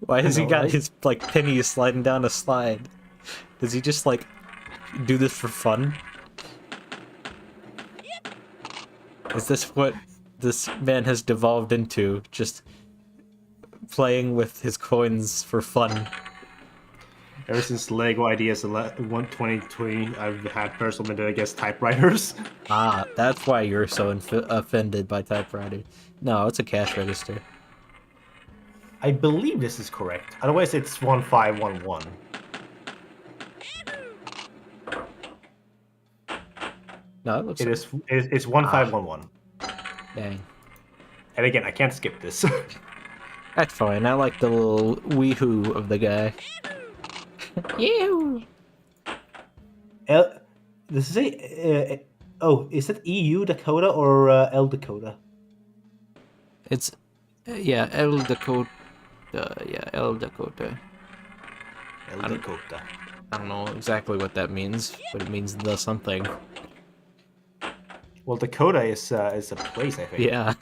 Speaker 1: Why has he got his like pennies sliding down a slide? Does he just like do this for fun? Is this what this man has devolved into? Just playing with his coins for fun?
Speaker 2: Ever since Lego Ideas 2020, I've had personal vendetta against typewriters.
Speaker 1: Ah, that's why you're so offended by typewriter. No, it's a cash register.
Speaker 2: I believe this is correct. Otherwise, it's 1511.
Speaker 1: No, it looks.
Speaker 2: It's 1511.
Speaker 1: Dang.
Speaker 2: And again, I can't skip this.
Speaker 1: That's fine. I like the little wee-hoo of the guy. Ew.
Speaker 2: This is is it EU Dakota or L Dakota?
Speaker 1: It's yeah, L Dakota. Yeah, L Dakota.
Speaker 2: L Dakota.
Speaker 1: I don't know exactly what that means, but it means the something.
Speaker 2: Well, Dakota is a place, I think.
Speaker 1: Yeah.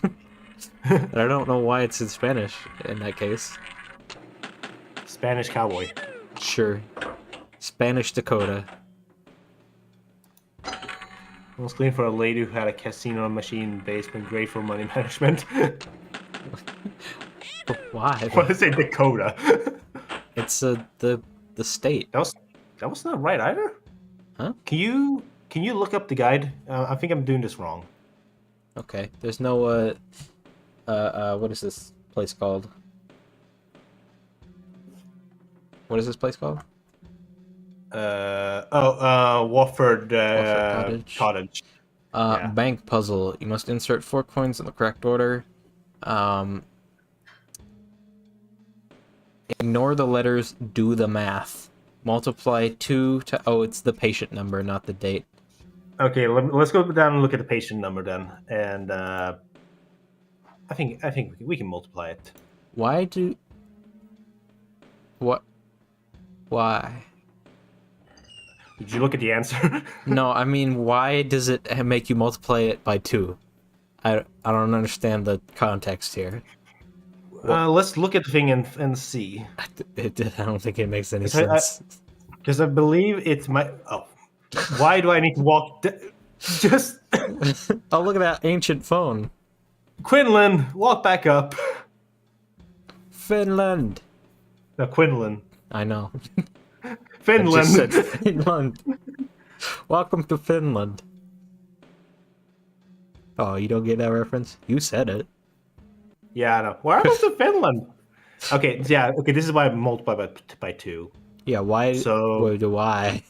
Speaker 1: But I don't know why it's in Spanish in that case.
Speaker 2: Spanish cowboy.
Speaker 1: Sure. Spanish Dakota.
Speaker 2: I was clean for a lady who had a casino machine basement, great for money management.
Speaker 1: Why?
Speaker 2: What is it, Dakota?
Speaker 1: It's the state.
Speaker 2: That was not right either.
Speaker 1: Huh?
Speaker 2: Can you look up the guide? I think I'm doing this wrong.
Speaker 1: Okay. There's no what is this place called? What is this place called?
Speaker 2: Wofford Cottage.
Speaker 1: Yeah. Bank puzzle. You must insert 4 coins in the correct order. Ignore the letters, do the math. Multiply 2 to... Oh, it's the patient number, not the date.
Speaker 2: Okay, let's go down and look at the patient number then. And I think we can multiply it.
Speaker 1: Why do... What? Why?
Speaker 2: Did you look at the answer?
Speaker 1: No, I mean, why does it make you multiply it by 2? I don't understand the context here.
Speaker 2: Let's look at the thing and see.
Speaker 1: I don't think it makes any sense.
Speaker 2: Because I believe it's my... Oh. Why do I need to walk... Just...
Speaker 1: Oh, look at that ancient phone.
Speaker 2: Quinlan, walk back up.
Speaker 1: Finland.
Speaker 2: No, Quinlan.
Speaker 1: I know.
Speaker 2: Finland.
Speaker 1: I just said Finland. Welcome to Finland. Oh, you don't get that reference? You said it.
Speaker 2: Yeah, I know. Where was to Finland? Okay, yeah, okay, this is why I multiply by 2.
Speaker 1: Yeah, why?
Speaker 2: So
Speaker 1: why?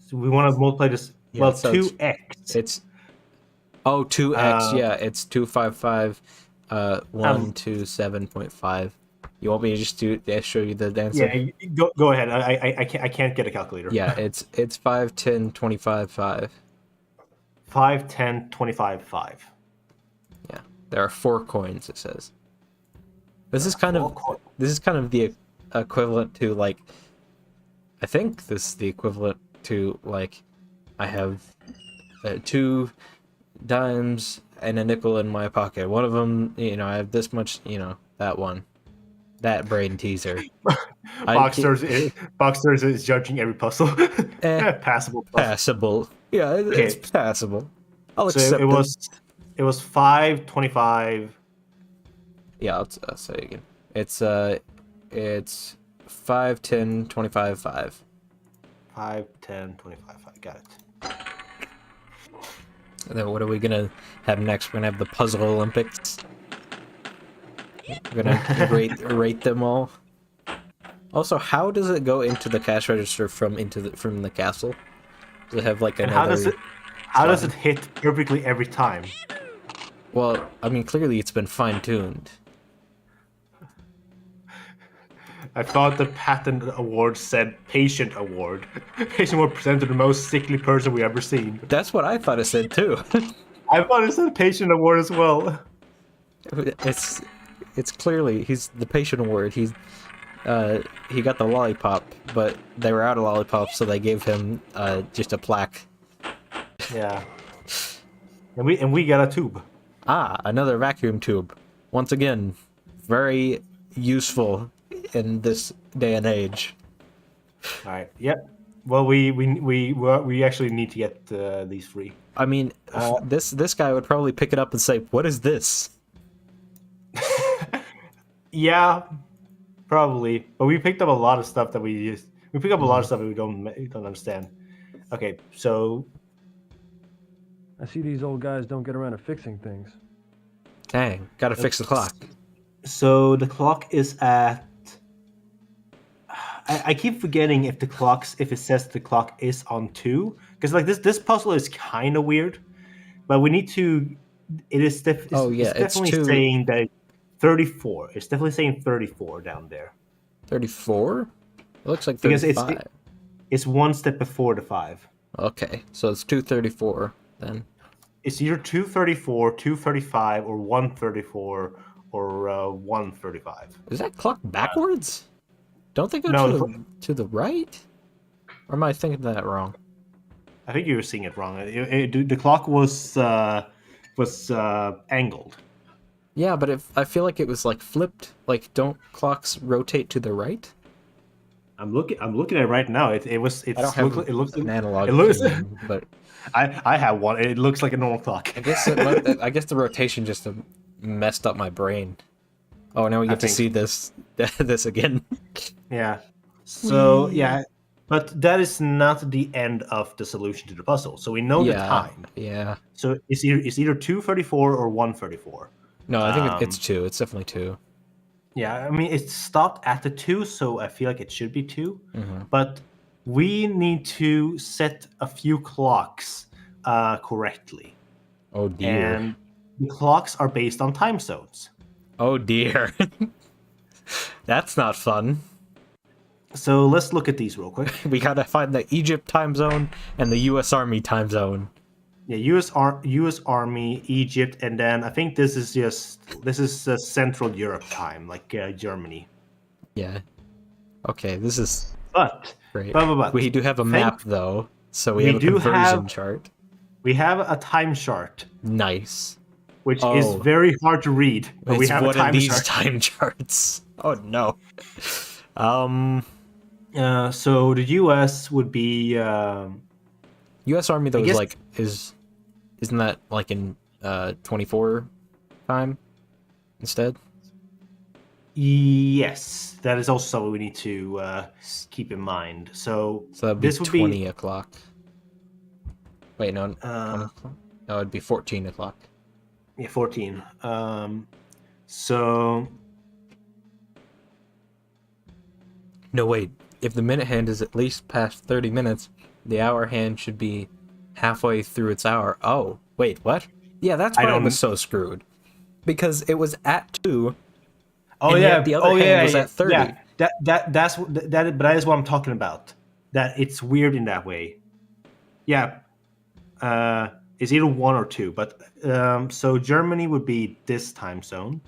Speaker 2: So we want to multiply this.
Speaker 1: Yeah,
Speaker 2: well,
Speaker 1: so
Speaker 2: 2x.
Speaker 1: It's 2x. Yeah, it's 255. 127.5. You want me to just show you the answer?
Speaker 2: Yeah, go ahead. I can't get a calculator.
Speaker 1: Yeah, it's 5, 10, 25, 5.
Speaker 2: 5, 10, 25, 5.
Speaker 1: Yeah, there are 4 coins. It says. This is kind of the equivalent to like. I think this is the equivalent to like, I have 2 dimes and a nickel in my pocket. One of them, I have this much. That one. That brain teaser.
Speaker 2: Boxsters is judging every puzzle. Passable.
Speaker 1: Passable. Yeah, it's passable. I'll accept it.
Speaker 2: It was 5, 25.
Speaker 1: Yeah, I'll say it again. It's 5, 10, 25, 5.
Speaker 2: 5, 10, 25, 5. Got it.
Speaker 1: And then what are we gonna have next? We're gonna have the Puzzle Olympics. We're gonna rate them all. Also, how does it go into the cash register from the castle? Does it have like another?
Speaker 2: How does it hit perfectly every time?
Speaker 1: Well, I mean, clearly it's been fine-tuned.
Speaker 2: I thought the patent award said patient award. Patient award presented to the most sickly person we ever seen.
Speaker 1: That's what I thought it said too.
Speaker 2: I thought it said patient award as well.
Speaker 1: It's clearly he's the patient award. He got the lollipop, but they were out of lollipops, so they gave him just a plaque.
Speaker 2: Yeah. And we got a tube.
Speaker 1: Ah, another vacuum tube. Once again, very useful in this day and age.
Speaker 2: All right. Yep. Well, we actually need to get these free.
Speaker 1: I mean, this guy would probably pick it up and say, "What is this?"
Speaker 2: Yeah, probably. But we picked up a lot of stuff that we pick up a lot of stuff that we don't understand. Okay, so
Speaker 3: I see these old guys don't get around to fixing things.
Speaker 1: Dang, gotta fix the clock.
Speaker 2: So the clock is at. I keep forgetting if it says the clock is on 2, because like this puzzle is kind of weird, but we need to. It's definitely saying that 34. It's definitely saying 34 down there.
Speaker 1: 34? It looks like 35.
Speaker 2: Because it's one step before the 5.
Speaker 1: Okay, so it's 234 then.
Speaker 2: It's either 234, 235, or 134, or 135.
Speaker 1: Is that clock backwards? Don't they go to the right? Or am I thinking that wrong?
Speaker 2: I think you were seeing it wrong. The clock was angled.
Speaker 1: Yeah, but I feel like it was like flipped. Like, don't clocks rotate to the right?
Speaker 2: I'm looking at it right now. It looks
Speaker 1: an analog. But
Speaker 2: I have one. It looks like a normal clock.
Speaker 1: I guess the rotation just messed up my brain. Oh, now we get to see this again.
Speaker 2: Yeah. So yeah, but that is not the end of the solution to the puzzle. So we know the time.
Speaker 1: Yeah.
Speaker 2: So it's either 234 or 134.
Speaker 1: No, I think it's 2. It's definitely 2.
Speaker 2: Yeah, I mean it stopped at the 2, so I feel like it should be 2.
Speaker 1: Mm-hmm.
Speaker 2: But we need to set a few clocks correctly.
Speaker 1: Oh dear.
Speaker 2: And the clocks are based on time zones.
Speaker 1: Oh dear. That's not fun.
Speaker 2: So let's look at these real quick.
Speaker 1: We gotta find the Egypt time zone and the U.S. Army time zone.
Speaker 2: Yeah, U.S. Army, Egypt, and then I think this is Central Europe time, like Germany.
Speaker 1: Yeah. Okay, this is.
Speaker 2: But
Speaker 1: Great.
Speaker 2: But
Speaker 1: We do have a map though, so we have a conversion chart.
Speaker 2: We have a time chart.
Speaker 1: Nice.
Speaker 2: Which is very hard to read, but we have a time chart.
Speaker 1: Time charts. Oh no.
Speaker 2: So the U.S. would be.
Speaker 1: U.S. Army though isn't that like in 24 time instead?
Speaker 2: Yes, that is also something we need to keep in mind. So
Speaker 1: that'd be 20 o'clock. Wait, no, 20 o'clock? No, it'd be 14 o'clock.
Speaker 2: Yeah, 14. So...
Speaker 1: No, wait. If the minute hand is at least past 30 minutes, the hour hand should be halfway through its hour. Oh, wait, what? Yeah, that's why I was so screwed. Because it was at 2.
Speaker 2: Oh
Speaker 1: and
Speaker 2: yeah,
Speaker 1: yet the other hand was at 30.
Speaker 2: Yeah, but that is what I'm talking about. That it's weird in that way. Yeah, it's either 1 or 2. But so Germany would be this time zone,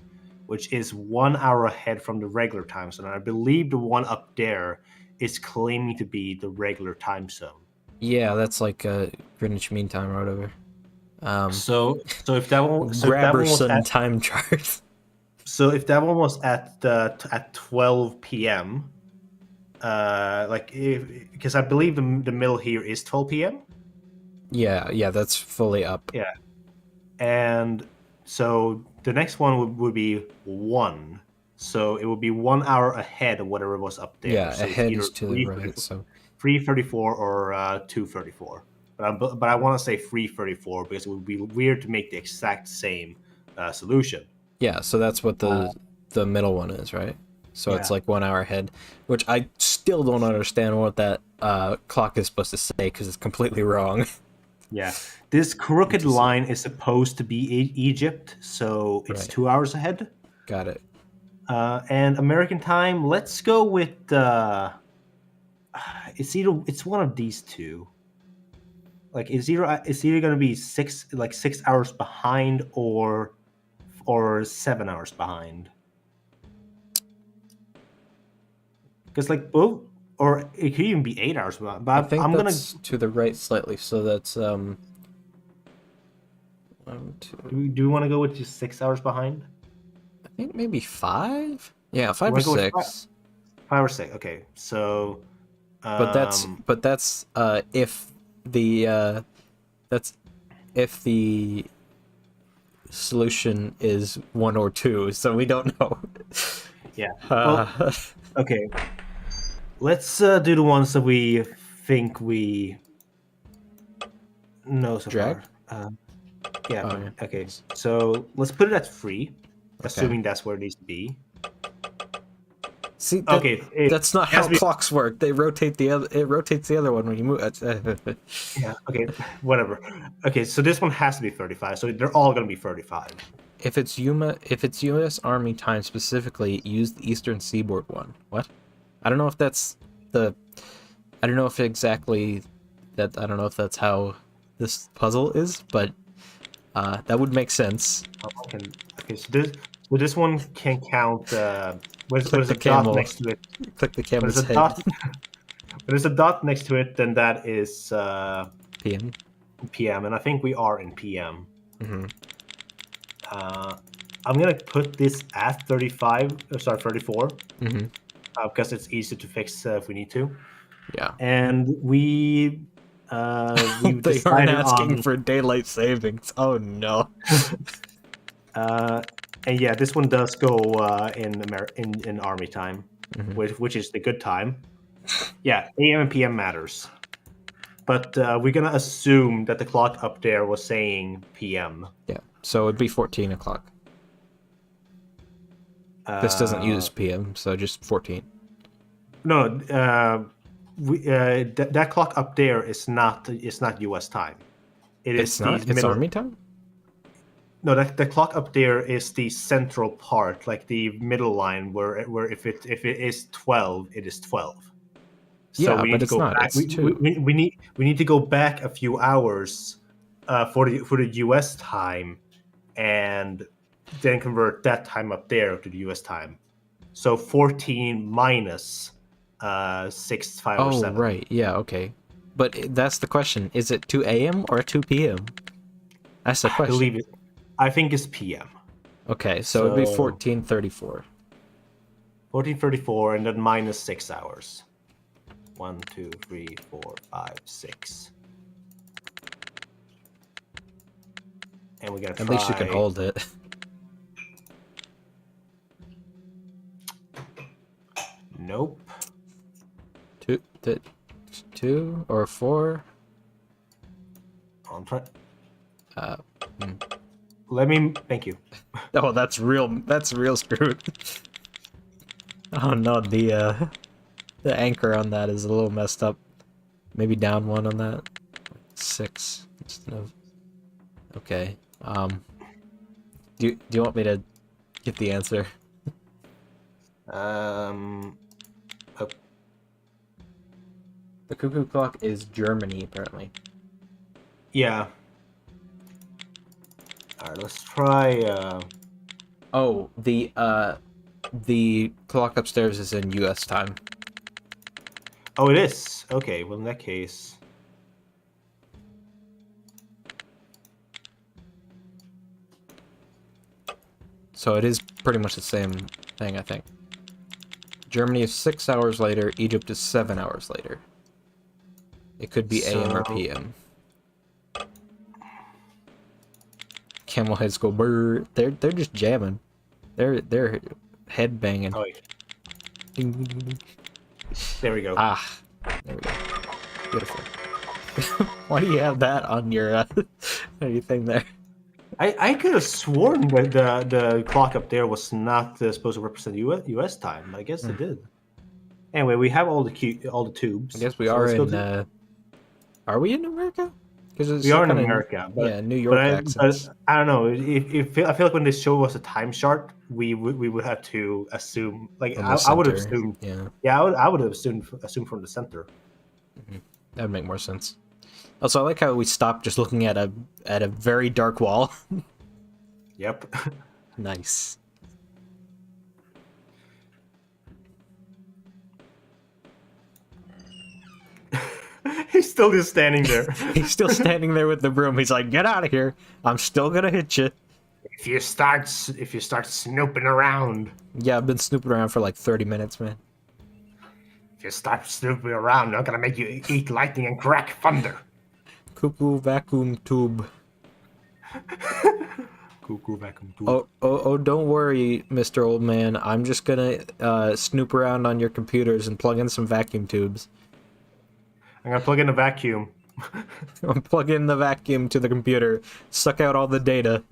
Speaker 2: which is 1 hour ahead from the regular time zone. And I believe the one up there is claiming to be the regular time zone.
Speaker 1: Yeah, that's like Greenwich Mean Time or whatever.
Speaker 2: So if that one,
Speaker 1: Grabberson time chart.
Speaker 2: So if that one was at 12 p.m., because I believe the middle here is 12 p.m.
Speaker 1: Yeah, that's fully up.
Speaker 2: Yeah, and so the next one would be 1. So it would be 1 hour ahead of whatever was up there.
Speaker 1: Yeah,
Speaker 2: so
Speaker 1: ahead is to the right. So
Speaker 2: 3:34 or 2:34. But I want to say 3:34 because it would be weird to make the exact same solution.
Speaker 1: Yeah, so that's what the middle one is, right? So it's like 1 hour ahead, which I still don't understand what that clock is supposed to say because it's completely wrong.
Speaker 2: Yeah, this crooked line is supposed to be Egypt, so it's 2 hours ahead.
Speaker 1: Got it.
Speaker 2: And American time, let's go with it's one of these two. Like it's either going to be 6 hours behind or 7 hours behind. Because like both, or it could even be 8 hours behind. But
Speaker 1: I think that's to the right slightly, so that's 1, 2.
Speaker 2: Do you want to go with just 6 hours behind?
Speaker 1: I think maybe 5. Yeah, 5 or 6.
Speaker 2: 5 or 6. Okay, so.
Speaker 1: But that's if the solution is 1 or 2, so we don't know.
Speaker 2: Yeah. Well, okay. Let's do the ones that we think we know so far. Yeah. Okay. So let's put it at 3, assuming that's where it needs to be.
Speaker 1: See, that's not how clocks work. They rotate it rotates the other one when you move.
Speaker 2: Yeah. Okay. Whatever. Okay. So this one has to be 35. So they're all going to be 35.
Speaker 1: If it's U.S. Army time specifically, use the Eastern Seaboard one. What? I don't know if that's I don't know if exactly that. I don't know if that's how this puzzle is, but that would make sense.
Speaker 2: Okay. So this one can count. What is a dot next to it?
Speaker 1: Click the camel's head.
Speaker 2: There's a dot next to it, then that is
Speaker 1: PM.
Speaker 2: PM, and I think we are in PM.
Speaker 1: Mm-hmm.
Speaker 2: I'm gonna put this at 34.
Speaker 1: Mm-hmm.
Speaker 2: Because it's easy to fix if we need to.
Speaker 1: Yeah.
Speaker 2: And we
Speaker 1: they aren't asking for daylight savings. Oh no.
Speaker 2: And yeah, this one does go in Army time, which is the good time. Yeah, AM and PM matters. But we're going to assume that the clock up there was saying PM.
Speaker 1: Yeah, so it'd be 14 o'clock. This doesn't use PM, so just 14.
Speaker 2: No, that clock up there is not US time.
Speaker 1: It's not? It's Army time?
Speaker 2: No, the clock up there is the central part, like the middle line, where if it is 12, it is 12. So
Speaker 1: yeah, but it's not. It's 2.
Speaker 2: We need to go back a few hours for the US time, and then convert that time up there to the US time. So 14 minus 6, 5, or 7.
Speaker 1: Oh, right. Yeah, okay. But that's the question. Is it 2 a.m. or 2 p.m.? That's the question.
Speaker 2: I think it's p.m.
Speaker 1: Okay, so it'd be 14:34.
Speaker 2: 14:34, and then minus 6 hours. 1, 2, 3, 4, 5, 6. And we gotta try.
Speaker 1: At least you can hold it.
Speaker 2: Nope.
Speaker 1: Two or 4?
Speaker 2: I'll try.
Speaker 1: Hmm.
Speaker 2: Let me. Thank you.
Speaker 1: Oh, that's real. That's real screwed. Oh no, the anchor on that is a little messed up. Maybe down 1 on that. 6 instead of. Okay. Do you want me to get the answer?
Speaker 2: Oh.
Speaker 1: The cuckoo clock is Germany, apparently.
Speaker 2: Yeah. Alright, let's try.
Speaker 1: Oh, the clock upstairs is in U.S. time.
Speaker 2: Oh, it is. Okay, well in that case.
Speaker 1: So it is pretty much the same thing, I think. Germany is 6 hours later. Egypt is 7 hours later. It could be AM or PM. Camel heads go brrr. They're just jamming. They're head banging.
Speaker 2: Oh, yeah. There we go.
Speaker 1: Ah, there we go. Beautiful. Why do you have that on your thing there?
Speaker 2: I could have sworn that the clock up there was not supposed to represent US time, but I guess it did. Anyway, we have all the tubes.
Speaker 1: I guess we are in. Are we in America? Because
Speaker 2: we are in America. But,
Speaker 1: yeah, New York accents.
Speaker 2: But I don't know. I feel like when they show us a time chart, we would have to assume. Like I would have assumed. Yeah, I would have assumed from the center.
Speaker 1: Mm-hmm. That would make more sense. Also, I like how we stopped just looking at a very dark wall.
Speaker 2: Yep.
Speaker 1: Nice.
Speaker 2: He's still just standing there.
Speaker 1: He's still standing there with the broom. He's like, "Get out of here! I'm still gonna hit you."
Speaker 2: If you start snooping around.
Speaker 1: Yeah, I've been snooping around for like 30 minutes, man.
Speaker 2: If you start snooping around, I'm gonna make you eat lightning and crack thunder.
Speaker 1: Cuckoo vacuum tube.
Speaker 2: Cuckoo vacuum tube.
Speaker 1: Oh, don't worry, Mr. Old Man. I'm just gonna snoop around on your computers and plug in some vacuum tubes.
Speaker 2: I'm gonna plug in a vacuum.
Speaker 1: Plug in the vacuum to the computer. Suck out all the data.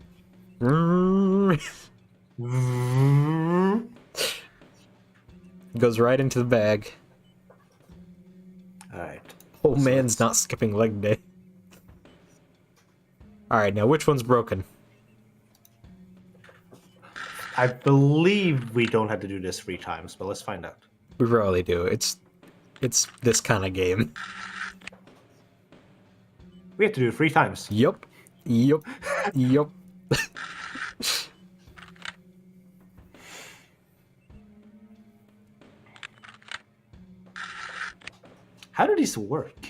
Speaker 1: Goes right into the bag.
Speaker 2: Alright.
Speaker 1: Old man's not skipping leg day. Alright, now which one's broken?
Speaker 2: I believe we don't have to do this 3 times, but let's find out.
Speaker 1: We probably do. It's this kind of game.
Speaker 2: We have to do it 3 times.
Speaker 1: Yup.
Speaker 2: How do these work?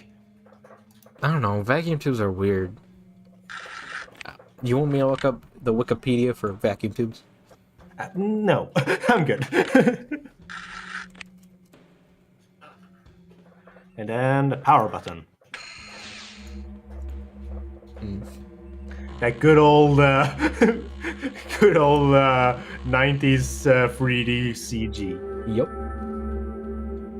Speaker 1: I don't know. Vacuum tubes are weird. You want me to look up the Wikipedia for vacuum tubes?
Speaker 2: No, I'm good. And then the power button. That good old 90s 3D CG.
Speaker 1: Yep.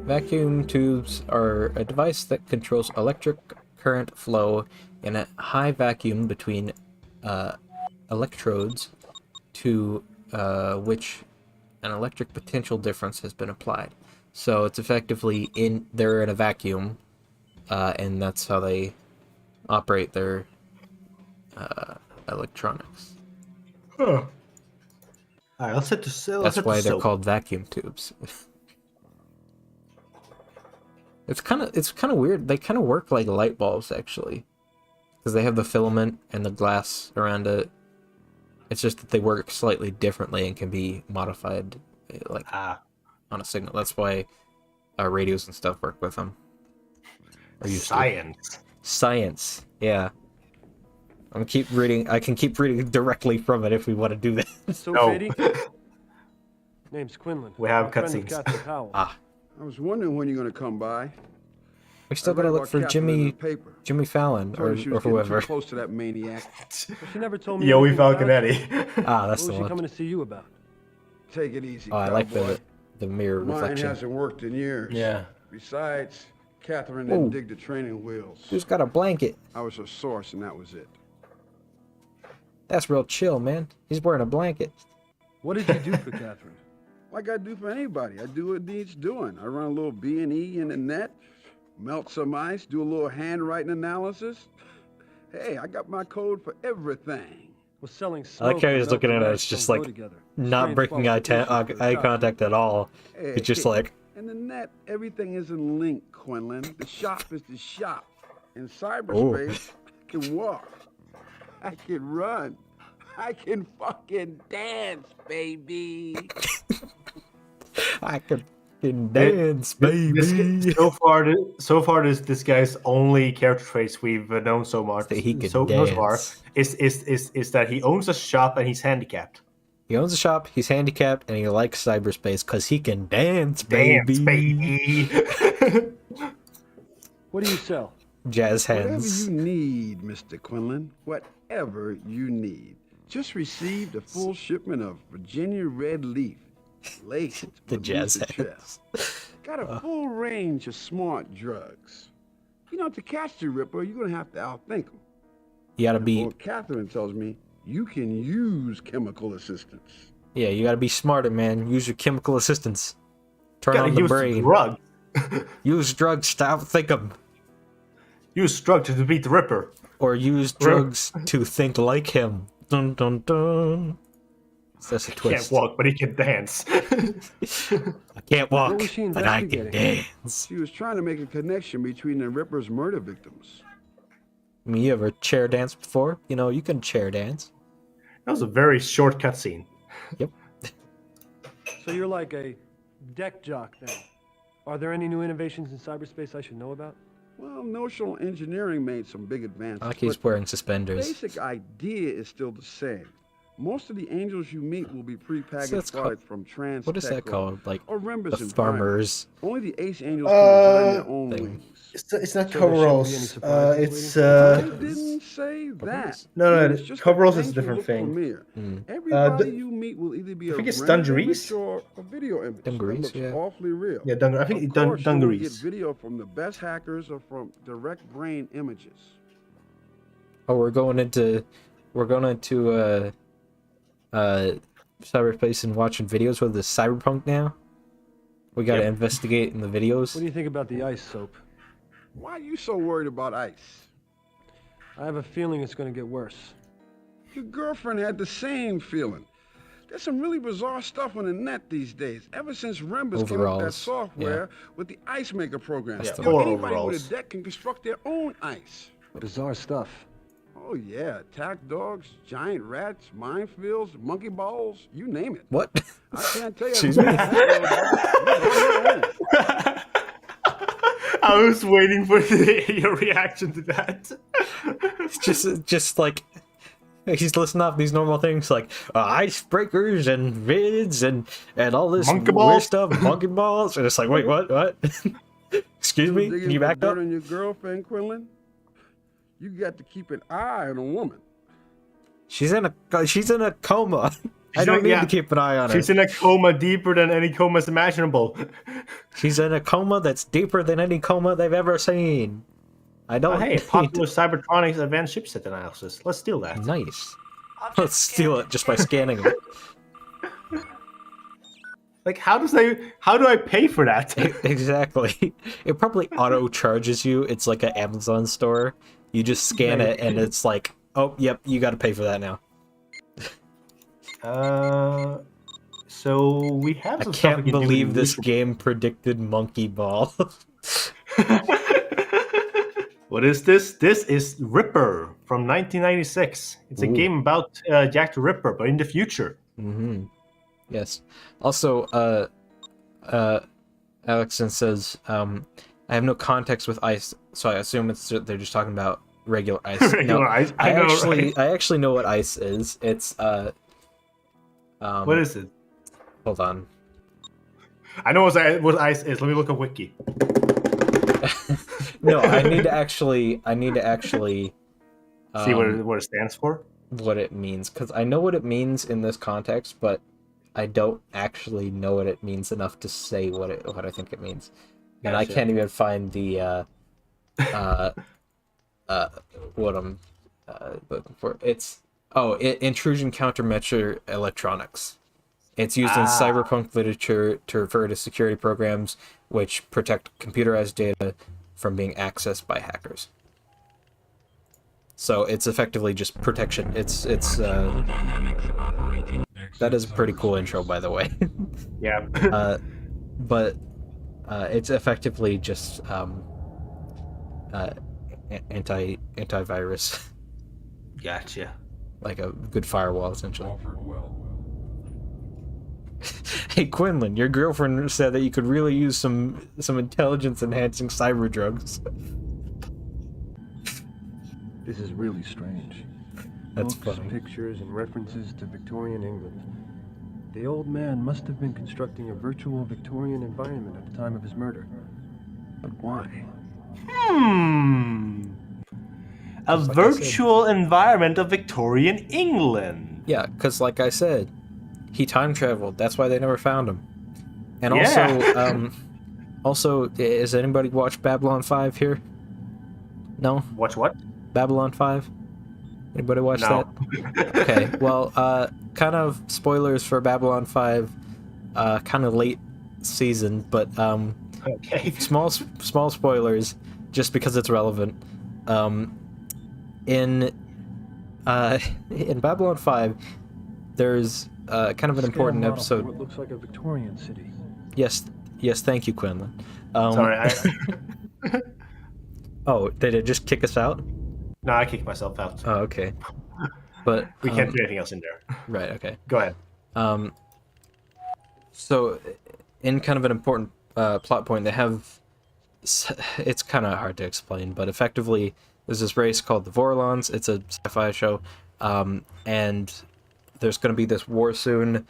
Speaker 1: Vacuum tubes are a device that controls electric current flow in a high vacuum between electrodes to which an electric potential difference has been applied. So it's effectively they're in a vacuum, and that's how they operate their electronics.
Speaker 2: Huh. Alright, let's hit the
Speaker 1: That's why they're called vacuum tubes. It's kind of weird. They kind of work like light bulbs actually, because they have the filament and the glass around it. It's just that they work slightly differently and can be modified, like on a signal. That's why radios and stuff work with them.
Speaker 2: Science.
Speaker 1: Yeah. I can keep reading directly from it if we want to do that.
Speaker 3: So, Shady? Name's Quinlan.
Speaker 2: We have
Speaker 3: I'm a friend of
Speaker 2: cutscenes.
Speaker 3: Catherine Howell.
Speaker 1: Ah.
Speaker 17: I was wondering when you're going to come by.
Speaker 1: We still gotta look for Jimmy Fallon or whoever.
Speaker 17: Too close to that maniac.
Speaker 3: She never told me.
Speaker 2: Joey
Speaker 3: anything about
Speaker 2: Falconetti.
Speaker 3: you.
Speaker 1: Ah, that's
Speaker 3: What
Speaker 1: the
Speaker 3: was she
Speaker 1: one.
Speaker 3: coming to see you about?
Speaker 17: Take it easy,
Speaker 1: Oh, I like
Speaker 17: cowboy.
Speaker 1: the mirror
Speaker 17: Mine
Speaker 1: reflection.
Speaker 17: hasn't worked in years.
Speaker 2: Yeah.
Speaker 17: Besides, Catherine
Speaker 1: Whoa.
Speaker 17: didn't dig the training wheels.
Speaker 1: Who's got a blanket?
Speaker 17: I was her source, and that was it.
Speaker 1: That's real chill, man. He's wearing a blanket.
Speaker 3: What did you do for Catherine?
Speaker 17: Like I do for anybody. I do what needs doing. I run a little B&E in the net, melt some ice, do a little handwriting analysis. Hey, I got my code for everything.
Speaker 3: Well, selling
Speaker 1: I like
Speaker 3: smoke
Speaker 1: how
Speaker 3: and
Speaker 1: he's looking at
Speaker 3: melted
Speaker 1: us
Speaker 3: ice
Speaker 1: just
Speaker 3: don't go
Speaker 1: like
Speaker 3: together.
Speaker 1: not
Speaker 3: Strange
Speaker 1: breaking eye
Speaker 3: qualification for a cop.
Speaker 1: contact at all.
Speaker 17: Hey,
Speaker 1: It's just like,
Speaker 17: in the net, everything isn't linked, Quinlan. The shop is the shop. In
Speaker 1: Oh.
Speaker 17: cyberspace, I can walk. I can run. I can fucking dance, baby.
Speaker 1: I can dance, baby.
Speaker 2: So far, this guy's only character traits we've known so much.
Speaker 1: That he can
Speaker 2: so far
Speaker 1: dance.
Speaker 2: is that he owns a shop and he's handicapped.
Speaker 1: He owns a shop, he's handicapped, and he likes cyberspace because he can dance, baby.
Speaker 2: Dance, baby.
Speaker 3: What do you sell?
Speaker 1: Jazz
Speaker 17: Whatever
Speaker 1: hands.
Speaker 17: you need, Mr. Quinlan. Whatever you need. Just received a full shipment of Virginia red leaf. Laced
Speaker 1: The
Speaker 17: with
Speaker 1: jazz
Speaker 17: Lucifer.
Speaker 1: hands.
Speaker 17: Got a full range of smart drugs. You know, to catch the Ripper, you're gonna have to outthink him.
Speaker 1: You gotta be,
Speaker 17: Well, Catherine tells me you can use chemical assistance.
Speaker 1: yeah, you gotta be smarter, man. Use your chemical assistance. Turn
Speaker 2: Gotta
Speaker 1: on the
Speaker 2: use
Speaker 1: brain.
Speaker 2: drug.
Speaker 1: Use drugs to outthink him.
Speaker 2: Use drug to defeat the Ripper.
Speaker 1: Or use drugs to think like him. Dun dun dun. That's a twist.
Speaker 2: Can't walk, but he can dance.
Speaker 1: I can't
Speaker 3: What
Speaker 1: walk,
Speaker 3: was she
Speaker 1: but I can
Speaker 3: investigating?
Speaker 1: dance.
Speaker 17: She was trying to make a connection between the Ripper's murder victims.
Speaker 1: I mean, you ever chair dance before? You know, you can chair dance.
Speaker 2: That was a very short cutscene.
Speaker 1: Yep.
Speaker 3: So you're like a deck jock then. Are there any new innovations in cyberspace I should know about?
Speaker 17: Well, notional engineering made some big advances.
Speaker 1: I like he's
Speaker 17: but
Speaker 1: wearing
Speaker 17: the
Speaker 1: suspenders.
Speaker 17: basic idea is still the same. Most of the angels you meet will be prepackaged
Speaker 1: that's
Speaker 17: products from Trans.
Speaker 1: What is that called? Like
Speaker 17: or Rembers
Speaker 1: the
Speaker 17: environment.
Speaker 1: farmers.
Speaker 17: Only the ace angels can design their own
Speaker 1: thing.
Speaker 17: wings.
Speaker 2: It's not
Speaker 3: So there shouldn't be any
Speaker 2: coveralls.
Speaker 3: surprises
Speaker 2: It's
Speaker 17: I didn't say that.
Speaker 2: No,
Speaker 17: It's just
Speaker 2: coveralls
Speaker 17: that
Speaker 2: is a
Speaker 17: things
Speaker 2: different
Speaker 17: will
Speaker 2: thing.
Speaker 17: look familiar.
Speaker 1: Mm.
Speaker 17: Everybody you meet will either be
Speaker 2: I
Speaker 17: a
Speaker 2: think it's
Speaker 17: rendered
Speaker 2: dungarees.
Speaker 17: image or a video image.
Speaker 1: Dungarees,
Speaker 17: that looks
Speaker 1: yeah.
Speaker 17: awfully real.
Speaker 2: Yeah, I think
Speaker 17: Of course, you will
Speaker 2: dungarees.
Speaker 17: get video from the best hackers or from direct brain images.
Speaker 1: Oh, we're going into cyberspace and watching videos with the cyberpunk now. We gotta investigate in the videos.
Speaker 3: What do you think about the ice soap?
Speaker 17: Why are you so worried about ice?
Speaker 3: I have a feeling it's going to get worse.
Speaker 17: Your girlfriend had the same feeling. There's some really bizarre stuff on the net these days. Ever since Rembers came up with that
Speaker 1: Overalls,
Speaker 17: software with the Ice Maker program.
Speaker 1: That's the
Speaker 17: You know,
Speaker 1: one.
Speaker 17: anybody with
Speaker 2: Overalls.
Speaker 17: a deck can construct their own ice.
Speaker 3: Bizarre stuff.
Speaker 17: Oh yeah, attack dogs, giant rats, minefields, monkey balls, you name it.
Speaker 1: What?
Speaker 17: I can't tell you.
Speaker 1: Excuse
Speaker 17: how
Speaker 1: me?
Speaker 2: I was waiting for your reaction to that.
Speaker 1: just like he's listing off these normal things like icebreakers and vids and all this
Speaker 2: Monkey
Speaker 1: weird
Speaker 2: balls?
Speaker 1: stuff, monkey balls, and it's like, wait, what? Excuse me?
Speaker 17: Digging
Speaker 1: Can you
Speaker 17: for
Speaker 1: back
Speaker 17: dirt
Speaker 1: up?
Speaker 17: on your girlfriend, Quinlan? You got to keep an eye on a woman.
Speaker 1: She's in a coma. I don't need to keep an eye on her.
Speaker 2: She's in a coma deeper than any comas imaginable.
Speaker 1: She's in a coma that's deeper than any coma they've ever seen. I don't.
Speaker 2: Hey,
Speaker 1: need
Speaker 2: popular Cybertronics advanced chipset analysis. Let's steal that.
Speaker 1: Nice. Let's steal it just by scanning it.
Speaker 2: Like, how do I pay for that?
Speaker 1: Exactly. It probably auto charges you. It's like an Amazon store. You just scan it and it's like, oh, yep, you got to pay for that now.
Speaker 2: So we have.
Speaker 1: I
Speaker 2: Some
Speaker 1: can't
Speaker 2: stuff we can do
Speaker 1: believe
Speaker 2: in
Speaker 1: this
Speaker 2: neutral-
Speaker 1: game predicted monkey ball.
Speaker 2: What is this? This is Ripper from 1996. It's a
Speaker 1: Ooh.
Speaker 2: game about Jack the Ripper, but in the future.
Speaker 1: Mm-hmm. Yes. Also, Alexson says, I have no context with ice, so I assume they're just talking about regular ice.
Speaker 2: Regular ice. I know, right?
Speaker 1: I actually know what ice is. It's
Speaker 2: what is it?
Speaker 1: Hold on.
Speaker 2: I know what ice is. Let me look up wiki.
Speaker 1: No, I need to actually
Speaker 2: see what it stands for.
Speaker 1: What it means, because I know what it means in this context, but I don't actually know what it means enough to say what I think it means, and I can't even find the what I'm looking for. It's intrusion countermeasure electronics. It's used in cyberpunk literature to refer to security programs which protect computerized data from being accessed by hackers. So it's effectively just protection. That is a pretty cool intro, by the way.
Speaker 2: Yeah.
Speaker 1: But it's effectively just antivirus.
Speaker 2: Gotcha.
Speaker 1: Like a good firewall, essentially. Hey Quinlan, your girlfriend said that you could really use some intelligence-enhancing cyber drugs.
Speaker 3: This is really strange.
Speaker 1: That's
Speaker 3: Books,
Speaker 1: funny.
Speaker 3: Pictures, and references to Victorian England. The old man must have been constructing a virtual Victorian environment at the time of his murder. But why?
Speaker 2: A virtual environment of Victorian England.
Speaker 1: Yeah, because like I said, he time traveled. That's why they never found him. And also, has anybody watched Babylon 5 here? No?
Speaker 2: Watch what?
Speaker 1: Babylon 5? Anybody watch that? Okay, well, kind of spoilers for Babylon 5, kind of late season, but
Speaker 2: okay.
Speaker 1: small spoilers, just because it's relevant. In Babylon 5, there's kind of an important episode.
Speaker 3: What looks like a Victorian city.
Speaker 1: Yes, thank you, Quinlan.
Speaker 2: Sorry,
Speaker 1: Oh, did it just kick us out?
Speaker 2: No, I kicked myself out.
Speaker 1: Oh, okay. But
Speaker 2: we can't do anything else in there.
Speaker 1: Right, okay.
Speaker 2: Go ahead.
Speaker 1: So, in kind of an important plot point, they have... It's kind of hard to explain, but effectively, there's this race called the Vorlons. It's a sci-fi show. And there's going to be this war soon,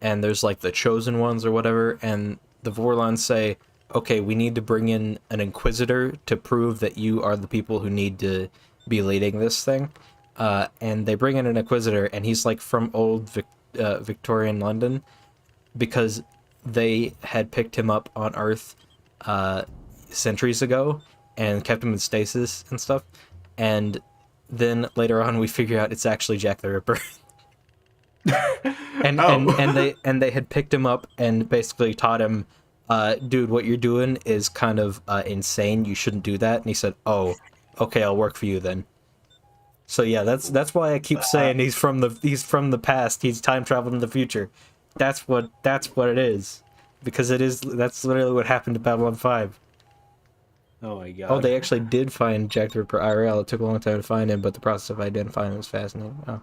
Speaker 1: and there's like the chosen ones or whatever, and the Vorlons say, okay, we need to bring in an Inquisitor to prove that you are the people who need to be leading this thing. And they bring in an Inquisitor, and he's like from old Victorian London, because they had picked him up on Earth centuries ago and kept him in stasis and stuff. And then later on we figure out it's actually Jack the Ripper. and they had picked him up and basically taught him, dude, what you're doing is kind of insane. You shouldn't do that. And he said, oh, okay, I'll work for you then. So yeah, that's why I keep saying he's from the past. He's time traveled in the future. That's what it is, because that's literally what happened to Babylon 5.
Speaker 2: Oh my god.
Speaker 1: Oh, they actually did find Jack the Ripper IRL. It took a long time to find him, but the process of identifying him was fascinating. Oh.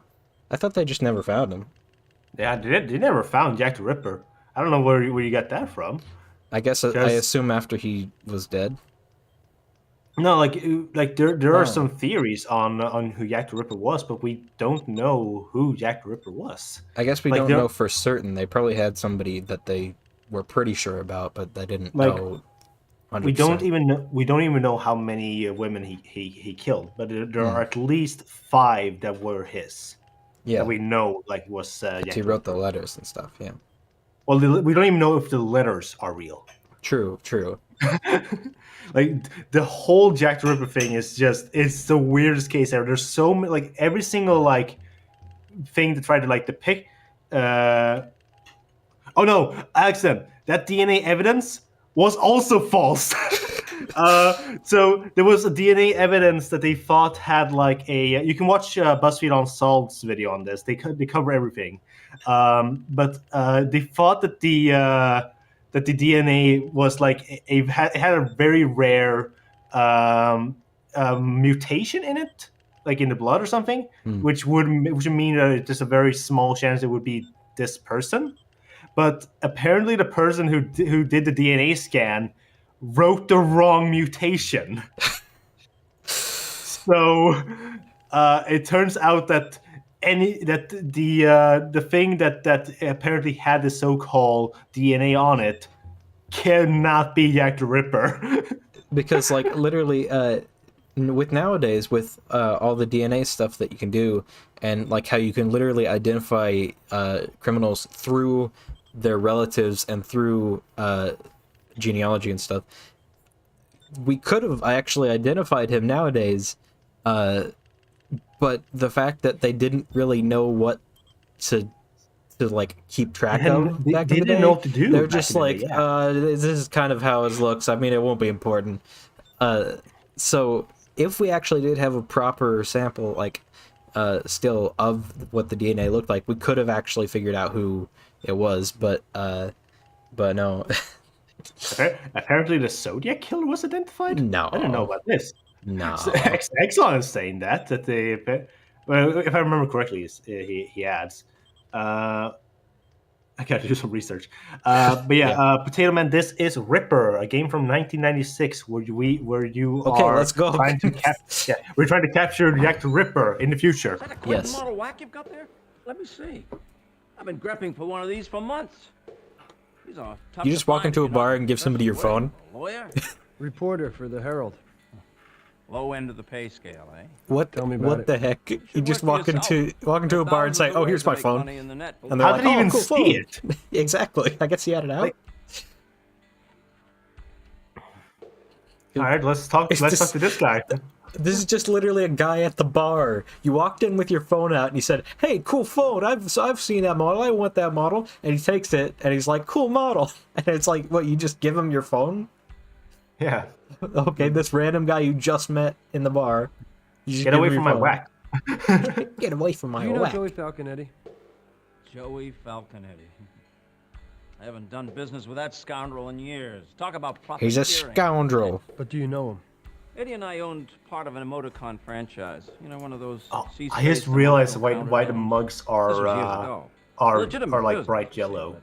Speaker 1: I thought they just never found him.
Speaker 2: Yeah, they never found Jack the Ripper. I don't know where you got that from.
Speaker 1: I guess I assume after he was dead.
Speaker 2: No, like there are some theories on who Jack the Ripper was, but we don't know who Jack the Ripper was.
Speaker 1: I guess we don't know for certain. They probably had somebody that they were pretty sure about, but they didn't know. 100%.
Speaker 2: We don't even know how many women he killed, but there are at least 5 that were his.
Speaker 1: Yeah,
Speaker 2: that we know was. Jack
Speaker 1: he wrote the letters and stuff. Yeah.
Speaker 2: Well, we don't even know if the letters are real.
Speaker 1: True.
Speaker 2: Like the whole Jack the Ripper thing is it's the weirdest case ever. There's so many, like every single thing to try to depict. Oh no, Alexen, that DNA evidence was also false. So there was a DNA evidence that they thought had a. You can watch BuzzFeed Unsolved's video on this. They cover everything, but they thought that the DNA was it had a very rare mutation in it, in the blood or something, which would mean that there's a very small chance it would be this person. but apparently the person who did the DNA scan wrote the wrong mutation. So it turns out that the thing that apparently had the so-called DNA on it cannot be Jack the Ripper.
Speaker 1: Because like literally with nowadays with all the DNA stuff that you can do, and like how you can literally identify criminals through their relatives and through genealogy and stuff, we could have actually identified him nowadays, but the fact that they didn't really know what to like keep track of back in the day,
Speaker 2: didn't know what to do.
Speaker 1: They're just
Speaker 2: back in
Speaker 1: like,
Speaker 2: the day, yeah.
Speaker 1: this is kind of how it looks. I mean, it won't be important. So if we actually did have a proper sample, like still of what the DNA looked like, we could have actually figured out who it was. But no.
Speaker 2: Apparently, the Zodiac killer was identified.
Speaker 1: No,
Speaker 2: I didn't know about this.
Speaker 1: No,
Speaker 2: So, Exxon is saying that they. Well, if I remember correctly, he adds. I got to do some research. But yeah, Potato Man, this is Ripper, a game from 1996, where you are
Speaker 1: let's go.
Speaker 2: Trying to we're trying to capture Jack the Ripper in the future.
Speaker 4: Is that a Clinton model whack you've got there? Let me see. I've been grepping for one of these for months. These are tough
Speaker 1: You just
Speaker 4: to
Speaker 1: walk
Speaker 4: find,
Speaker 1: into a
Speaker 4: you know.
Speaker 1: bar and give somebody your phone.
Speaker 4: Lawyer?
Speaker 3: Reporter for the Herald.
Speaker 4: Low end of the pay scale, eh?
Speaker 1: What?
Speaker 3: Tell me about
Speaker 1: what
Speaker 3: it.
Speaker 1: the heck? You just walk into a bar and say, "Oh, here's my phone," and they're
Speaker 2: How
Speaker 1: like,
Speaker 2: did he
Speaker 1: "Oh,
Speaker 2: even
Speaker 1: cool
Speaker 2: see
Speaker 1: phone."
Speaker 2: it?
Speaker 1: Exactly. I guess he had it out.
Speaker 2: All right, let's talk to this guy.
Speaker 1: This is just literally a guy at the bar. You walked in with your phone out and he said, "Hey, cool phone. I've seen that model. I want that model." And he takes it and he's like, "Cool model." And it's like, what? You just give him your phone?
Speaker 2: Yeah.
Speaker 1: Okay, this random guy you just met in the bar. You just
Speaker 2: Get
Speaker 1: give
Speaker 2: away
Speaker 1: him
Speaker 2: from
Speaker 1: your
Speaker 2: my
Speaker 1: phone.
Speaker 2: whack.
Speaker 1: Get away from my
Speaker 3: Do you know
Speaker 1: whack.
Speaker 3: Joey Falconetti?
Speaker 4: Joey Falconetti. I haven't done business with that scoundrel in years. Talk about
Speaker 1: He's a
Speaker 4: profiteering.
Speaker 1: scoundrel.
Speaker 3: But do you know him?
Speaker 4: Eddie and I owned part of an emoticon franchise. You know, one of those.
Speaker 2: I just realized why the mugs are like
Speaker 4: business,
Speaker 2: bright yellow.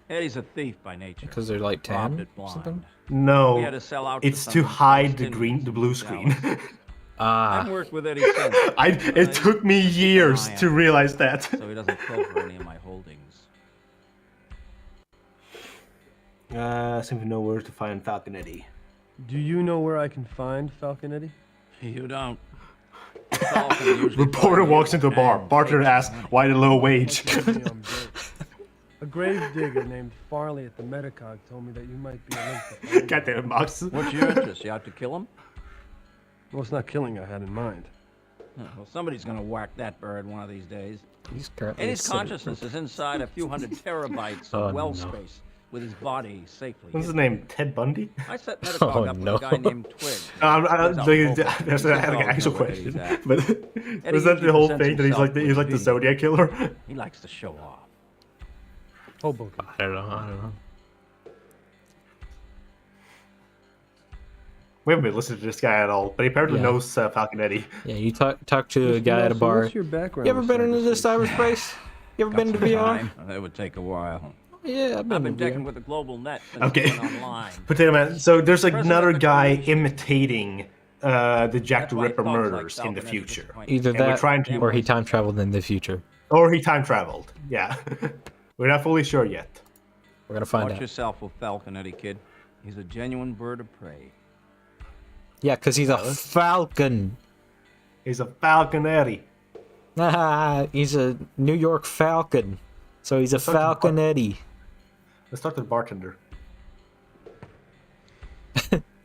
Speaker 4: Eddie's a thief by nature.
Speaker 1: Because they're like
Speaker 4: Robbed
Speaker 1: tan
Speaker 4: it
Speaker 1: or
Speaker 4: blind.
Speaker 1: something?
Speaker 2: No,
Speaker 4: We had to sell out for
Speaker 2: it's to
Speaker 4: some
Speaker 2: hide the
Speaker 4: stingy
Speaker 2: blue screen.
Speaker 4: I haven't worked with Eddie since.
Speaker 2: It took me years to realize that.
Speaker 4: So he doesn't pilfer any of my holdings.
Speaker 2: Seem to know where to find Falconetti.
Speaker 3: Do you know where I can find Falconetti?
Speaker 4: You don't.
Speaker 2: Reporter walks into a bar. Bartender asks, "Why the low wage?"
Speaker 3: A grave digger named Farley at the Metacog told me that you might be a link to
Speaker 2: God damn it, Mox.
Speaker 4: What's your interest? You out to kill him?
Speaker 3: Well, it's not killing I had in mind.
Speaker 4: Well, somebody's gonna whack that bird one of these days.
Speaker 1: He's currently
Speaker 4: Eddie's consciousness is inside a few hundred terabytes of well space, with his body safely.
Speaker 2: What's his name? Ted Bundy?
Speaker 4: I set Metacog up with a guy named Twig.
Speaker 2: There's like an actual question, but was that the whole thing that he's like the Zodiac killer?
Speaker 4: He likes to show off.
Speaker 3: Hoboken.
Speaker 1: I don't know.
Speaker 2: We haven't been listening to this guy at all, but he apparently knows Falconetti.
Speaker 1: Yeah, you talk to a guy at a bar.
Speaker 3: What's your background?
Speaker 1: You ever been into this cyberspace? You ever been to VR?
Speaker 4: That would take a while.
Speaker 1: Yeah,
Speaker 4: I've been decking with the global net since
Speaker 2: Okay.
Speaker 4: it went online.
Speaker 2: Potato Man. So there's like another guy imitating the Jack the Ripper murders in the future.
Speaker 1: Either
Speaker 2: And we're
Speaker 1: that,
Speaker 2: trying to,
Speaker 1: or he time traveled in the future.
Speaker 2: or he time traveled. Yeah, we're not fully sure yet.
Speaker 1: We're gonna find
Speaker 4: Watch
Speaker 1: out.
Speaker 4: yourself with Falconetti, kid. He's a genuine bird of prey.
Speaker 1: Yeah, because he's a falcon.
Speaker 2: He's a Falconetti.
Speaker 1: He's a New York Falcon. So he's a Falconetti.
Speaker 2: Let's talk to the bartender.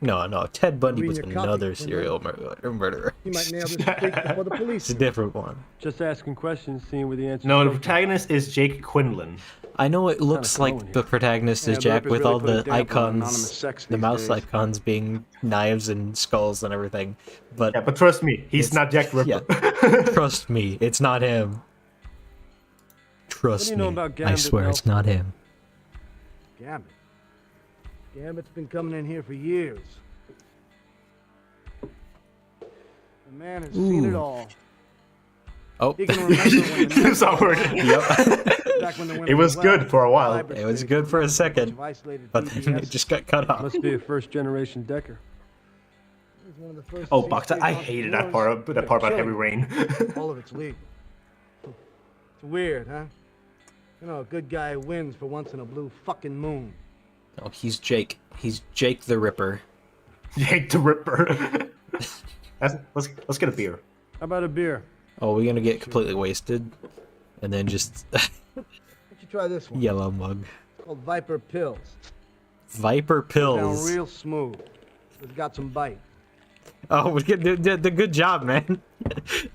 Speaker 1: No, Ted Bundy
Speaker 3: Read
Speaker 1: was
Speaker 3: your copy,
Speaker 1: another
Speaker 3: will you?
Speaker 1: serial murderer.
Speaker 3: You might nail this case before the police.
Speaker 1: It's a different one.
Speaker 3: Just asking questions, seeing where the answer.
Speaker 2: No, the protagonist is Jake Quinlan.
Speaker 1: I know it looks like the protagonist is Jack with all the icons, the mouse icons being knives and skulls and everything, but
Speaker 2: Yeah, but trust me, he's not Jack the Ripper.
Speaker 1: yeah, trust me, it's not him. Trust
Speaker 3: What do you know
Speaker 1: me,
Speaker 3: about
Speaker 1: I
Speaker 3: Gambit,
Speaker 1: swear it's
Speaker 3: Nelson?
Speaker 1: not him.
Speaker 15: Gambit. Gambit's been coming in here for years. The man has seen it
Speaker 1: Ooh.
Speaker 15: all.
Speaker 1: Oh,
Speaker 15: He can remember when the
Speaker 2: Sorry.
Speaker 1: Yep.
Speaker 2: Back when the it was good for a while.
Speaker 1: It was good for a second, but then it just got cut off.
Speaker 3: Must be a first-generation Decker.
Speaker 2: Oh, Bucks, I hated that part about Heavy Rain.
Speaker 18: All of it's legal. It's weird, huh? You know, a good guy wins for once in a blue fucking moon.
Speaker 1: Oh, he's Jake. He's Jake the Ripper.
Speaker 2: Jake the Ripper. Let's get a beer.
Speaker 3: How about a beer?
Speaker 1: Oh, we're gonna get completely wasted, and then just
Speaker 18: Why don't you try this one?
Speaker 1: yellow mug.
Speaker 18: It's called Viper Pills.
Speaker 1: Viper
Speaker 18: Goes
Speaker 1: pills.
Speaker 18: down real smooth. It's got some bite.
Speaker 1: Oh, we get the good job, man.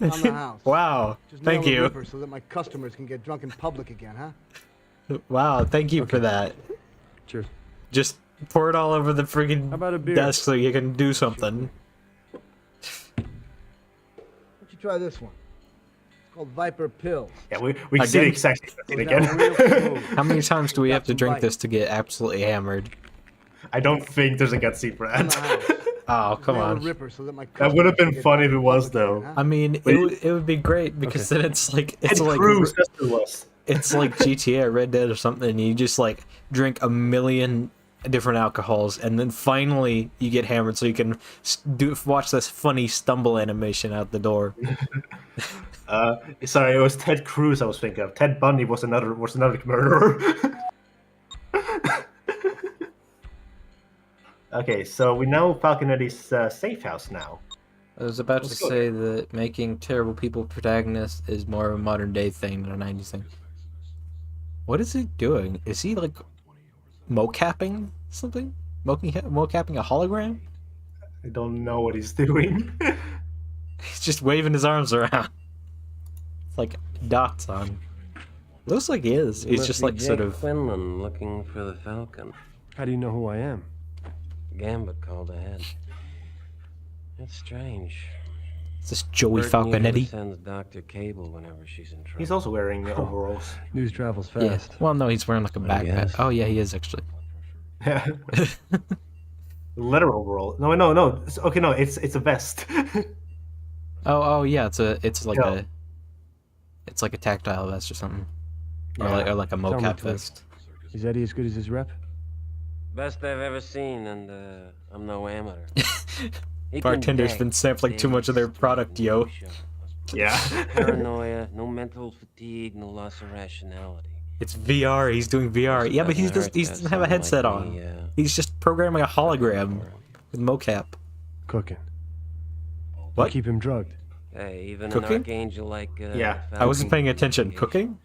Speaker 18: On the house.
Speaker 1: Wow,
Speaker 18: Just
Speaker 1: thank
Speaker 18: nail a
Speaker 1: you.
Speaker 18: Ripper so that my customers can get drunk in public again, huh?
Speaker 1: Wow, thank you for that.
Speaker 3: Cheers.
Speaker 1: Just pour it all over the friggin'
Speaker 3: about a beer?
Speaker 1: desk so you can do something.
Speaker 18: Why don't you try this one? It's called Viper Pills.
Speaker 2: Yeah, we can see the exact same thing again.
Speaker 1: How many times do we have to drink this to get absolutely hammered?
Speaker 2: I don't think there's a cutscene for that.
Speaker 1: Oh, come on.
Speaker 2: That would have been fun if it was, though.
Speaker 1: I mean, it would be great because then it's like
Speaker 2: Ted Cruz, that's what it was.
Speaker 1: It's like GTA or Red Dead or something. And you just like drink a million different alcohols, and then finally you get hammered, so you can watch this funny stumble animation out the door.
Speaker 2: Sorry, it was Ted Cruz I was thinking of. Ted Bundy was another murderer. Okay, so we know Falconetti's safe house now.
Speaker 1: I was about to say that making terrible people protagonists is more of a modern day thing than a 90s thing. What is he doing? Is he like mocapping something? Mocapping a hologram?
Speaker 2: I don't know what he's doing.
Speaker 1: He's just waving his arms around. It's like dots on. Looks like he is. He's just like sort of.
Speaker 19: Quinlan looking for the Falcon.
Speaker 3: How do you know who I am?
Speaker 19: Gambit called ahead. It's strange.
Speaker 1: Is this Joey
Speaker 19: Burton usually
Speaker 1: Falconetti?
Speaker 19: sends Dr. Cable whenever she's in trouble.
Speaker 2: He's also wearing overalls.
Speaker 3: News travels
Speaker 1: Yeah.
Speaker 3: fast.
Speaker 1: Well, no, he's wearing like a backpack.
Speaker 19: guess.
Speaker 1: Oh yeah, he is actually.
Speaker 2: Leather overall. No. Okay, no, it's a vest.
Speaker 1: Oh yeah, it's like
Speaker 2: No.
Speaker 1: a tactile vest or something,
Speaker 2: Yeah.
Speaker 1: or like a
Speaker 3: Tell me,
Speaker 1: mocap
Speaker 3: Twig.
Speaker 1: vest.
Speaker 3: Is Eddie as good as his rep?
Speaker 19: Best I've ever seen, and I'm no amateur. He can
Speaker 1: Bartender's
Speaker 19: dig,
Speaker 1: been sampling too much of their product, yo.
Speaker 2: Yeah.
Speaker 19: Paranoia, no mental fatigue, no loss of rationality.
Speaker 1: It's VR. He's doing VR. Yeah, but he doesn't have a headset on. He's just programming a hologram with mocap.
Speaker 3: Cooking.
Speaker 1: What?
Speaker 3: You keep him drugged.
Speaker 19: Hey, even
Speaker 1: Cooking?
Speaker 19: an archangel like
Speaker 2: Yeah.
Speaker 1: I wasn't paying attention. Cooking?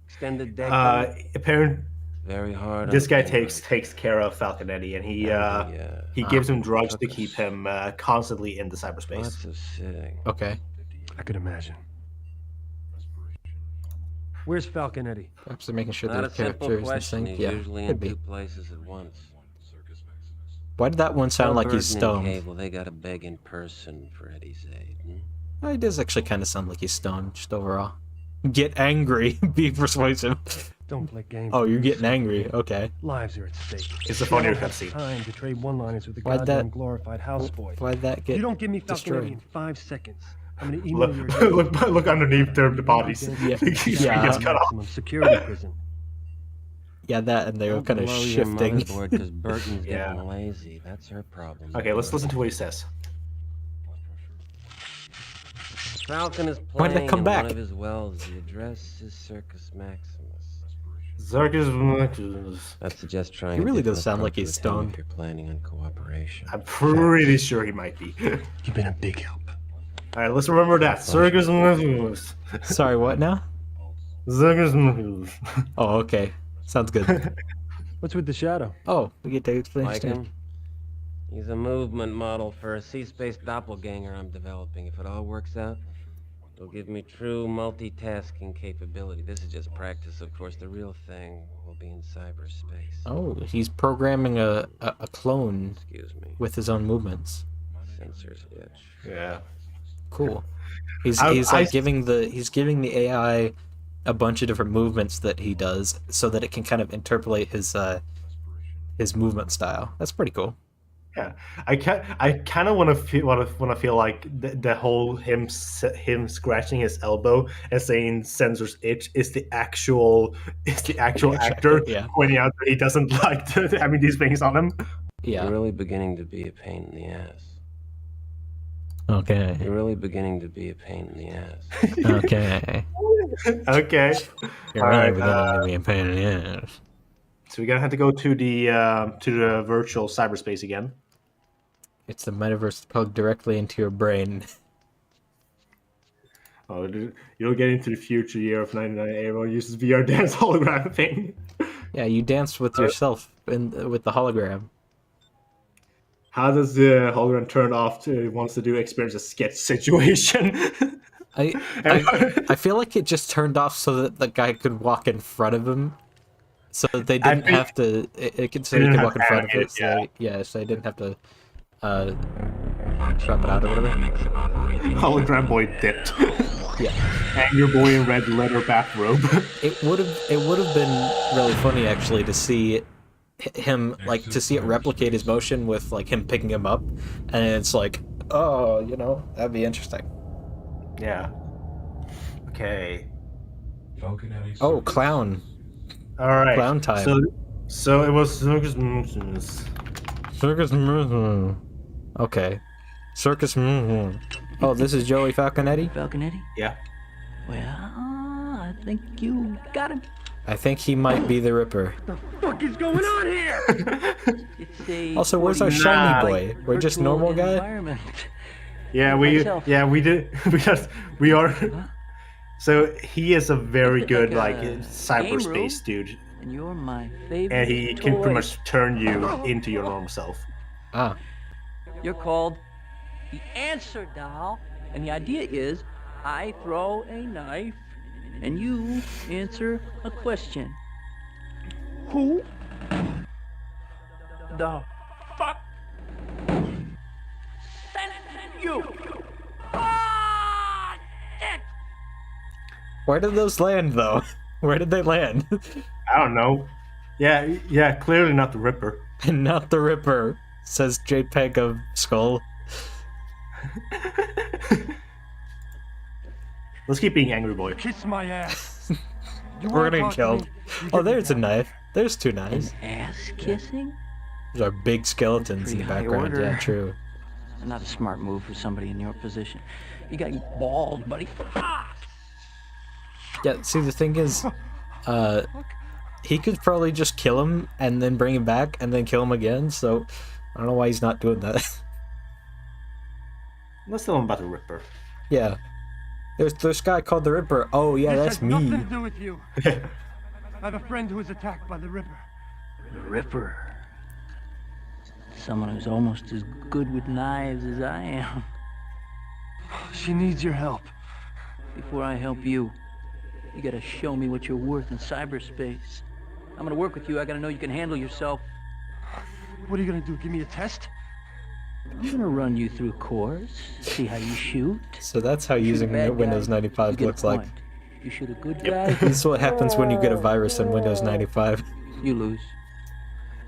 Speaker 19: Extended deck.
Speaker 2: Apparently,
Speaker 19: Very hard.
Speaker 2: this
Speaker 19: on
Speaker 2: guy
Speaker 19: camera.
Speaker 2: takes care of Falconetti, and he gives him drugs to keep him constantly in the cyberspace.
Speaker 19: Lots of sitting.
Speaker 1: Okay.
Speaker 3: I could imagine. Where's Falconetti?
Speaker 1: Perhaps they're making sure
Speaker 19: Not
Speaker 1: their
Speaker 19: a simple
Speaker 1: characters in
Speaker 19: question.
Speaker 1: sync.
Speaker 19: He's
Speaker 1: Yeah,
Speaker 19: usually in
Speaker 1: could be.
Speaker 19: two places at once.
Speaker 1: Why did that one sound like he's
Speaker 19: Burton and
Speaker 1: stoned?
Speaker 19: Cable, they gotta beg in person for Eddie's aid.
Speaker 1: Oh, he does actually kind of sound like he's stoned, just overall. Get angry, be persuasive.
Speaker 3: Don't play games.
Speaker 1: Oh, you're getting angry. Okay.
Speaker 3: Lives are at stake.
Speaker 2: It's a funnier
Speaker 3: You don't have
Speaker 2: cutscene.
Speaker 3: Time to trade one-liners with the
Speaker 1: Why'd
Speaker 3: goddamn
Speaker 1: that-
Speaker 3: glorified houseboy.
Speaker 1: Why'd that get
Speaker 3: You don't give me Falconetti
Speaker 1: destroyed?
Speaker 3: in 5 seconds. I'm gonna email
Speaker 2: Look,
Speaker 3: you.
Speaker 2: look underneath the bodies.
Speaker 1: Yeah.
Speaker 2: He
Speaker 1: Yeah.
Speaker 2: gets cut off.
Speaker 3: Maximum security prison.
Speaker 1: Yeah, that, and they were kind of
Speaker 19: Blow your
Speaker 1: shifting.
Speaker 19: motherboard 'cause Burton's
Speaker 2: Yeah.
Speaker 19: getting lazy. That's her problem.
Speaker 2: Okay, let's listen to what he says.
Speaker 19: Falcon is
Speaker 1: Why did
Speaker 19: playing
Speaker 1: that come
Speaker 19: in
Speaker 1: back?
Speaker 19: one of his wells. The address is Circus Maximus.
Speaker 2: Circus.
Speaker 19: That suggests trying.
Speaker 1: He really
Speaker 19: a different
Speaker 1: does sound like
Speaker 19: approach
Speaker 1: he's
Speaker 19: with him
Speaker 1: stoned.
Speaker 19: If you're planning on cooperation.
Speaker 2: I'm pretty sure he might be.
Speaker 3: You've been a big help.
Speaker 2: All right, let's remember that. Circus.
Speaker 1: Sorry, what now?
Speaker 2: Circus.
Speaker 1: Oh, okay. Sounds good.
Speaker 3: What's with the shadow?
Speaker 1: Oh, we get to explain
Speaker 19: Like
Speaker 1: stuff.
Speaker 19: him? He's a movement model for a sea-space doppelganger I'm developing. If it all works out, it'll give me true multitasking capability. This is just practice, of course. The real thing will be in cyberspace.
Speaker 1: Oh, he's programming a clone
Speaker 19: Excuse me.
Speaker 1: with his own movements.
Speaker 19: Sensors itch.
Speaker 2: Yeah.
Speaker 1: Cool. He's
Speaker 2: I-
Speaker 1: giving the AI a bunch of different movements that he does, so that it can kind of interpolate his movement style. That's pretty cool.
Speaker 2: Yeah, I kind of want to feel like the whole him scratching his elbow and saying "sensors itch" is the actual actor
Speaker 1: Yeah.
Speaker 2: pointing out that he doesn't like having these things on him.
Speaker 1: Yeah.
Speaker 19: You're really beginning to be a pain in the ass.
Speaker 1: Okay.
Speaker 19: You're really beginning to be a pain in the ass.
Speaker 1: Okay.
Speaker 2: Okay.
Speaker 1: You're really beginning to be a pain in the ass.
Speaker 2: So we're gonna have to go to the virtual cyberspace again.
Speaker 1: It's the metaverse plugged directly into your brain.
Speaker 2: Oh, you'll get into the future year of 99. Everyone uses VR dance hologram thing.
Speaker 1: Yeah, you danced with yourself with the hologram.
Speaker 2: How does the hologram turn off to wants to experience a sketch situation?
Speaker 1: I feel like it just turned off so that the guy could walk in front of him, so that they didn't have to. It could so he could walk in front of it. So so they didn't have to drop it out or whatever.
Speaker 2: Hologram boy dipped.
Speaker 1: Yeah.
Speaker 2: Angry boy in red leather bathrobe.
Speaker 1: It would have been really funny actually to see him to see it replicate his motion with like him picking him up, and it's like, oh, that'd be interesting.
Speaker 2: Yeah. Okay.
Speaker 1: Oh, clown.
Speaker 2: All right.
Speaker 1: Clown time.
Speaker 2: So it was Circus Motions.
Speaker 1: Circus Motions. Okay. Circus Motions. Oh, this is Joey Falconetti?
Speaker 11: Falconetti?
Speaker 2: Yeah.
Speaker 11: Well, I think you got him.
Speaker 1: I think he might be the Ripper.
Speaker 11: What the fuck is going on here?
Speaker 1: Also, where's our shiny boy? We're just normal guy?
Speaker 2: Yeah, we did because we are. So he is a very good cyberspace dude,
Speaker 11: and you're my favorite.
Speaker 2: And he can pretty much turn you into your normal self.
Speaker 1: Ah.
Speaker 11: You're called the Answer Doll, and the idea is I throw a knife, and you answer a question. Who the fuck sent you?
Speaker 1: Where did those land, though? Where did they land?
Speaker 2: I don't know. Yeah, clearly not the Ripper.
Speaker 1: Not the Ripper, says JPEG of Skull.
Speaker 2: Let's keep being angry boy.
Speaker 5: Kiss my ass.
Speaker 1: We're gonna get killed. Oh, there's a knife. There's two knives.
Speaker 11: Ass kissing?
Speaker 1: Those are big skeletons in the background.
Speaker 11: Order.
Speaker 1: Yeah, true.
Speaker 11: Not a smart move for somebody in your position. You got bald, buddy.
Speaker 1: Yeah, see, the thing is, he could probably just kill him and then bring him back and then kill him again, so I don't know why he's not doing that.
Speaker 2: Let's tell him about the Ripper.
Speaker 1: Yeah. There's this guy called the Ripper. Oh, yeah, that's me.
Speaker 5: Nothing to do with you. I have a friend who was attacked by the Ripper.
Speaker 11: The Ripper? Someone who's almost as good with knives as I am.
Speaker 5: She needs your help.
Speaker 11: Before I help you, you gotta show me what you're worth in cyberspace. I'm gonna work with you. I gotta know you can handle yourself.
Speaker 5: What are you gonna do? Give me a test?
Speaker 11: I'm gonna run you through cores, see how you shoot.
Speaker 1: So that's how using Windows 95 looks like.
Speaker 11: You shoot a good guy.
Speaker 1: This is what happens when you get a virus in Windows 95.
Speaker 11: You lose.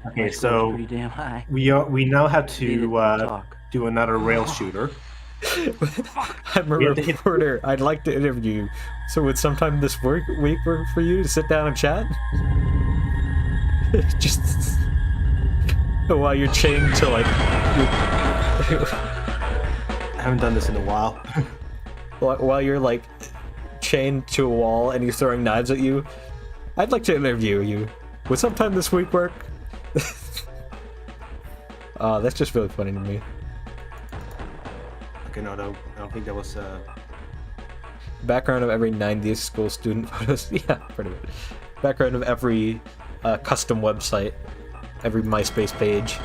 Speaker 2: Okay, so
Speaker 11: pretty damn high.
Speaker 2: we now have to do another rail shooter.
Speaker 1: I'm a reporter. I'd like to interview you. So would sometime this week work for you to sit down and chat? Just while you're chained to I
Speaker 2: haven't done this in a while.
Speaker 1: While you're chained to a wall and he's throwing knives at you. I'd like to interview you. Would sometime this week work? That's just really funny to me.
Speaker 2: Okay, no, I don't think that was
Speaker 1: background of every 90s school student photos. Yeah, pretty much. Background of every custom website, every MySpace page.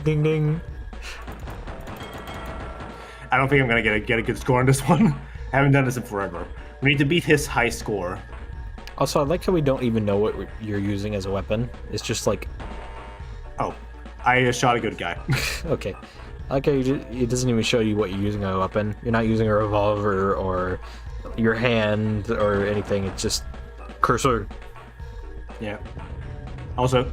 Speaker 1: Ding ding.
Speaker 2: I don't think I'm gonna get a good score on this one. I haven't done this in forever. We need to beat his high score.
Speaker 1: Also, I like how we don't even know what you're using as a weapon. It's just like,
Speaker 2: oh, I shot a good guy.
Speaker 1: Okay. Okay, it doesn't even show you what you're using as a weapon. You're not using a revolver or your hand or anything. It's just cursor.
Speaker 2: Yeah. Also,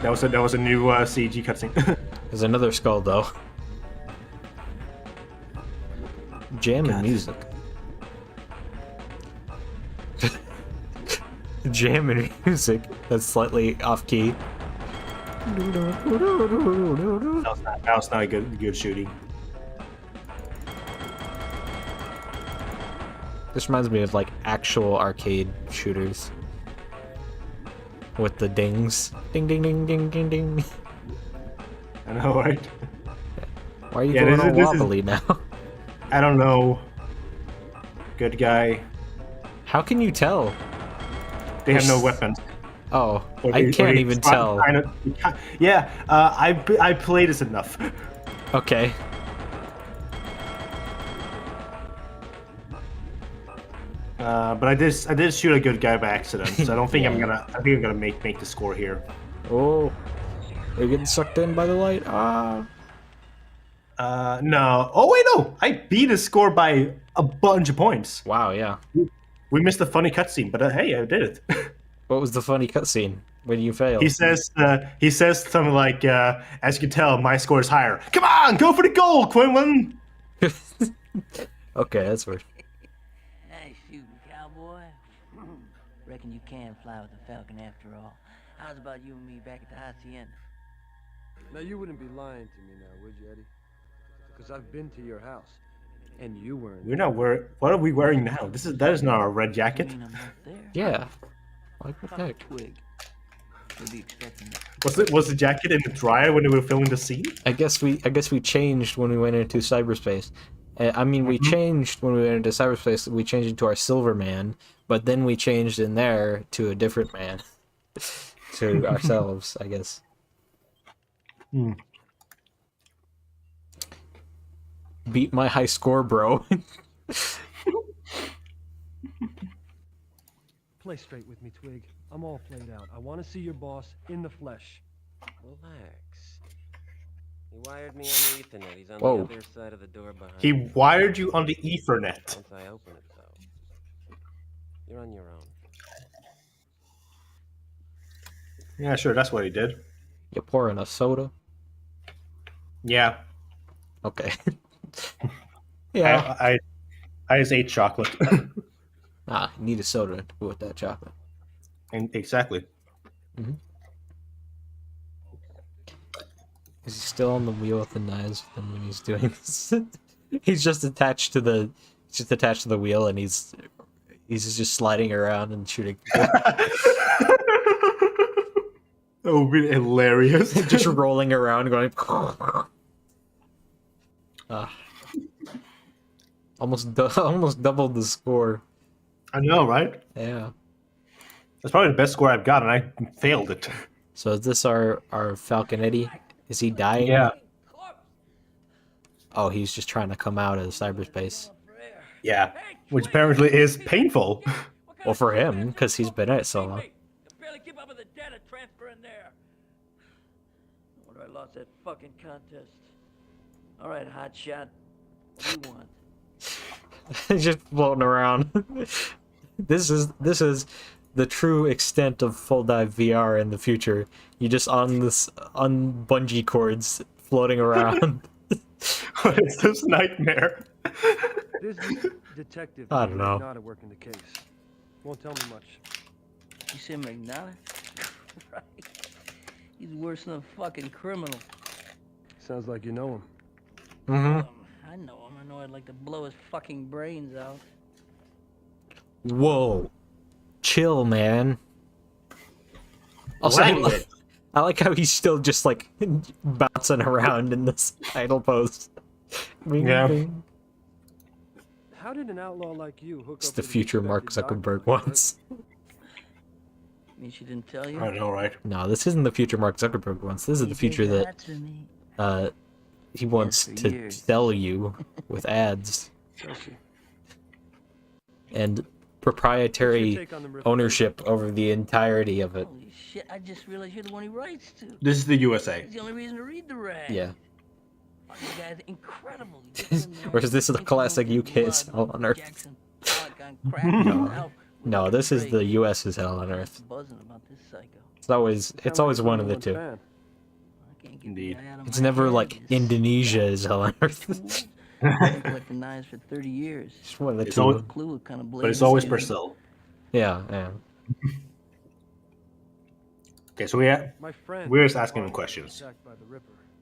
Speaker 2: That was a new CG cutscene.
Speaker 1: There's another skull though. Jam and music. Jam and music. That's slightly off key.
Speaker 2: That was not a good shooting.
Speaker 1: This reminds me of like actual arcade shooters. With the dings. Ding ding ding ding ding ding.
Speaker 2: I know, right?
Speaker 1: Why are you going all wobbly now?
Speaker 2: I don't know. Good guy.
Speaker 1: How can you tell?
Speaker 2: They have no weapons.
Speaker 1: Oh, I can't even tell.
Speaker 2: Yeah, I played this enough.
Speaker 1: Okay.
Speaker 2: But I did shoot a good guy by accident, so I don't think I'm gonna make the score here.
Speaker 1: Oh, you're getting sucked in by the light.
Speaker 2: No. Oh wait, no! I beat the score by a bunch of points.
Speaker 1: Wow, yeah.
Speaker 2: We missed a funny cutscene, but hey, I did it.
Speaker 1: What was the funny cutscene when you failed?
Speaker 2: He says something like, "As you can tell, my score is higher. Come on, go for the goal, Quinlan."
Speaker 1: Okay, that's weird.
Speaker 11: Hey, shooting cowboy. Reckon you can fly with the Falcon after all. How's about you and me back at the Hacienda?
Speaker 3: Now, you wouldn't be lying to me now, would you, Eddie? Because I've been to your house, and you weren't.
Speaker 2: We're not wearing. What are we wearing now? That is not a red jacket.
Speaker 1: Yeah. Like what the heck?
Speaker 2: Was the jacket in the dryer when we were filming the scene?
Speaker 1: I guess we changed when we went into cyberspace. I mean, we changed when we went into cyberspace. We changed it to our silver man, but then we changed in there to a different man, to ourselves, I guess. Beat my high score, bro.
Speaker 3: Play straight with me, Twig. I'm all played out. I want to see your boss in the flesh.
Speaker 19: Relax. He wired me on the Ethernet. He's on
Speaker 1: Whoa.
Speaker 19: the other side of the door behind
Speaker 2: He
Speaker 19: me.
Speaker 2: wired you on the Ethernet.
Speaker 19: Once I open it, though, you're on your own.
Speaker 2: Yeah, sure. That's what he did.
Speaker 1: You pouring a soda?
Speaker 2: Yeah.
Speaker 1: Okay. Yeah.
Speaker 2: I just ate chocolate.
Speaker 1: You need a soda with that chocolate.
Speaker 2: And exactly.
Speaker 1: Mm-hmm. Is he still on the wheel with the knives when he's doing this? He's just attached to the wheel, and he's just sliding around and shooting.
Speaker 2: That would be hilarious.
Speaker 1: Just rolling around, going. Almost doubled the score.
Speaker 2: I know, right?
Speaker 1: Yeah.
Speaker 2: That's probably the best score I've got, and I failed it.
Speaker 1: So is this our Falcon Eddie? Is he dying?
Speaker 2: Yeah.
Speaker 1: Oh, he's just trying to come out of cyberspace.
Speaker 2: Yeah, which apparently is painful.
Speaker 1: Well, for him, because he's been at it so long.
Speaker 11: Barely keep up with the data transfer in there. No wonder I lost that fucking contest. All right, hotshot. What do you want?
Speaker 1: He's just floating around. This is the true extent of full dive VR in the future. You just on bungee cords floating around.
Speaker 2: What is this nightmare?
Speaker 3: This detective
Speaker 1: I don't know.
Speaker 3: not at work in the case. Won't tell me much.
Speaker 11: You say McNally? Right. He's worse than a fucking criminal.
Speaker 3: Sounds like you know him.
Speaker 1: Mm-hmm.
Speaker 11: I know him. I know I'd like to blow his fucking brains out.
Speaker 1: Whoa. Chill, man. Also, I like how he's still just like bouncing around in this idle pose.
Speaker 2: Yeah.
Speaker 3: How did an outlaw like you hook
Speaker 1: It's
Speaker 3: up
Speaker 1: the
Speaker 3: with a
Speaker 1: future Mark
Speaker 3: respected
Speaker 1: Zuckerberg
Speaker 3: doctor like
Speaker 1: wants.
Speaker 11: Mean she didn't tell you?
Speaker 2: I know, right?
Speaker 1: No, this isn't the future Mark Zuckerberg wants. This is the future that he wants to sell you with ads and proprietary ownership over the entirety of it.
Speaker 11: Holy shit, I just realized you're the one he writes to.
Speaker 2: This is the USA.
Speaker 11: It's the only reason to read the rag.
Speaker 1: Yeah.
Speaker 11: Oh, you guys are incredible.
Speaker 1: Whereas this is the classic UK's Hell on Earth. No, this is the US's Hell on Earth.
Speaker 11: Buzzing about this psycho.
Speaker 1: It's always one of the two.
Speaker 2: Indeed.
Speaker 1: It's never like Indonesia is hell on earth.
Speaker 11: I've been collecting knives for 30 years.
Speaker 1: It's one of the
Speaker 2: It's
Speaker 1: two.
Speaker 2: always,
Speaker 11: Clue what kind of blade
Speaker 2: but it's
Speaker 11: he's
Speaker 2: always
Speaker 11: using.
Speaker 2: Brazil.
Speaker 1: Yeah.
Speaker 2: Okay, so we're just asking him questions.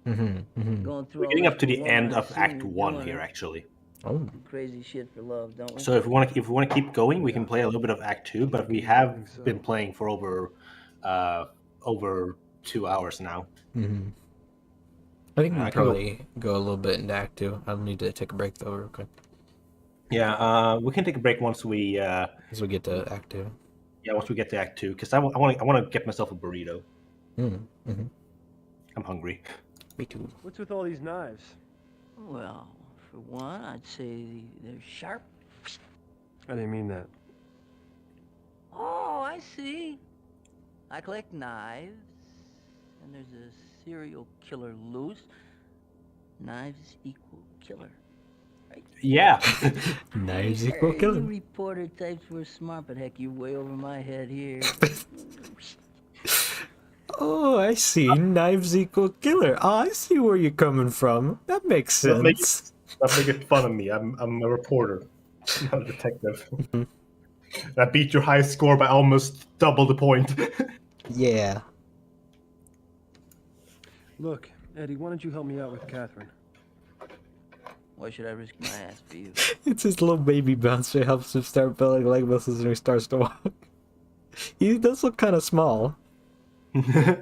Speaker 11: Going through
Speaker 2: We're
Speaker 11: all
Speaker 2: getting
Speaker 11: this
Speaker 2: up to the
Speaker 11: for
Speaker 2: end
Speaker 11: one, I
Speaker 2: of
Speaker 11: assume
Speaker 2: Act
Speaker 11: you're
Speaker 2: 1
Speaker 11: doing
Speaker 2: here,
Speaker 11: it.
Speaker 1: Oh.
Speaker 2: actually.
Speaker 11: Crazy shit for love, don't we?
Speaker 2: So if we want to keep going, we can play a little bit of Act 2, but we have been playing for over 2 hours now.
Speaker 1: Mm-hmm. I think we
Speaker 2: I
Speaker 1: can
Speaker 2: can go-
Speaker 1: probably go a little bit into Act 2. I'll need to take a break though, real quick.
Speaker 2: Yeah, we can take a break once we
Speaker 1: get to Act 2.
Speaker 2: Yeah, once we get to Act 2, because I want to get myself a burrito.
Speaker 1: Mm-hmm.
Speaker 2: I'm hungry.
Speaker 1: Me too.
Speaker 18: What's with all these knives?
Speaker 11: Well, for one, I'd say they're sharp.
Speaker 18: I didn't mean that.
Speaker 11: Oh, I see. I collect knives, and there's a serial killer loose. Knives equal killer. Right?
Speaker 2: Yeah.
Speaker 1: Knives equal
Speaker 11: Hey,
Speaker 1: killer.
Speaker 11: You reporter types were smart, but heck, you're way over my head here.
Speaker 1: Oh, I see. Knives equal killer. Oh, I see where you're coming from. That makes sense.
Speaker 2: Stop making fun of me. I'm a reporter, not a detective. I beat your high score by almost double the point.
Speaker 1: Yeah.
Speaker 18: Look, Eddie, why don't you help me out with Catherine?
Speaker 11: Why should I risk my ass for you?
Speaker 1: It's his little baby bouncer helps him start building leg muscles and he starts to walk. He does look kind of small. It's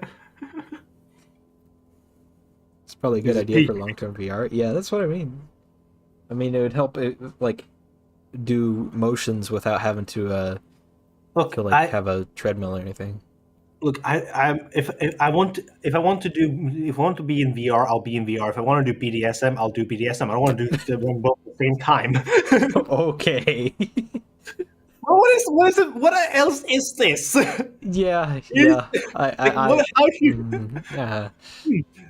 Speaker 1: probably a good idea for long-term VR. Yeah, that's what I mean. I mean, it would help it, like, do motions without having to have a treadmill or anything.
Speaker 2: Look, if I want to be in VR, I'll be in VR. If I want to do BDSM, I'll do BDSM. I don't want to do them both at the same time.
Speaker 1: Okay.
Speaker 2: Well, what else is this?
Speaker 1: Yeah.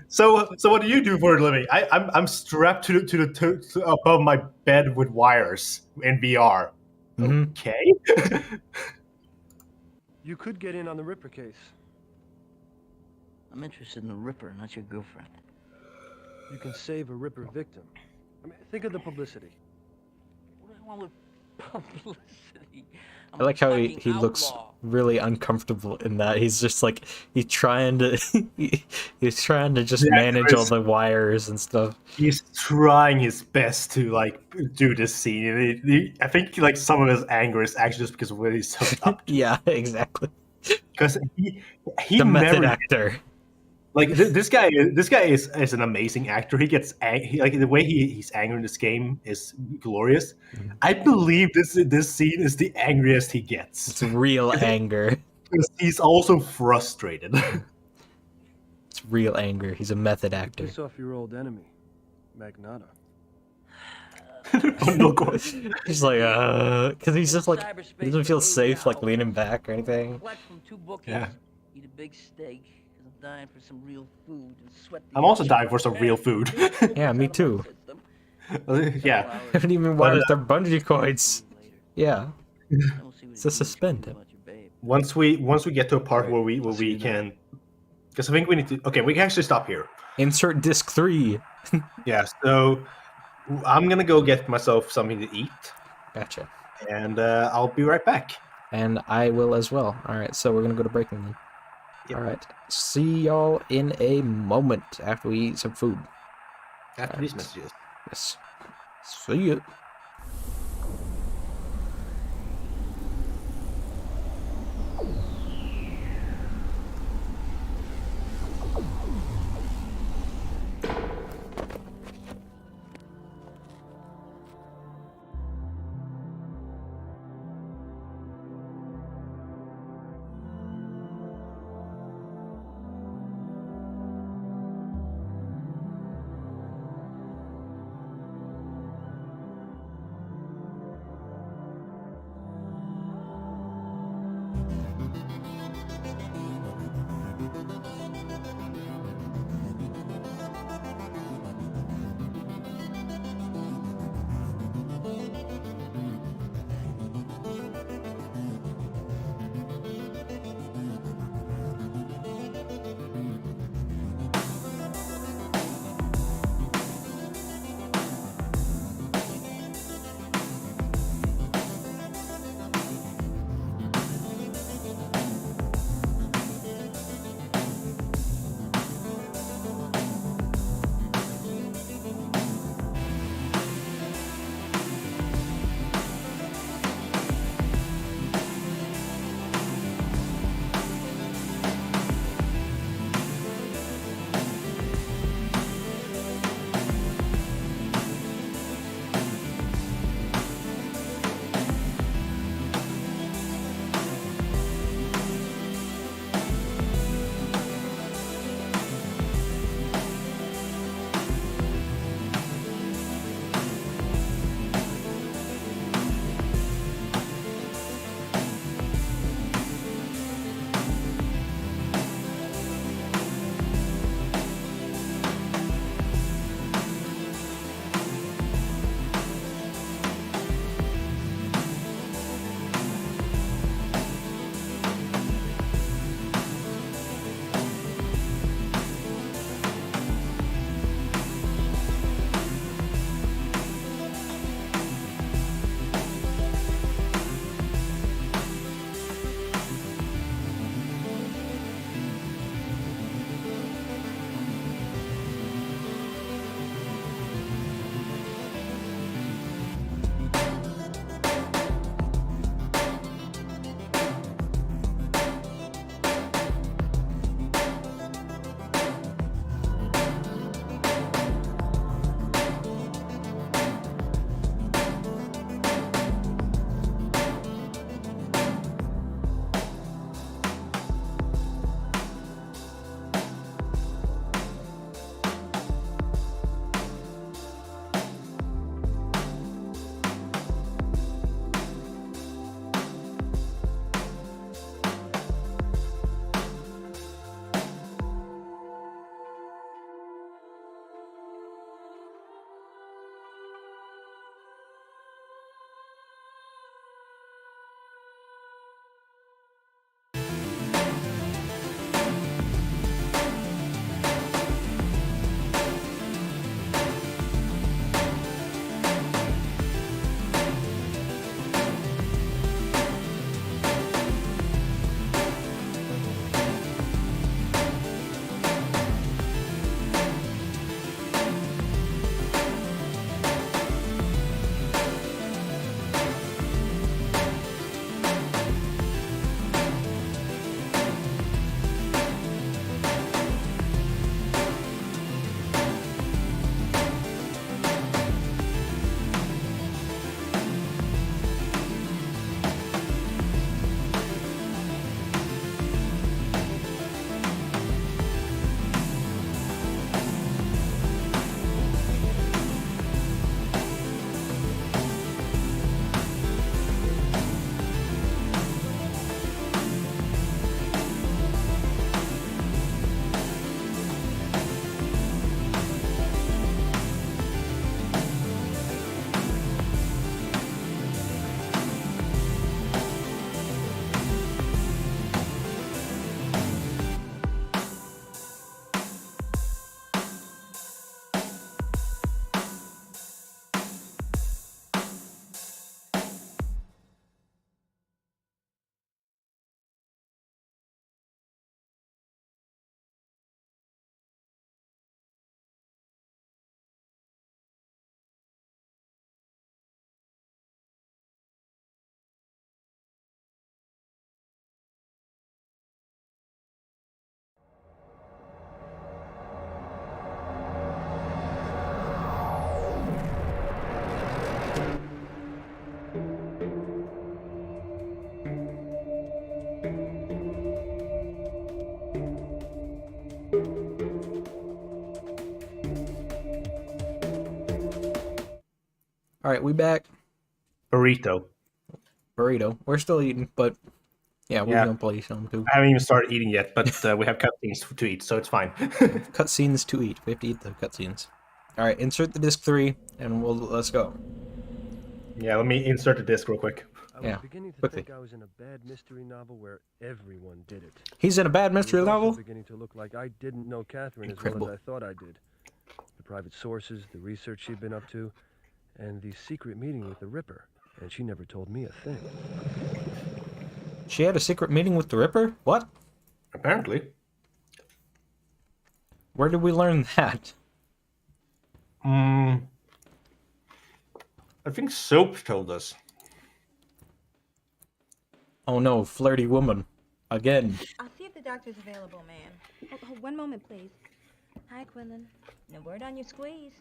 Speaker 2: So what do you do for a living? I'm strapped to above my bed with wires in VR.
Speaker 1: Mm-hmm.
Speaker 2: Okay.
Speaker 18: You could get in on the Ripper case.
Speaker 11: I'm interested in the Ripper, not your girlfriend.
Speaker 18: You can save a Ripper victim. I mean, think of the publicity.
Speaker 11: What do I want with publicity?
Speaker 1: I like how he looks really uncomfortable in that. He's just like he's trying to just manage all the wires and stuff.
Speaker 2: He's trying his best to like do this scene. I think like some of his anger is actually just because of what he's hooked up to.
Speaker 1: Yeah, exactly.
Speaker 2: Because he
Speaker 1: the method
Speaker 2: never
Speaker 1: actor.
Speaker 2: Like this guy is an amazing actor. He gets like the way he's angry in this game is glorious. I believe this scene is the angriest he gets.
Speaker 1: It's real anger.
Speaker 2: Because he's also frustrated.
Speaker 1: It's real anger. He's a method actor.
Speaker 18: Piss off your old enemy, Magnata.
Speaker 1: He's like, because he's just like, he doesn't feel safe like leaning back or anything.
Speaker 2: Yeah.
Speaker 11: Eat a big steak. I'm dying for some real food and sweat.
Speaker 2: I'm also dying for some real food.
Speaker 1: Yeah, me too.
Speaker 2: Yeah.
Speaker 1: I haven't even watched their bungee coins. Yeah. It's to suspend him.
Speaker 2: Once we get to a part where we can, because I think we need to. Okay, we can actually stop here.
Speaker 1: Insert disc 3.
Speaker 2: Yeah. So I'm gonna go get myself something to eat.
Speaker 1: Gotcha.
Speaker 2: And I'll be right back.
Speaker 1: And I will as well. All right. So we're gonna go to breaking then.
Speaker 2: Yep.
Speaker 1: All right. See y'all in a moment after we eat some food.
Speaker 2: After these messages.
Speaker 1: Yes. See you. All right, we back.
Speaker 2: Burrito.
Speaker 1: We're still eating, but yeah, we're gonna play some too.
Speaker 2: I haven't even started eating yet, but we have cutscenes to eat, so it's fine.
Speaker 1: Cutscenes to eat. We have to eat the cutscenes. All right, insert the disc 3, and let's go.
Speaker 2: Yeah, let me insert the disc real quick.
Speaker 3: I was beginning to think I was in a bad mystery novel where everyone did it.
Speaker 1: He's in a bad mystery
Speaker 3: It was also
Speaker 1: novel?
Speaker 3: beginning to look like I didn't know Catherine
Speaker 1: Incredible.
Speaker 3: as well as I thought I did. The private sources, the research she'd been up to, and the secret meeting with the Ripper. And she never told me a thing.
Speaker 1: She had a secret meeting with the Ripper? What?
Speaker 2: Apparently.
Speaker 1: Where did we learn that?
Speaker 2: I think Soap told us.
Speaker 1: Oh no, flirty woman. Again.
Speaker 13: I'll see if the doctor's available, ma'am. Oh, one moment, please. Hi, Quinlan. No word on your squeeze.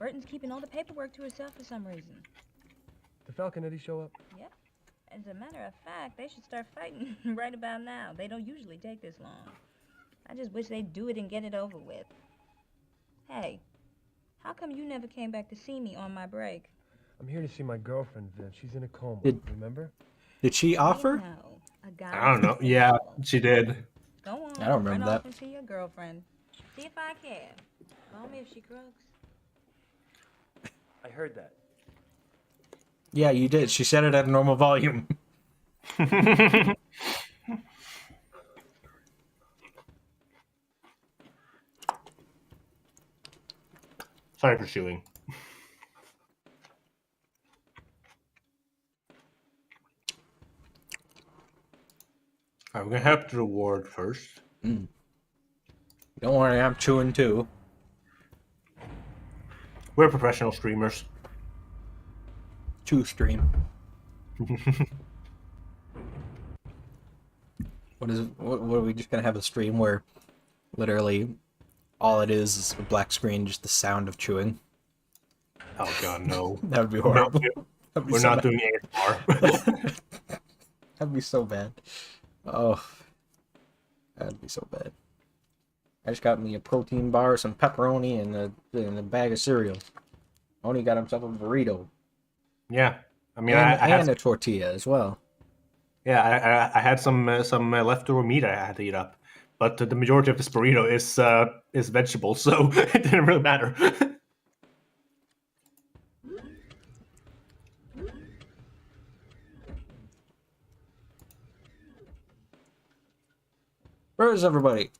Speaker 13: Burton's keeping all the paperwork to herself for some reason.
Speaker 3: The Falconetti show up?
Speaker 13: Yep. As a matter of fact, they should start fighting right about now. They don't usually take this long. I just wish they'd do it and get it over with. Hey, how come you never came back to see me on my break?
Speaker 3: I'm here to see my girlfriend, Vince. She's in a coma. Remember?
Speaker 1: Did she offer?
Speaker 13: No, a guy.
Speaker 2: I don't know. Yeah, she did.
Speaker 13: Go on.
Speaker 1: I don't remember
Speaker 13: run
Speaker 1: that.
Speaker 13: off and see your girlfriend. See if I care. Call me if she croaks.
Speaker 3: I heard that.
Speaker 1: Yeah, you did. She said it at a normal volume.
Speaker 2: Sorry for chewing. Alright, we're gonna have to reward first.
Speaker 1: Don't worry, I'm chewing too.
Speaker 2: We're professional streamers.
Speaker 1: Chew stream. What are we just gonna have a stream where literally all it is a black screen, just the sound of chewing?
Speaker 2: Oh god, no.
Speaker 1: That would be horrible.
Speaker 2: We're not doing ASMR.
Speaker 1: That'd be so bad. Oh, that'd be so bad. I just got me a protein bar, some pepperoni, and a bag of cereal. Only got himself a burrito.
Speaker 2: Yeah, I mean,
Speaker 1: and,
Speaker 2: I had
Speaker 1: a tortilla as well.
Speaker 2: Yeah, I had some leftover meat I had to eat up, but the majority of this burrito is vegetables, so it didn't really matter.
Speaker 1: Where is everybody?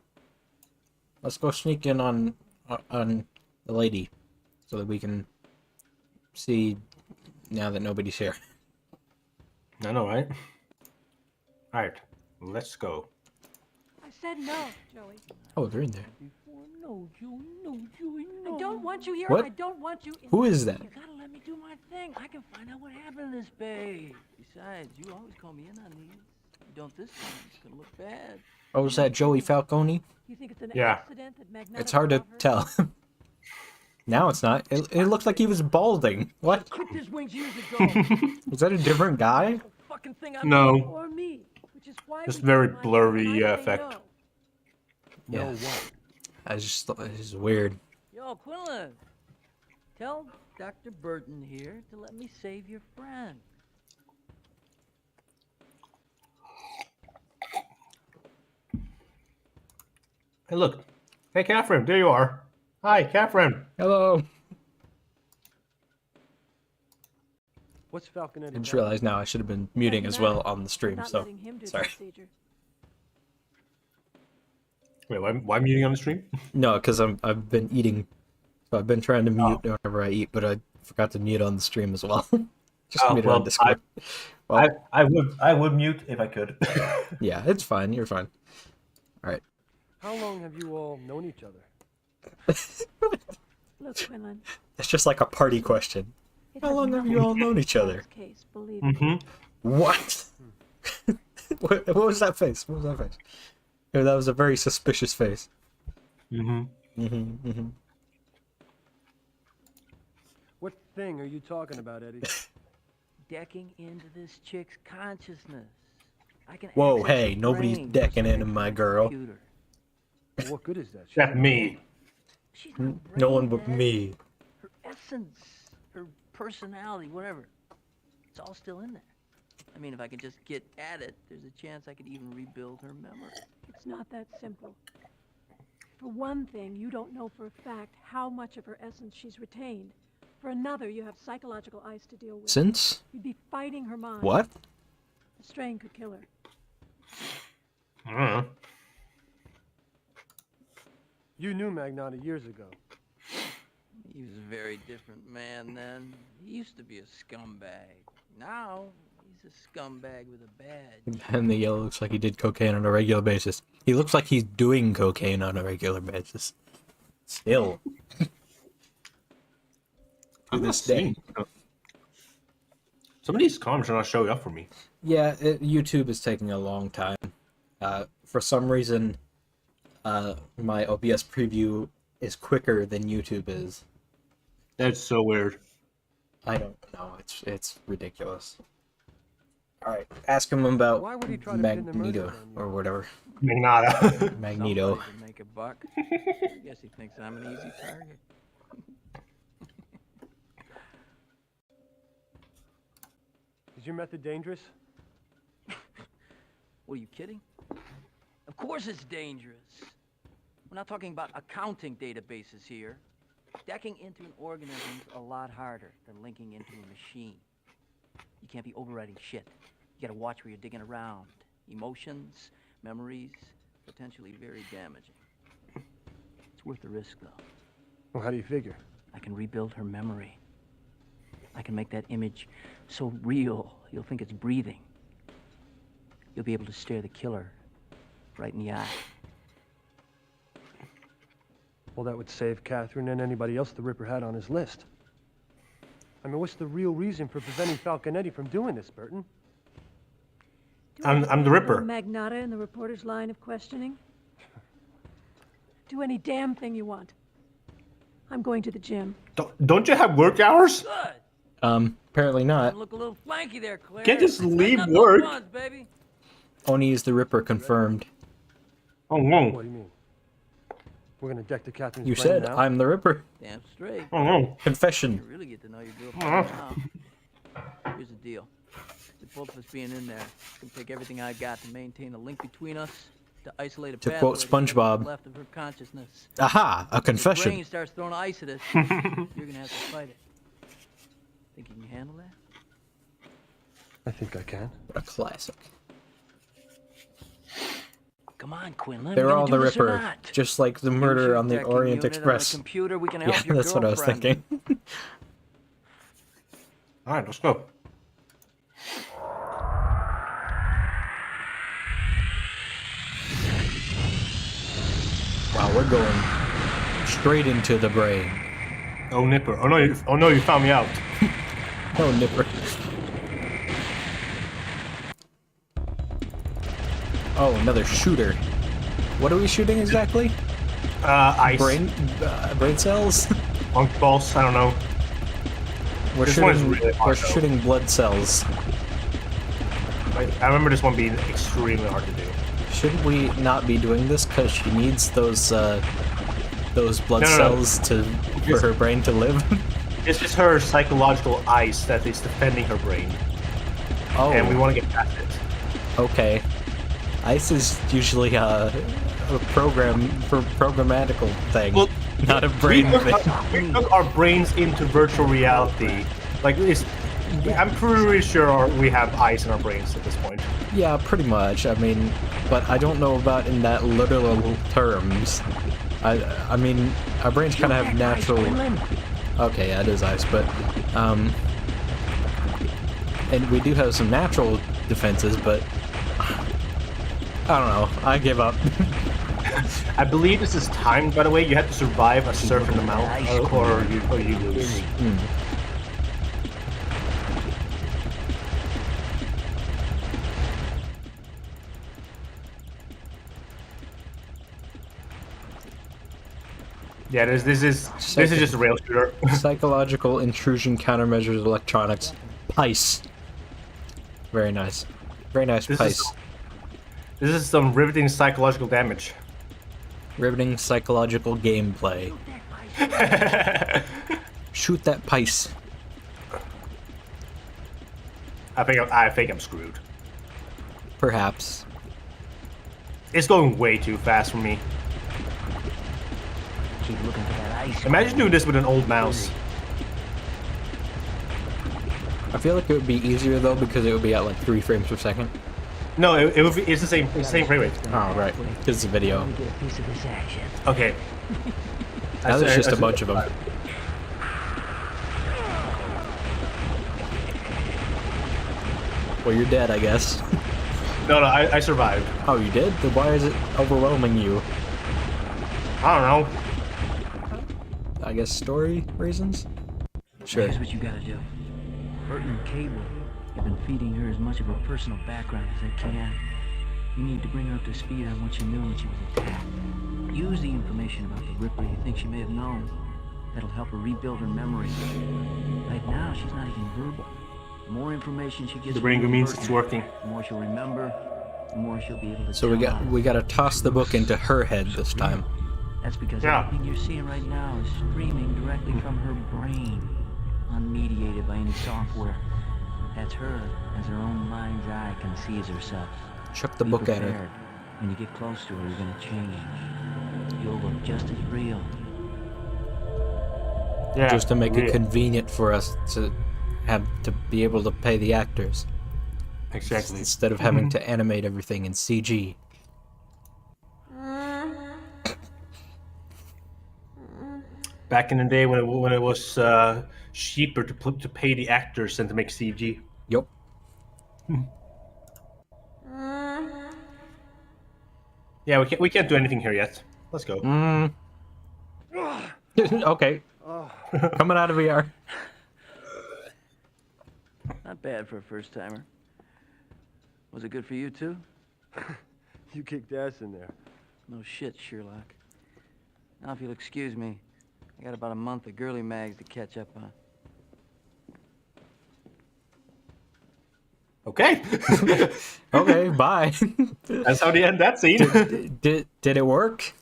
Speaker 1: Let's go sneak in on the lady, so that we can see now that nobody's here.
Speaker 2: I know, right? Alright, let's go.
Speaker 7: I said no, Joey.
Speaker 1: Oh, they're in there.
Speaker 11: No, Joey, no, Joey, no.
Speaker 7: I don't want you here.
Speaker 1: What?
Speaker 7: I don't want you in
Speaker 1: Who is that?
Speaker 11: You gotta let me do my thing. I can find out what happened to this babe. Besides, you always call me in on these. You don't this time, it's gonna look bad.
Speaker 1: Oh, is that Joey Falcone?
Speaker 7: You think it's an
Speaker 2: Yeah.
Speaker 7: accident that Magnata
Speaker 1: It's hard to
Speaker 7: got her?
Speaker 1: tell. Now it's not. It looked like he was balding. What?
Speaker 11: Clipped his wings years ago.
Speaker 1: Was that a different guy?
Speaker 11: Fucking thing I
Speaker 2: No.
Speaker 7: Or me, which is why
Speaker 2: Just
Speaker 7: we
Speaker 2: very
Speaker 7: did my
Speaker 2: blurry
Speaker 7: thing, and I say
Speaker 2: effect.
Speaker 7: no.
Speaker 1: Yeah.
Speaker 11: No what?
Speaker 1: I just thought this is weird.
Speaker 11: Yo, Quinlan, tell Dr. Burton here to let me save your friend.
Speaker 2: Hey, look. Hey, Catherine, there you are. Hi, Catherine.
Speaker 1: Hello.
Speaker 3: What's Falconetti?
Speaker 1: I just realized now I should have been muting as well on the stream,
Speaker 7: Not
Speaker 1: so
Speaker 7: letting him do the
Speaker 1: sorry.
Speaker 7: procedure.
Speaker 2: Wait, why am muting on the stream?
Speaker 1: No, because I've been eating, so I've been trying to mute whenever I eat, but I forgot to mute on the stream as well. Just mute it on Discord.
Speaker 2: I would mute if I could.
Speaker 1: Yeah, it's fine. You're fine. All right.
Speaker 3: How long have you all known each other?
Speaker 7: Look, Quinlan.
Speaker 1: It's just like a party question.
Speaker 7: It
Speaker 1: How
Speaker 7: has
Speaker 1: long have
Speaker 7: nothing
Speaker 1: you all
Speaker 7: to do
Speaker 1: known
Speaker 7: with
Speaker 1: each other?
Speaker 7: Paul's Case, believe me.
Speaker 1: What? What was that face? What was that face? Yeah, that was a very suspicious face.
Speaker 3: What thing are you talking about, Eddie?
Speaker 11: Decking into this chick's consciousness. I can
Speaker 1: Whoa,
Speaker 11: access
Speaker 1: hey,
Speaker 11: her
Speaker 1: nobody's
Speaker 11: brain
Speaker 1: decking
Speaker 11: from
Speaker 1: into
Speaker 11: the
Speaker 1: my girl.
Speaker 11: computer.
Speaker 3: Well, what good is that?
Speaker 2: That's me.
Speaker 11: She's got
Speaker 1: No one
Speaker 11: brain,
Speaker 1: but
Speaker 11: Ed.
Speaker 1: me.
Speaker 11: Her essence, her personality, whatever. It's all still in there. I mean, if I could just get at it, there's a chance I could even rebuild her memory.
Speaker 7: It's not that simple. For one thing, you don't know for a fact how much of her essence she's retained. For another, you have psychological ice to deal with.
Speaker 1: Since?
Speaker 7: You'd be fighting her mind.
Speaker 1: What?
Speaker 7: The strain could kill her.
Speaker 2: I don't know.
Speaker 3: You knew Magnata years ago.
Speaker 11: He was a very different man then. He used to be a scumbag. Now, he's a scumbag with a badge.
Speaker 1: And the yellow looks like he did cocaine on a regular basis. He looks like he's doing cocaine on a regular basis. Still. To this day.
Speaker 2: Some of these comments are not showing up for me.
Speaker 1: Yeah, YouTube is taking a long time. For some reason, my OBS preview is quicker than YouTube is.
Speaker 2: That's so weird.
Speaker 1: I don't know. It's ridiculous. All right, ask him about
Speaker 3: Why would he try to pin the murder
Speaker 1: Magneto
Speaker 3: on you?
Speaker 1: or whatever.
Speaker 2: Magnata.
Speaker 1: Magneto.
Speaker 11: Somebody could make a buck. I guess he thinks I'm an easy target.
Speaker 3: Is your method dangerous?
Speaker 11: What, are you kidding? Of course it's dangerous. We're not talking about accounting databases here. Stacking into an organism's a lot harder than linking into a machine. You can't be overriding shit. You gotta watch where you're digging around. Emotions, memories, potentially very damaging. It's worth the risk, though.
Speaker 3: Well, how do you figure?
Speaker 11: I can rebuild her memory. I can make that image so real, you'll think it's breathing. You'll be able to stare the killer right in the eye.
Speaker 3: Well, that would save Catherine and anybody else the Ripper had on his list. I mean, what's the real reason for preventing Falconetti from doing this, Burton?
Speaker 2: I'm the Ripper.
Speaker 7: Magnata in the reporter's line of questioning. Do any damn thing you want. I'm going to the gym.
Speaker 2: Don't you have work hours?
Speaker 1: Apparently not.
Speaker 11: Look a little flanky there, Claire.
Speaker 2: Can't just leave
Speaker 11: Tighten up
Speaker 2: work.
Speaker 11: those buns, baby.
Speaker 1: Oni is the Ripper confirmed.
Speaker 2: Oh, no.
Speaker 3: What do you mean? We're gonna deck the Catherine's
Speaker 1: You
Speaker 3: brain
Speaker 1: said
Speaker 3: now?
Speaker 1: I'm the Ripper.
Speaker 11: Damn straight.
Speaker 2: Oh, no.
Speaker 1: Confession.
Speaker 11: You really get to know your girlfriend now. Here's the deal. With both of us being in there, it's gonna take everything I got to maintain a link between us, to isolate a
Speaker 1: To
Speaker 11: pathway
Speaker 1: quote
Speaker 11: to what's
Speaker 1: SpongeBob.
Speaker 11: left of her consciousness.
Speaker 1: Aha! A
Speaker 11: If your
Speaker 1: confession.
Speaker 11: brain starts throwing ice at us, you're gonna have to fight it. Think you can handle that?
Speaker 3: I think I can.
Speaker 1: What a classic.
Speaker 11: Come on, Quinlan.
Speaker 1: They're
Speaker 11: we
Speaker 1: all
Speaker 11: gonna
Speaker 1: the
Speaker 11: do this or
Speaker 1: Ripper,
Speaker 11: not?
Speaker 1: just like the murder on the
Speaker 11: Decking
Speaker 1: Orient
Speaker 11: unit on
Speaker 1: Express.
Speaker 11: the computer, we can
Speaker 1: Yeah,
Speaker 11: help your
Speaker 1: that's what I was
Speaker 11: girlfriend.
Speaker 1: thinking.
Speaker 2: All right, let's go.
Speaker 1: Wow, we're going straight into the brain.
Speaker 2: Oh, Nipper. Oh, no, you found me out.
Speaker 1: Oh, Nipper. Oh, another shooter. What are we shooting exactly?
Speaker 2: Ice.
Speaker 1: Brain cells?
Speaker 2: Monkey balls, I don't know.
Speaker 1: We're
Speaker 2: This one is
Speaker 1: shooting,
Speaker 2: really hard,
Speaker 1: we're
Speaker 2: though.
Speaker 1: shooting blood cells.
Speaker 2: I remember this one being extremely hard to do.
Speaker 1: Shouldn't we not be doing this because she needs those blood
Speaker 2: No.
Speaker 1: cells for her brain to live?
Speaker 2: It's just her psychological ice that is defending her brain.
Speaker 1: Oh.
Speaker 2: And we want to get past it.
Speaker 1: Okay. ICE is usually a programmatical thing,
Speaker 2: Well,
Speaker 1: not a brain thing.
Speaker 2: We took our brains into virtual reality. Like, I'm pretty sure we have ice in our brains at this point.
Speaker 1: Yeah, pretty much. I mean, but I don't know about in that literal terms. I mean, our brains kind of have natural. Okay, yeah, it is ice, but and we do have some natural defenses, but I don't know. I give up.
Speaker 2: I believe this is timed, by the way. You have to survive a certain amount, or you lose. Yeah, this is just a rail shooter.
Speaker 1: Psychological intrusion countermeasures electronics. PICE. Very nice. Very nice, PICE.
Speaker 2: This is some riveting psychological damage.
Speaker 1: Riveting psychological gameplay. Shoot that PICE.
Speaker 2: I think I'm screwed.
Speaker 1: Perhaps.
Speaker 2: It's going way too fast for me.
Speaker 15: Keep looking for that ice.
Speaker 2: Imagine doing this with an old mouse.
Speaker 1: I feel like it would be easier though because it would be at like 3 frames per second.
Speaker 2: No, it would be. It's the same frame rate.
Speaker 1: Oh right, because it's a video.
Speaker 15: Get a piece of this action.
Speaker 2: Okay.
Speaker 1: Now there's just a bunch of them. Well, you're dead, I guess.
Speaker 2: No, I survived.
Speaker 1: Oh, you did? Then why is it overwhelming you?
Speaker 2: I don't know.
Speaker 14: I guess story reasons? Sure.
Speaker 15: Here's what you gotta do. Burton and Cable, I've been feeding her as much of her personal background as I can. You need to bring her up to speed on what she knew when she was attacked. Use the information about the Ripper you think she may have known. That'll help her rebuild her memory. Right now, she's not even verbal. The more information she gets,
Speaker 2: The brain means it's working.
Speaker 15: The more she'll remember, the more she'll be able to.
Speaker 1: So we got to toss the book into her head this time.
Speaker 15: That's because everything you're seeing right now is streaming directly from her brain, unmediated by any software. That's her, as her own mind's eye conceives herself.
Speaker 1: Chuck the book at her.
Speaker 15: When you get close to her, you're gonna change. You'll look just as real.
Speaker 2: Yeah,
Speaker 1: just to make it convenient for us to have to be able to pay the actors.
Speaker 2: Exactly.
Speaker 1: Instead of having to animate everything in CG.
Speaker 2: Back in the day when it was cheaper to pay the actors than to make CG.
Speaker 1: Yup.
Speaker 2: Yeah, we can't do anything here yet. Let's go.
Speaker 1: Okay. Coming out of VR.
Speaker 15: Not bad for a first timer. Was it good for you too?
Speaker 3: You kicked ass in there.
Speaker 15: No shit, Sherlock. Now, if you'll excuse me, I got about a month of girly mags to catch up on.
Speaker 2: Okay.
Speaker 1: Okay, bye.
Speaker 2: That's how they end that scene.
Speaker 1: Did it work?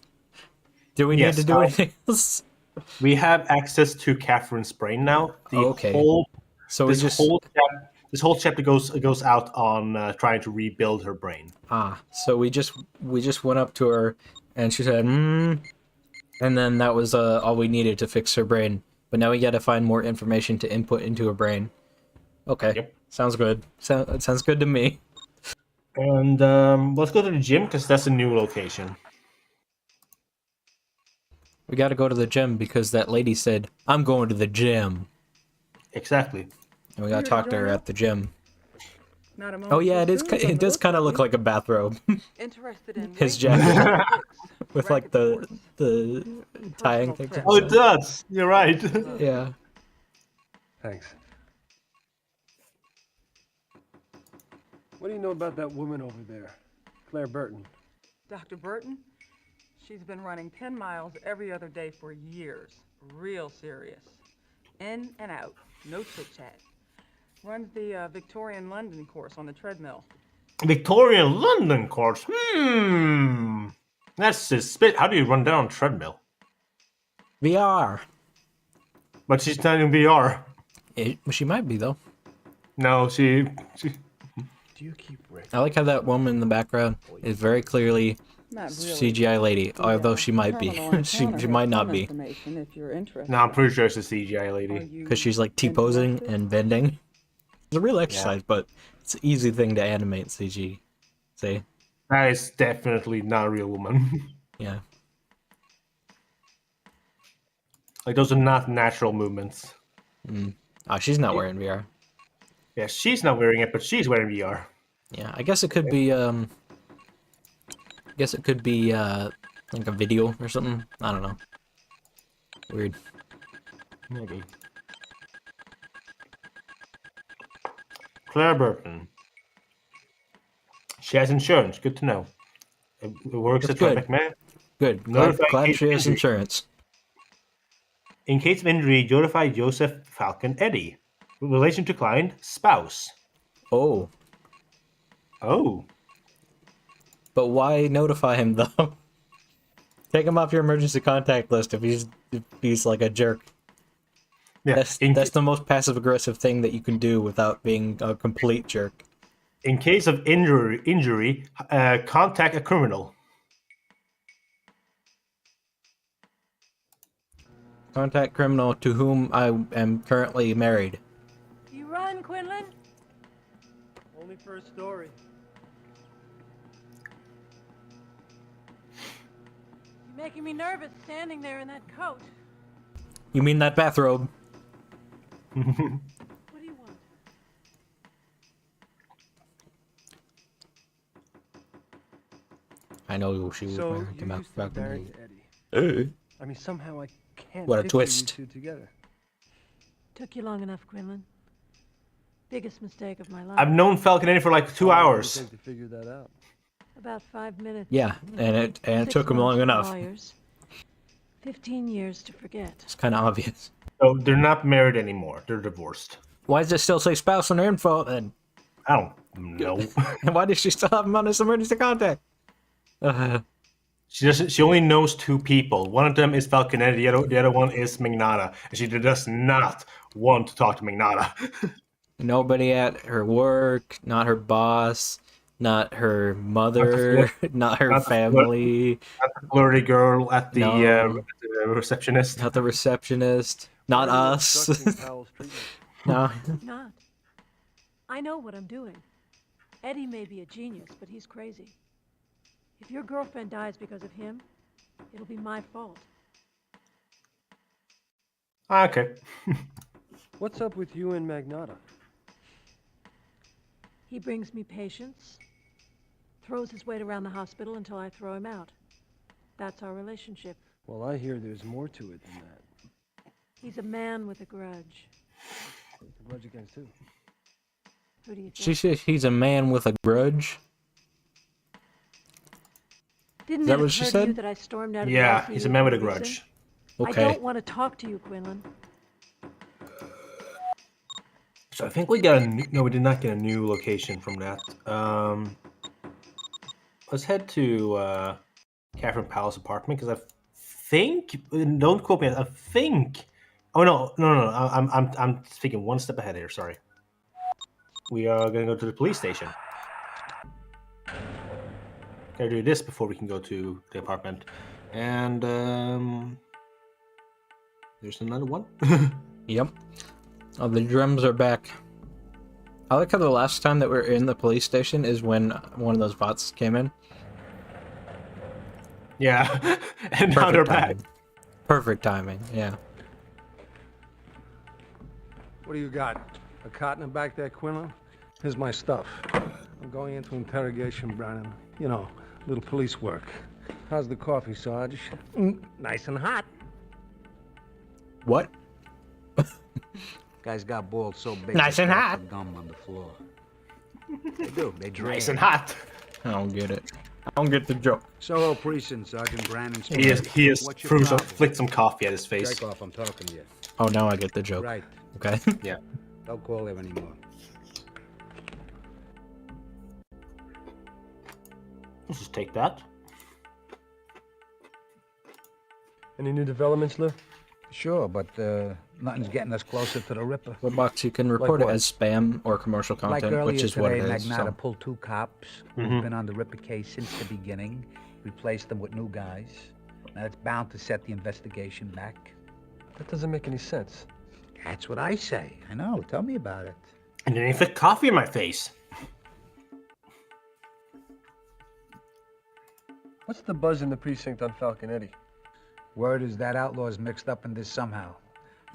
Speaker 1: Do we need to do anything else?
Speaker 2: We have access to Catherine's brain now.
Speaker 1: Okay. So
Speaker 2: this whole chapter goes out on trying to rebuild her brain.
Speaker 1: So we just went up to her and she said, and then that was all we needed to fix her brain. But now we got to find more information to input into her brain. Okay.
Speaker 2: Yep.
Speaker 1: Sounds good. Sounds good to me.
Speaker 2: And let's go to the gym because that's a new location.
Speaker 1: We got to go to the gym because that lady said, "I'm going to the gym."
Speaker 2: Exactly.
Speaker 1: And we got to talk to her at the gym.
Speaker 20: Not a
Speaker 1: Oh yeah, it does kind of look like a bathrobe.
Speaker 20: Interested in
Speaker 1: His jacket with like the tying things.
Speaker 2: Oh, it does. You're right.
Speaker 1: Yeah.
Speaker 3: Thanks. What do you know about that woman over there, Claire Burton?
Speaker 20: Dr. Burton? She's been running 10 miles every other day for years. Real serious. In and out. No chit-chat. Runs the Victorian London course on the treadmill.
Speaker 2: Victorian London course? That's suspicious. How do you run down a treadmill?
Speaker 1: VR.
Speaker 2: But she's not in VR.
Speaker 1: She might be, though.
Speaker 2: No, she...
Speaker 3: Do you keep
Speaker 1: I like how that woman in the background is very clearly CGI lady, although she might be. she might not be.
Speaker 2: No, I'm pretty sure it's a CGI lady.
Speaker 1: Because she's like T-posing and bending. It's a real exercise, but it's an easy thing to animate CG. See?
Speaker 2: That is definitely not a real woman.
Speaker 1: Yeah.
Speaker 2: Like, those are not natural movements.
Speaker 1: Oh, she's not wearing VR.
Speaker 2: Yeah, she's not wearing it, but she's wearing VR.
Speaker 1: Yeah, I guess it could be, like a video or something. I don't know. Weird.
Speaker 2: Maybe. Claire Burton. She has insurance. Good to know. It works
Speaker 1: That's
Speaker 2: at
Speaker 1: good.
Speaker 2: McMahon.
Speaker 1: Good. Glad she has insurance.
Speaker 2: In case of injury, notify Joseph Falcon Eddy. With relation to client, spouse.
Speaker 1: Oh.
Speaker 2: Oh.
Speaker 1: But why notify him, though? Take him off your emergency contact list if he's like a jerk.
Speaker 2: Yeah.
Speaker 1: That's the most passive-aggressive thing that you can do without being a complete jerk.
Speaker 2: In case of injury, contact a criminal.
Speaker 1: Contact criminal to whom I am currently married.
Speaker 7: You run, Quinlan?
Speaker 18: Only for a story.
Speaker 7: You're making me nervous standing there in that coat.
Speaker 1: You mean that bathrobe?
Speaker 7: What do you want?
Speaker 1: I know she was
Speaker 3: So
Speaker 1: married to
Speaker 3: you used to be married to Eddie. I mean, somehow I can't
Speaker 1: What a
Speaker 3: picture
Speaker 1: twist.
Speaker 3: you two together.
Speaker 7: Took you long enough, Quinlan. Biggest mistake of my life.
Speaker 2: I've known Falconetti for like 2
Speaker 3: How long did it
Speaker 2: hours.
Speaker 3: take to figure that out?
Speaker 7: About 5 minutes.
Speaker 1: Yeah, and it
Speaker 7: 6
Speaker 1: took him
Speaker 7: months
Speaker 1: long
Speaker 7: for
Speaker 1: enough.
Speaker 7: Lawyers. 15 years to forget.
Speaker 1: It's kind of obvious.
Speaker 2: So they're not married anymore. They're divorced.
Speaker 1: Why does it still say spouse on her info then?
Speaker 2: I don't know.
Speaker 1: And why does she still have him on his emergency contact?
Speaker 2: She only knows 2 people. One of them is Falconetti. The other one is Magnata, and she does not want to talk to Magnata.
Speaker 1: Nobody at her work, not her boss, not her mother, not her family.
Speaker 2: Not the flirty girl at the receptionist.
Speaker 1: Not the receptionist. Not us. No.
Speaker 7: Not. I know what I'm doing. Eddie may be a genius, but he's crazy. If your girlfriend dies because of him, it'll be my fault.
Speaker 2: Okay.
Speaker 3: What's up with you and Magnata?
Speaker 7: He brings me patients, throws his weight around the hospital until I throw him out. That's our relationship.
Speaker 3: Well, I hear there's more to it than that.
Speaker 7: He's a man with a grudge.
Speaker 3: A grudge against who?
Speaker 7: Who do you think?
Speaker 1: She says he's a man with a grudge.
Speaker 7: Didn't
Speaker 1: Is that
Speaker 7: it
Speaker 1: what she
Speaker 7: occur to you
Speaker 1: said?
Speaker 7: that I stormed out of
Speaker 2: Yeah,
Speaker 7: the
Speaker 2: he's a
Speaker 7: ICU
Speaker 2: man with a
Speaker 7: for reason?
Speaker 2: grudge.
Speaker 1: Okay.
Speaker 7: I don't want to talk to you, Quinlan.
Speaker 2: So I think we got a new, no, we did not get a new location from that. Let's head to Catherine Palace apartment because I think, don't quote me, I think. Oh no. I'm speaking one step ahead here. Sorry. We are gonna go to the police station. Gotta do this before we can go to the apartment. And there's another one.
Speaker 1: Yep. Oh, the drums are back. I like how the last time that we were in the police station is when one of those bots came in.
Speaker 2: Yeah, and now they're back.
Speaker 1: Perfect timing, yeah.
Speaker 5: What do you got? A cot in the back there, Quinlan? Here's my stuff. I'm going into interrogation, Brannon. You know, little police work. How's the coffee, Sarge? Nice and hot.
Speaker 1: What?
Speaker 15: Guys got balls so big.
Speaker 1: Nice
Speaker 15: they
Speaker 1: and
Speaker 15: drop
Speaker 1: hot.
Speaker 15: the gum on the floor. They do. They drag.
Speaker 2: Nice and hot.
Speaker 1: I don't get it. I don't get the joke.
Speaker 15: Soho Precinct, Sergeant Brandon.
Speaker 2: He is
Speaker 15: What's your problem?
Speaker 2: flicked some coffee at his face.
Speaker 15: Strike off. I'm talking to you.
Speaker 1: Oh, now I get the joke.
Speaker 15: Right.
Speaker 1: Okay.
Speaker 2: Yeah.
Speaker 15: Don't call there anymore.
Speaker 2: Let's just take that.
Speaker 3: Any new developments, Lou?
Speaker 15: Sure, but nothing's getting us closer to the Ripper.
Speaker 1: What box you can report it
Speaker 3: what?
Speaker 1: as spam or commercial
Speaker 15: Like
Speaker 1: content,
Speaker 15: earlier
Speaker 1: which is
Speaker 15: today,
Speaker 1: what it is.
Speaker 15: Magnata
Speaker 1: So.
Speaker 15: pulled 2 cops who've been on the Ripper case since the beginning, replaced them with new guys. Now it's bound to set the investigation back.
Speaker 3: That doesn't make any sense.
Speaker 15: That's what I say. I know. Tell me about it.
Speaker 2: And then he flicked coffee in my face.
Speaker 3: What's the buzz in the precinct on Falconetti?
Speaker 15: Word is that outlaw's mixed up in this somehow.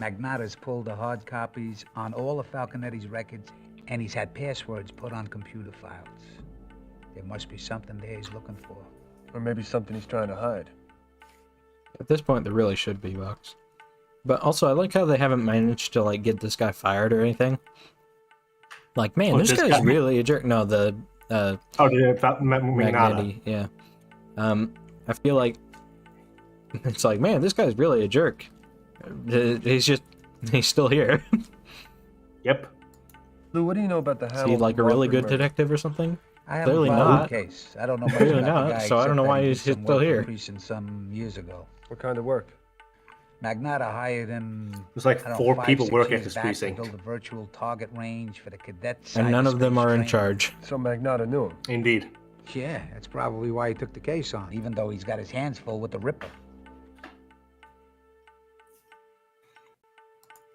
Speaker 15: Magnata's pulled the hard copies on all of Falconetti's records, and he's had passwords put on computer files. There must be something there he's looking for.
Speaker 3: Or maybe something he's trying to hide.
Speaker 1: At this point, there really should be box. But also, I like how they haven't managed to like get this guy fired or anything. Like, man, this guy's really a jerk. No, the
Speaker 2: Magnata.
Speaker 1: Magnetti, yeah. I feel like it's like, man, this guy's really a jerk. He's still here.
Speaker 2: Yep.
Speaker 3: Lou, what do you know about the
Speaker 1: Is
Speaker 3: Hamilton
Speaker 1: he like a really good
Speaker 3: murder?
Speaker 1: detective or something?
Speaker 15: I haven't
Speaker 1: Clearly
Speaker 15: followed
Speaker 1: not.
Speaker 15: the case. I don't know much
Speaker 1: Clearly
Speaker 15: about
Speaker 1: not,
Speaker 15: the guy
Speaker 1: so I don't
Speaker 15: except
Speaker 1: know
Speaker 15: that
Speaker 1: why
Speaker 15: he
Speaker 1: he's
Speaker 15: did some
Speaker 1: still
Speaker 15: work for
Speaker 1: here.
Speaker 15: the precinct some years ago.
Speaker 3: What kind of work?
Speaker 21: Magnata hired him.
Speaker 2: There's like
Speaker 21: I don't know,
Speaker 2: 4
Speaker 21: 5,
Speaker 2: people
Speaker 21: 6
Speaker 2: working at
Speaker 21: years
Speaker 2: this
Speaker 21: back
Speaker 2: precinct.
Speaker 21: to build a virtual target range for the cadets.
Speaker 1: And none of them are in
Speaker 21: cyberspace
Speaker 1: charge.
Speaker 18: So Magnata knew him.
Speaker 2: Indeed.
Speaker 21: Yeah, that's probably why he took the case on, even though he's got his hands full with the Ripper.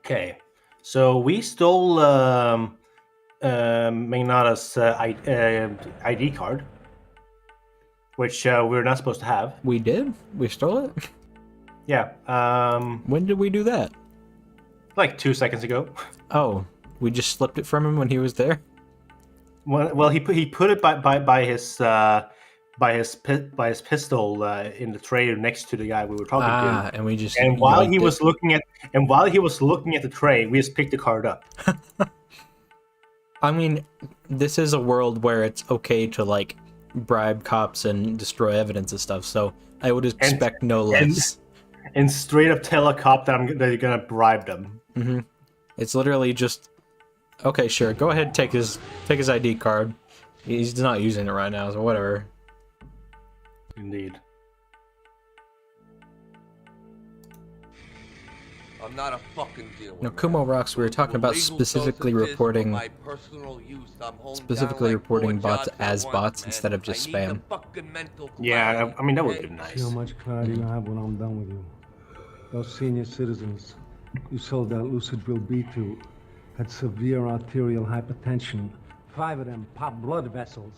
Speaker 2: Okay, so we stole Magnata's ID card, which we're not supposed to have.
Speaker 1: We did? We stole it?
Speaker 2: Yeah.
Speaker 1: When did we do that?
Speaker 2: Like 2 seconds ago.
Speaker 1: Oh, we just slipped it from him when he was there?
Speaker 2: Well, he put it by his pistol in the tray next to the guy we were talking to.
Speaker 1: And we just
Speaker 2: and while he
Speaker 1: yoinked
Speaker 2: was
Speaker 1: it.
Speaker 2: looking at the tray, we just picked the card up.
Speaker 1: I mean, this is a world where it's okay to like bribe cops and destroy evidence and stuff, so I would expect no less.
Speaker 2: And straight up tell a cop that you're gonna bribe them.
Speaker 1: Mm-hmm. It's literally just, okay, sure, go ahead, take his ID card. He's not using it right now, so whatever.
Speaker 2: Indeed.
Speaker 22: I'm not a fucking dealer.
Speaker 1: Now, Kumo Rocks, we were talking about specifically reporting bots as bots instead of just spam.
Speaker 2: Yeah, I mean, that would have been nice.
Speaker 5: See how much clarity you have when I'm done with you. Those senior citizens you sold that Lucid Drill B to had severe arterial hypertension. 5 of them popped blood vessels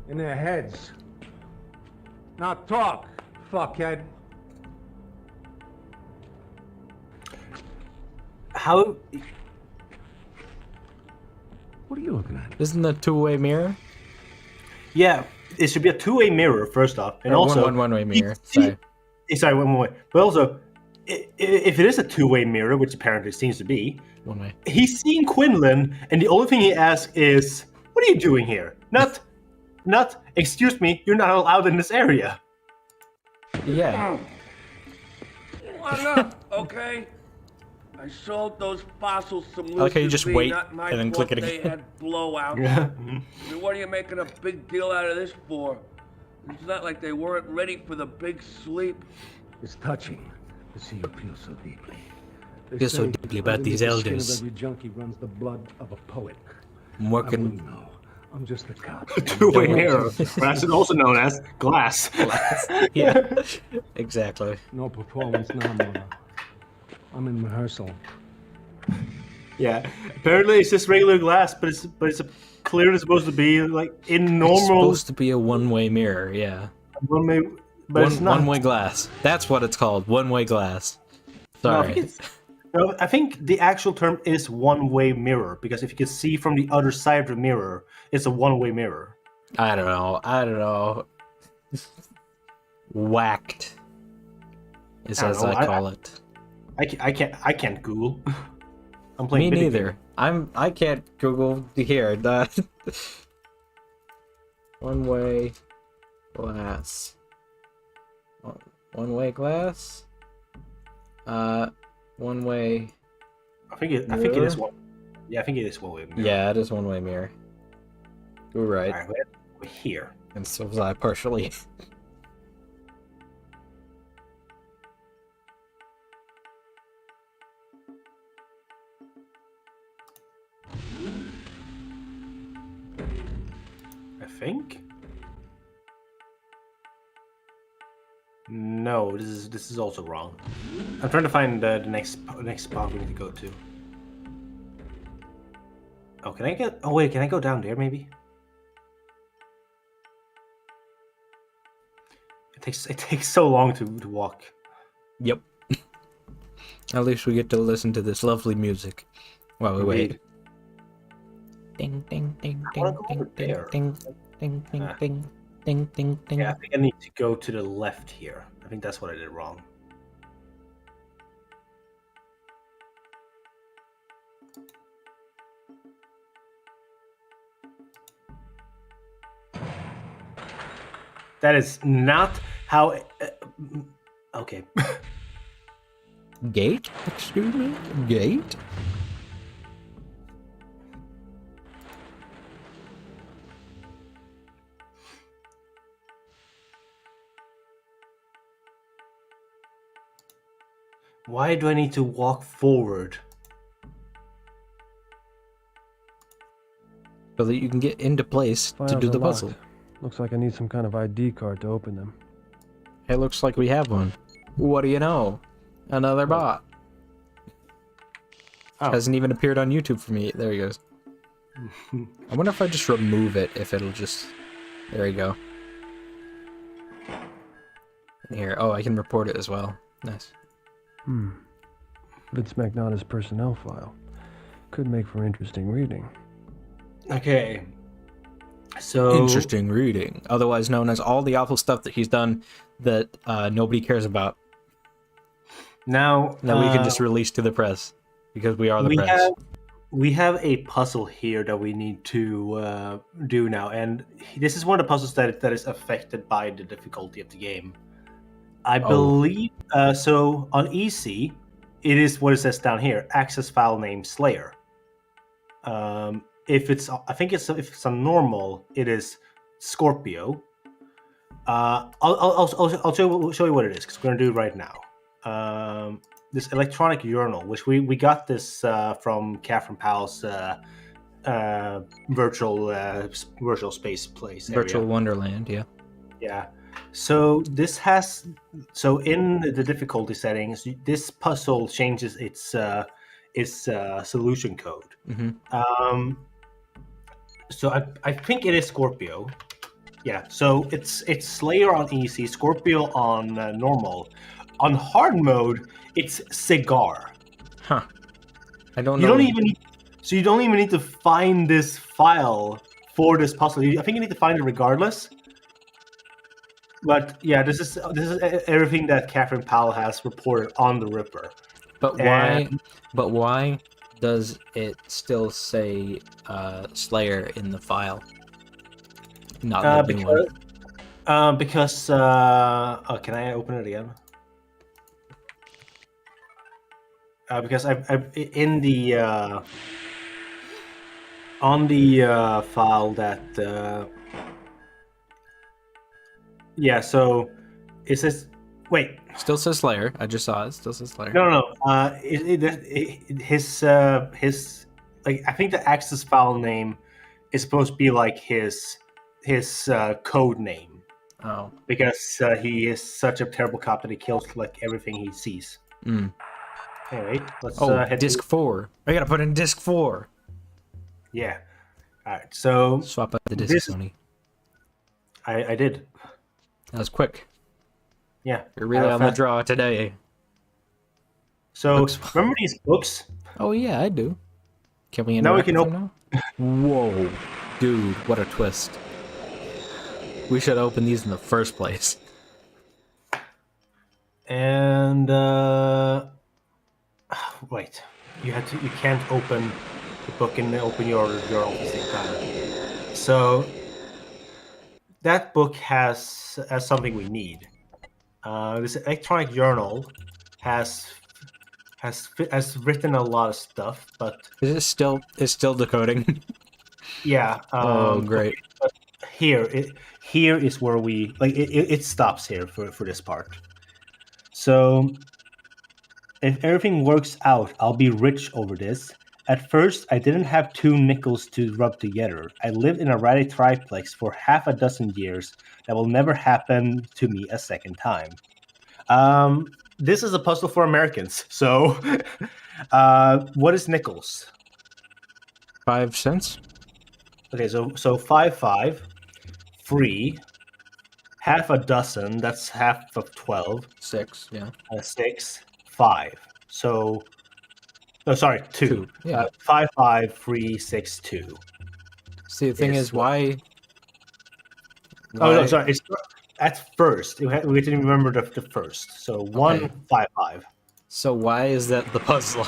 Speaker 5: in their heads. Now talk, fuckhead.
Speaker 2: How?
Speaker 5: What are you looking at?
Speaker 1: Isn't that a two-way mirror?
Speaker 2: Yeah, it should be a two-way mirror first off, and also
Speaker 1: one-way mirror. Sorry.
Speaker 2: Sorry, one way. But also, if it is a two-way mirror, which apparently it seems to be,
Speaker 1: one way.
Speaker 2: He's seeing Quinlan, and the only thing he asks is, "What are you doing here?" Not, "Excuse me, you're not allowed in this area."
Speaker 1: Yeah.
Speaker 4: Why not? Okay. I sold those fossils some lucid
Speaker 1: like how you just
Speaker 4: V,
Speaker 1: wait
Speaker 4: not my
Speaker 1: and then
Speaker 4: fault
Speaker 1: click it
Speaker 4: they
Speaker 1: again.
Speaker 4: had blowouts.
Speaker 2: Yeah.
Speaker 4: I mean, what are you making a big deal out of this for? It's not like they weren't ready for the big sleep.
Speaker 5: It's touching to see you feel so deeply. They
Speaker 1: Feel so
Speaker 5: say
Speaker 1: deeply about
Speaker 5: underneath
Speaker 1: these
Speaker 5: the skin
Speaker 1: elders.
Speaker 5: Of every junkie runs the blood of a poet.
Speaker 1: I'm
Speaker 5: I
Speaker 1: working.
Speaker 5: wouldn't know. I'm just a cop.
Speaker 2: Two-way mirror. That's also known as glass.
Speaker 1: Yeah, exactly.
Speaker 5: No performance now, Mona. I'm in rehearsal.
Speaker 2: Yeah, apparently it's just regular glass, but it's clearly supposed to be like in normal.
Speaker 1: It's supposed to be a one-way mirror, yeah.
Speaker 2: One-way, but it's not.
Speaker 1: One-way glass. That's what it's called. One-way glass. Sorry.
Speaker 2: No, I think the actual term is one-way mirror because if you can see from the other side of the mirror, it's a one-way mirror.
Speaker 1: I don't know. Whacked is as I call it.
Speaker 2: I can't Google. I'm playing.
Speaker 1: Me neither. I can't Google here. One-way glass. One-way glass. One-way.
Speaker 2: I think it is one. Yeah, I think it is one-way mirror.
Speaker 1: Yeah, it is one-way mirror. You're right.
Speaker 2: All right, we're here.
Speaker 1: And so was I partially.
Speaker 2: I think. No, this is also wrong. I'm trying to find the next spot we need to go to. Oh, can I get? Oh wait, can I go down there maybe? It takes so long to walk.
Speaker 1: Yep. At least we get to listen to this lovely music while we wait. Ding ding ding ding ding ding ding ding ding ding ding ding ding.
Speaker 2: Yeah, I think I need to go to the left here. I think that's what I did wrong. That is not how. Okay.
Speaker 1: Gate? Excuse me? Gate?
Speaker 2: Why do I need to walk forward?
Speaker 1: So that you can get into place to
Speaker 3: Files
Speaker 1: do
Speaker 3: are
Speaker 1: the
Speaker 3: locked.
Speaker 1: puzzle.
Speaker 3: Looks like I need some kind of ID card to open them.
Speaker 1: It looks like we have one. What do you know? Another bot. Hasn't even appeared on YouTube for me. There he goes. I wonder if I just remove it, if it'll just... There you go. Here. Oh, I can report it as well. Nice.
Speaker 3: Vince Magnotta's personnel file. Could make for interesting reading.
Speaker 2: Okay. So
Speaker 1: Interesting reading. Otherwise known as all the awful stuff that he's done that nobody cares about.
Speaker 2: Now
Speaker 1: That we can just release to the press. Because we are the press.
Speaker 2: We have a puzzle here that we need to do now, and this is one of the puzzles that is affected by the difficulty of the game. I believe so. On easy, it is what it says down here: access file name Slayer. If it's, I think if it's on normal, it is Scorpio. I'll show you what it is because we're gonna do it right now. This electronic journal, which we got this from Catherine Powell's virtual space place area.
Speaker 1: Virtual Wonderland, yeah.
Speaker 2: Yeah. So this has, so in the difficulty settings, this puzzle changes its solution code.
Speaker 1: Mm-hmm.
Speaker 2: So I think it is Scorpio. Yeah. So it's Slayer on easy, Scorpio on normal. On hard mode, it's Cigar.
Speaker 1: Huh. I don't know.
Speaker 2: You don't even need to find this file for this puzzle. I think you need to find it regardless. But yeah, this is everything that Catherine Powell has reported on the Ripper.
Speaker 1: But why? But why does it still say Slayer in the file? Not the new one.
Speaker 2: Because oh, can I open it again? Because I've in the on the file that yeah, so it says wait.
Speaker 1: Still says Slayer. I just saw it. Still says Slayer.
Speaker 2: No. His like I think the access file name is supposed to be like his code name.
Speaker 1: Oh.
Speaker 2: Because he is such a terrible cop that he kills like everything he sees.
Speaker 1: Mm.
Speaker 2: Anyway, let's
Speaker 1: head disc 4. I gotta put in disc 4.
Speaker 2: Yeah. All right. So
Speaker 1: swap out the disc, Sony.
Speaker 2: I did.
Speaker 1: That was quick.
Speaker 2: Yeah.
Speaker 1: You're really on the draw today.
Speaker 2: So remember these books?
Speaker 1: Oh yeah, I do. Can we
Speaker 2: now we can open?
Speaker 1: Whoa, dude! What a twist. We should open these in the first place.
Speaker 2: And wait, you can't open the book and open your journal at the same time. So that book has something we need. This electronic journal has written a lot of stuff, but
Speaker 1: it's still decoding.
Speaker 2: Yeah.
Speaker 1: Oh, great.
Speaker 2: But here is where we like it stops here for this part. So if everything works out, I'll be rich over this. At first, I didn't have 2 nickels to rub together. I lived in a ratty triplex for half a dozen years. That will never happen to me a second time. This is a puzzle for Americans. So, what is nickels?
Speaker 1: 5 cents.
Speaker 2: Okay, so 5, free, half a dozen. That's half of 12.
Speaker 1: 6, yeah.
Speaker 2: 6, 5. So. No, sorry, 2.
Speaker 1: Yeah.
Speaker 2: 5, 3, 6, 2.
Speaker 1: See, the thing is, why?
Speaker 2: Oh no, sorry. It's at first. We didn't remember the first. So 1, 5, 5.
Speaker 1: So why is that the puzzle?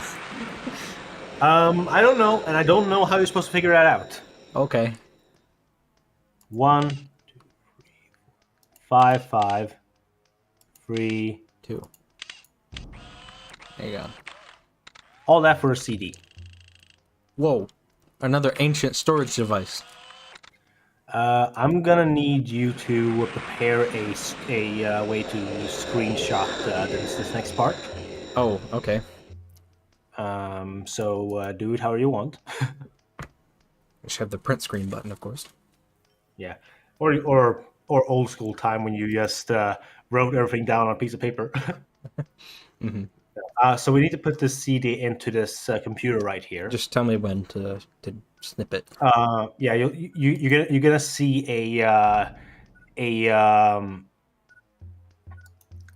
Speaker 2: I don't know, and I don't know how you're supposed to figure that out.
Speaker 1: Okay.
Speaker 2: 1, 2, 3, 4, 5, 3,
Speaker 1: 2. There you go.
Speaker 2: All that for a CD.
Speaker 1: Whoa. Another ancient storage device.
Speaker 2: I'm gonna need you to prepare a way to screenshot this next part.
Speaker 1: Oh, okay.
Speaker 2: So do it however you want.
Speaker 1: Just have the print screen button, of course.
Speaker 2: Yeah, or old school time when you just wrote everything down on a piece of paper.
Speaker 1: Mm-hmm.
Speaker 2: So we need to put this CD into this computer right here.
Speaker 1: Just tell me when to snip it.
Speaker 2: Yeah, you're gonna see a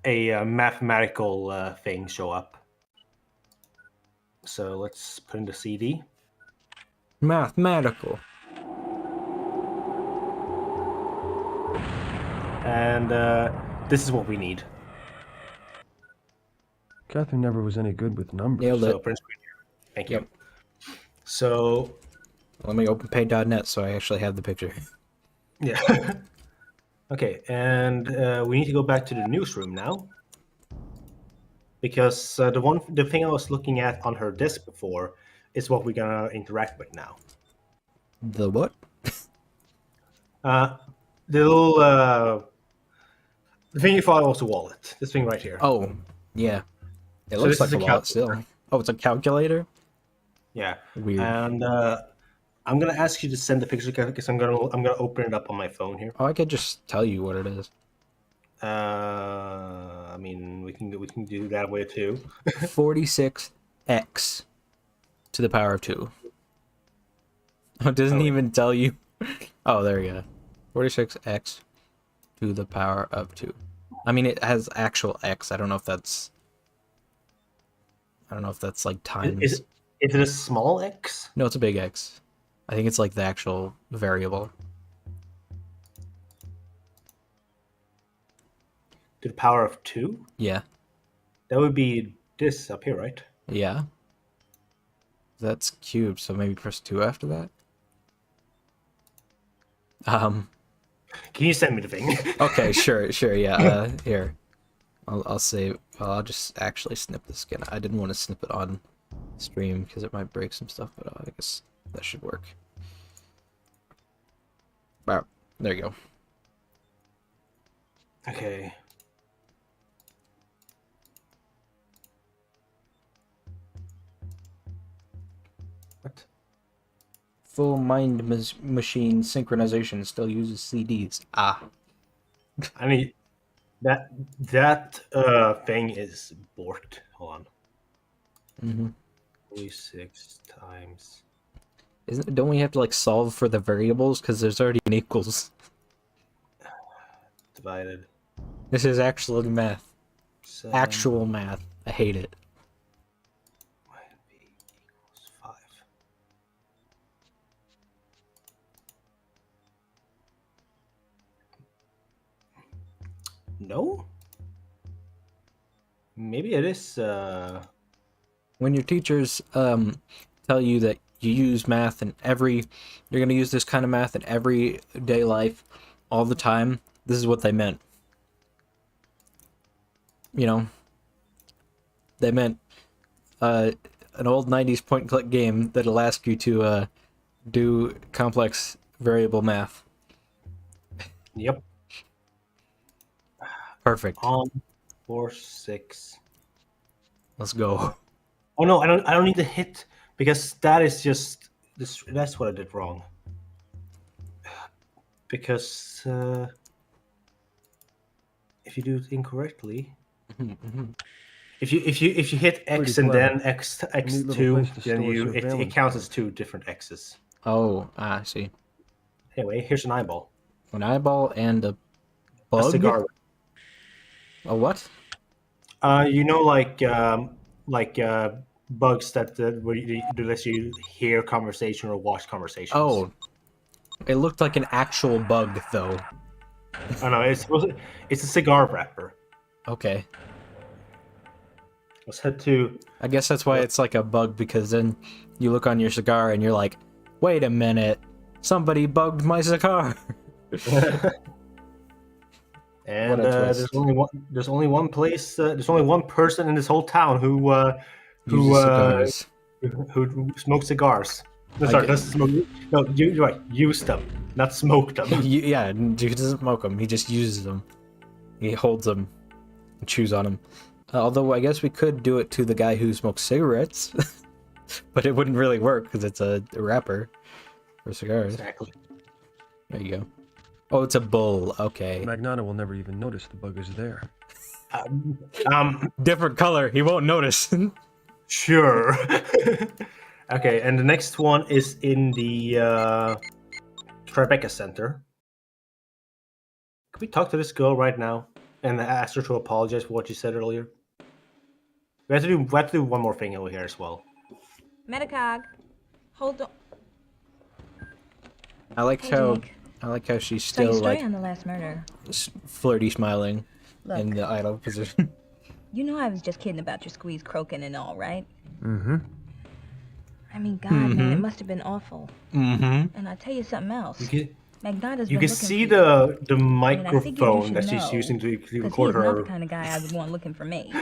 Speaker 2: mathematical thing show up. So let's put in the CD.
Speaker 1: Mathematical.
Speaker 2: And this is what we need.
Speaker 3: Catherine never was any good with numbers.
Speaker 1: Nailed it.
Speaker 2: So print screen here. Thank you. So
Speaker 1: let me open pay.net so I actually have the picture.
Speaker 2: Yeah. Okay, and we need to go back to the newsroom now. Because the thing I was looking at on her desk before is what we're gonna interact with now.
Speaker 1: The what?
Speaker 2: The little the thing you thought was a wallet. This thing right here.
Speaker 1: Oh, yeah. It
Speaker 2: So
Speaker 1: looks
Speaker 2: this
Speaker 1: like
Speaker 2: is
Speaker 1: a
Speaker 2: a
Speaker 1: wallet still. Oh, it's a calculator?
Speaker 2: Yeah.
Speaker 1: Weird.
Speaker 2: And I'm gonna ask you to send the picture because I'm gonna open it up on my phone here.
Speaker 1: Oh, I could just tell you what it is.
Speaker 2: I mean, we can do that way too.
Speaker 1: 46x to the power of 2. Oh, it doesn't even tell you. Oh, there you go. 46x to the power of 2. I mean, it has actual x. I don't know if that's like times.
Speaker 2: Is it a small x?
Speaker 1: No, it's a big X. I think it's like the actual variable.
Speaker 2: To the power of 2?
Speaker 1: Yeah.
Speaker 2: That would be this up here, right?
Speaker 1: Yeah. That's cubed, so maybe press 2 after that?
Speaker 2: Can you send me the thing?
Speaker 1: Okay, sure, yeah. Here. I'll save. I'll just actually snip this again. I didn't want to snip it on stream because it might break some stuff, but I guess that should work. Wow, there you go.
Speaker 2: Okay. What?
Speaker 1: Full mind machine synchronization still uses CDs. Ah.
Speaker 2: I mean, that thing is borked. Hold on.
Speaker 1: Mm-hmm.
Speaker 2: 46 times.
Speaker 1: Don't we have to like solve for the variables because there's already an equals?
Speaker 2: Divided.
Speaker 1: This is actual math.
Speaker 2: 7.
Speaker 1: Actual math. I hate it.
Speaker 2: Equals 5. No? Maybe it is.
Speaker 1: When your teachers tell you that you use math in you're gonna use this kind of math in everyday life all the time, this is what they meant. You know, they meant an old 90s point-and-click game that'll ask you to do complex variable math.
Speaker 2: Yep.
Speaker 1: Perfect.
Speaker 2: 4, 6.
Speaker 1: Let's go.
Speaker 2: Oh no, I don't need to hit because that is just this. That's what I did wrong. Because if you do it incorrectly, if you hit X
Speaker 3: Pretty
Speaker 2: and
Speaker 3: clever.
Speaker 2: then X
Speaker 3: Neat little
Speaker 2: two,
Speaker 3: place to
Speaker 2: then
Speaker 3: store
Speaker 2: it
Speaker 3: surveillance
Speaker 2: counts as 2 different X's.
Speaker 1: Oh, I see.
Speaker 2: Anyway, here's an eyeball.
Speaker 1: An eyeball and a bug?
Speaker 2: A cigar.
Speaker 1: A what?
Speaker 2: You know, like bugs that where you let you hear conversation or watch conversations.
Speaker 1: Oh, it looked like an actual bug though.
Speaker 2: Oh no, it's a cigar wrapper.
Speaker 1: Okay.
Speaker 2: Let's head to.
Speaker 1: I guess that's why it's like a bug, because then you look on your cigar and you're like, wait a minute, somebody bugged my cigar.
Speaker 2: And there's only one place. There's only one person in this whole town who smokes cigars. No, sorry, doesn't smoke. No, you're right. Use them, not smoke them.
Speaker 1: Yeah, he doesn't smoke them. He just uses them. He holds them and chews on them. Although I guess we could do it to the guy who smokes cigarettes, but it wouldn't really work because it's a wrapper for cigars.
Speaker 2: Exactly.
Speaker 1: There you go. Oh, it's a bull. Okay.
Speaker 3: Magnata will never even notice the bugger's there.
Speaker 1: Different color. He won't notice.
Speaker 2: Sure. Okay, and the next one is in the Tribeca Center. Can we talk to this girl right now and ask her to apologize for what she said earlier? We have to do one more thing over here as well.
Speaker 13: Metacog, hold on.
Speaker 1: I like how she's still
Speaker 13: Story
Speaker 1: like
Speaker 13: on the last murder.
Speaker 1: flirty smiling
Speaker 13: Look.
Speaker 1: in the idle position.
Speaker 13: You know I was just kidding about your squeeze croaking and all, right?
Speaker 3: Mm-hmm.
Speaker 13: I mean, God, man, it must have been awful.
Speaker 1: Mm-hmm.
Speaker 13: And I'll tell you something else. Magnata's
Speaker 2: You
Speaker 13: been
Speaker 2: can
Speaker 13: looking
Speaker 2: see
Speaker 13: for you.
Speaker 2: the
Speaker 13: I mean, I figure you
Speaker 2: microphone
Speaker 13: should
Speaker 2: that she's
Speaker 13: know,
Speaker 2: using to
Speaker 13: 'cause he
Speaker 2: record
Speaker 13: is not
Speaker 2: her.
Speaker 13: the kind of guy I would want looking for me.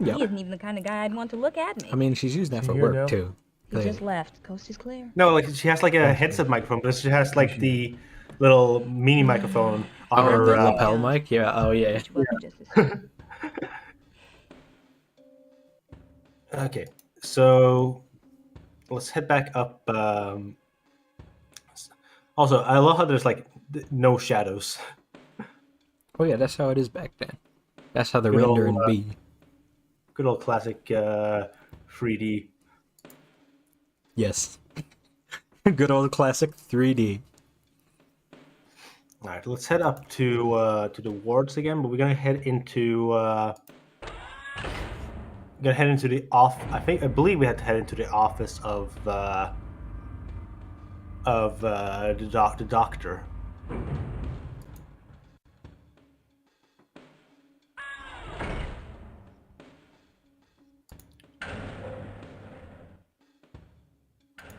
Speaker 1: Yeah.
Speaker 13: He isn't even the kind of guy I'd want to look at me.
Speaker 1: I mean, she's using that for
Speaker 2: Here
Speaker 1: work
Speaker 2: now.
Speaker 1: too.
Speaker 13: He just left. Coast is clear.
Speaker 2: No, like she has like a headset microphone, but she has like the little mini microphone on
Speaker 1: Oh,
Speaker 2: her
Speaker 1: the lapel mic? Yeah. Oh, yeah.
Speaker 2: Okay, so let's head back up. Also, I love how there's like no shadows.
Speaker 1: Oh, yeah, that's how it is back then. That's how the
Speaker 2: Good
Speaker 1: render
Speaker 2: old,
Speaker 1: and be.
Speaker 2: Good old classic 3D.
Speaker 1: Yes. Good old classic 3D.
Speaker 2: All right, let's head up to the wards again, but we're gonna head into the I believe we had to head into the office of the doctor.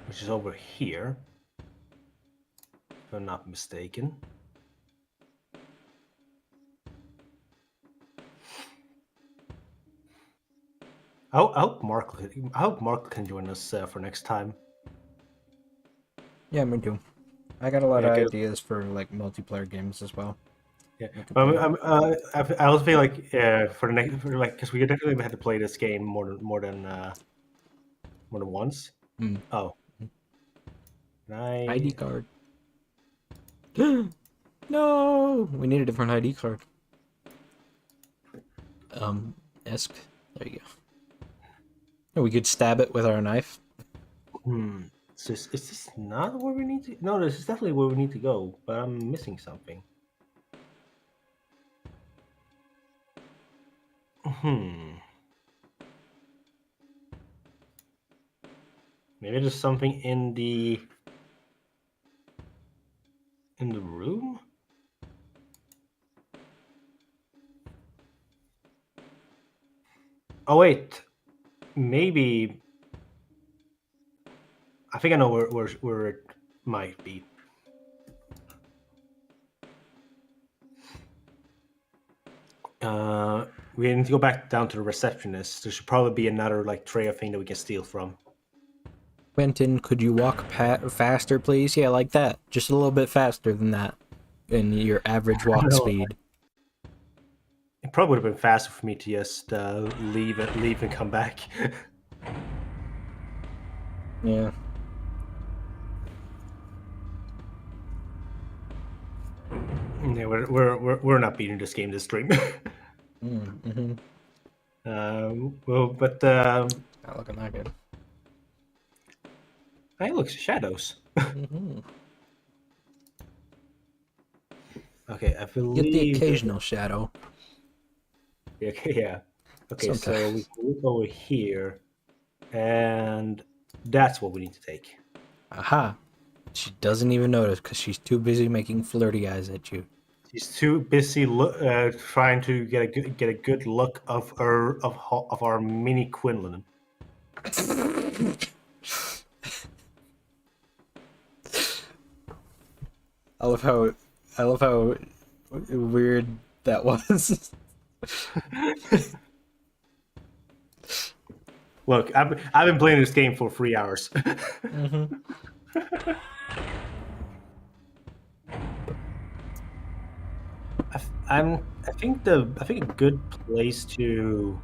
Speaker 2: Which is over here, if I'm not mistaken. I hope Mark can join us for next time.
Speaker 1: Yeah, me too. I got a lot of
Speaker 2: Okay.
Speaker 1: ideas for like multiplayer games as well.
Speaker 2: Yeah, I also feel like for the next, because we definitely had to play this game more than once.
Speaker 1: Mm.
Speaker 2: Oh, can I...
Speaker 1: ID card. No, we need a different ID card. Esk. There you go. And we could stab it with our knife.
Speaker 2: Is this not where we need to? No, this is definitely where we need to go. But I'm missing something. Maybe there's something in the room. Oh wait, maybe. I think I know where it might be. We need to go back down to the receptionist. There should probably be another like tray of thing that we can steal from.
Speaker 1: Quentin, could you walk faster, please? Yeah, like that. Just a little bit faster than that in your average walk speed.
Speaker 2: It probably would have been faster for me to just leave and come back.
Speaker 1: Yeah.
Speaker 2: Yeah, we're not beating this game this stream.
Speaker 1: Mm-hmm.
Speaker 2: Well, but
Speaker 1: not looking that good.
Speaker 2: Hey, look, shadows.
Speaker 1: Mm-hmm.
Speaker 2: Okay, I believe
Speaker 1: Get the occasional shadow.
Speaker 2: Okay, yeah. Okay, so
Speaker 1: Sometimes.
Speaker 2: we go over here, and that's what we need to take.
Speaker 1: Aha. She doesn't even notice because she's too busy making flirty eyes at you.
Speaker 2: She's too busy trying to get a good look of our mini Quinlan.
Speaker 1: I love how weird that was.
Speaker 2: Look, I've been playing this game for 3 hours.
Speaker 1: Mm-hmm.
Speaker 2: I think a good place to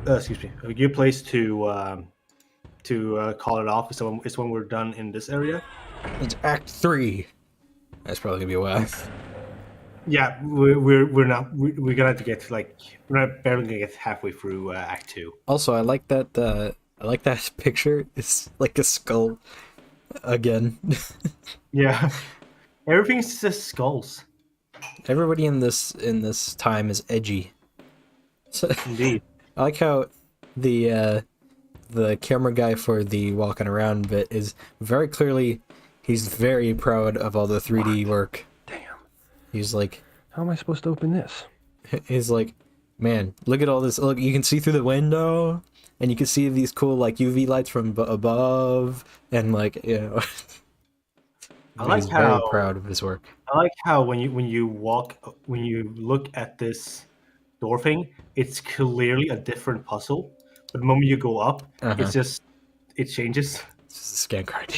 Speaker 2: excuse me, a good place to call it off is when we're done in this area.
Speaker 1: It's Act 3. That's probably gonna be a while.
Speaker 2: Yeah, we're not we're gonna have to get we're not barely gonna get halfway through Act 2.
Speaker 1: Also, I like that picture. It's like a skull again.
Speaker 2: Yeah, everything's just skulls.
Speaker 1: Everybody in this time is edgy. So,
Speaker 2: Indeed.
Speaker 1: I like how the camera guy for the walking around bit is very clearly, he's very proud of all the 3D work.
Speaker 3: Damn.
Speaker 1: He's like,
Speaker 3: how am I supposed to open this?
Speaker 1: He's like, man, look at all this. Look, you can see through the window, and you can see these cool like UV lights from above, and like
Speaker 2: I like
Speaker 1: he's
Speaker 2: how
Speaker 1: very proud of his work.
Speaker 2: I like how when you look at this door thing, it's clearly a different puzzle. But the moment you go up, it changes.
Speaker 1: It's just a scan card.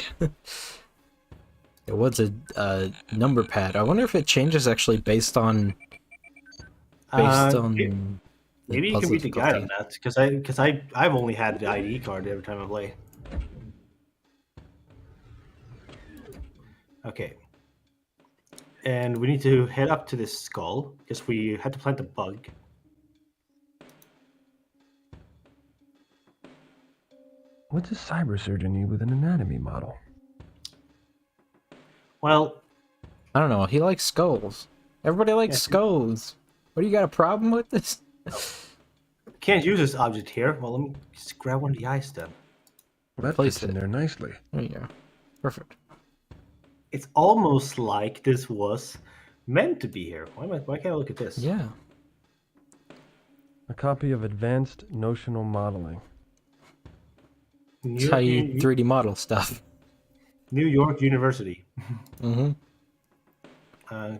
Speaker 1: It was a number pad. I wonder if it changes actually based on
Speaker 2: maybe you can read the guide on that because I've only had the ID card every time I play. Okay. And we need to head up to this skull because we had to plant the bug.
Speaker 3: What's a cyber surgeon need with an anatomy model?
Speaker 2: Well,
Speaker 1: I don't know. He likes skulls. Everybody likes skulls. What, do you got a problem with this?
Speaker 2: Can't use this object here. Well, let me just grab one of the eyes then.
Speaker 3: Well, that fits in there nicely.
Speaker 1: There you go. Perfect.
Speaker 2: It's almost like this was meant to be here. Why can't I look at this?
Speaker 1: Yeah.
Speaker 3: A copy of Advanced Notional Modeling.
Speaker 1: It's how you 3D model stuff.
Speaker 2: New York University.
Speaker 1: Mm-hmm.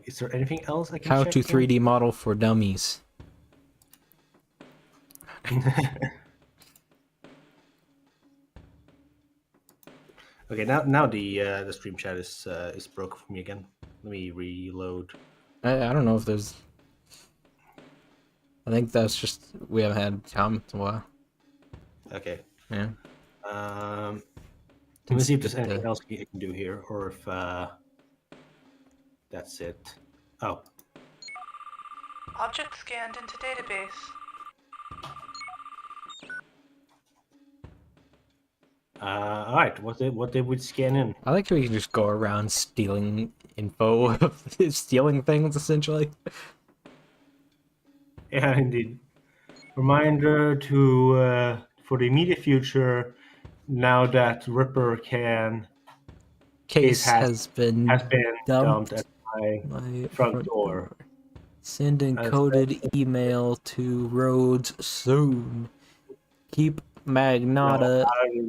Speaker 2: Is there anything else I can
Speaker 1: How
Speaker 2: check
Speaker 1: to
Speaker 2: here?
Speaker 1: 3D model for dummies.
Speaker 2: Okay, now the stream chat is broken for me again. Let me reload.
Speaker 1: I don't know if there's. I think that's just we haven't had comments in a while.
Speaker 2: Okay.
Speaker 1: Yeah.
Speaker 2: Let me see if there's anything else I can do here, or if that's it. Oh.
Speaker 8: Object scanned into database.
Speaker 2: All right. What did we scan in?
Speaker 1: I like how you can just go around stealing info, stealing things essentially.
Speaker 2: Yeah, indeed. Reminder to for the immediate future, now that Ripper
Speaker 1: case has been
Speaker 2: dumped at my front door.
Speaker 1: Send encoded email to Rhodes soon. Keep Magnata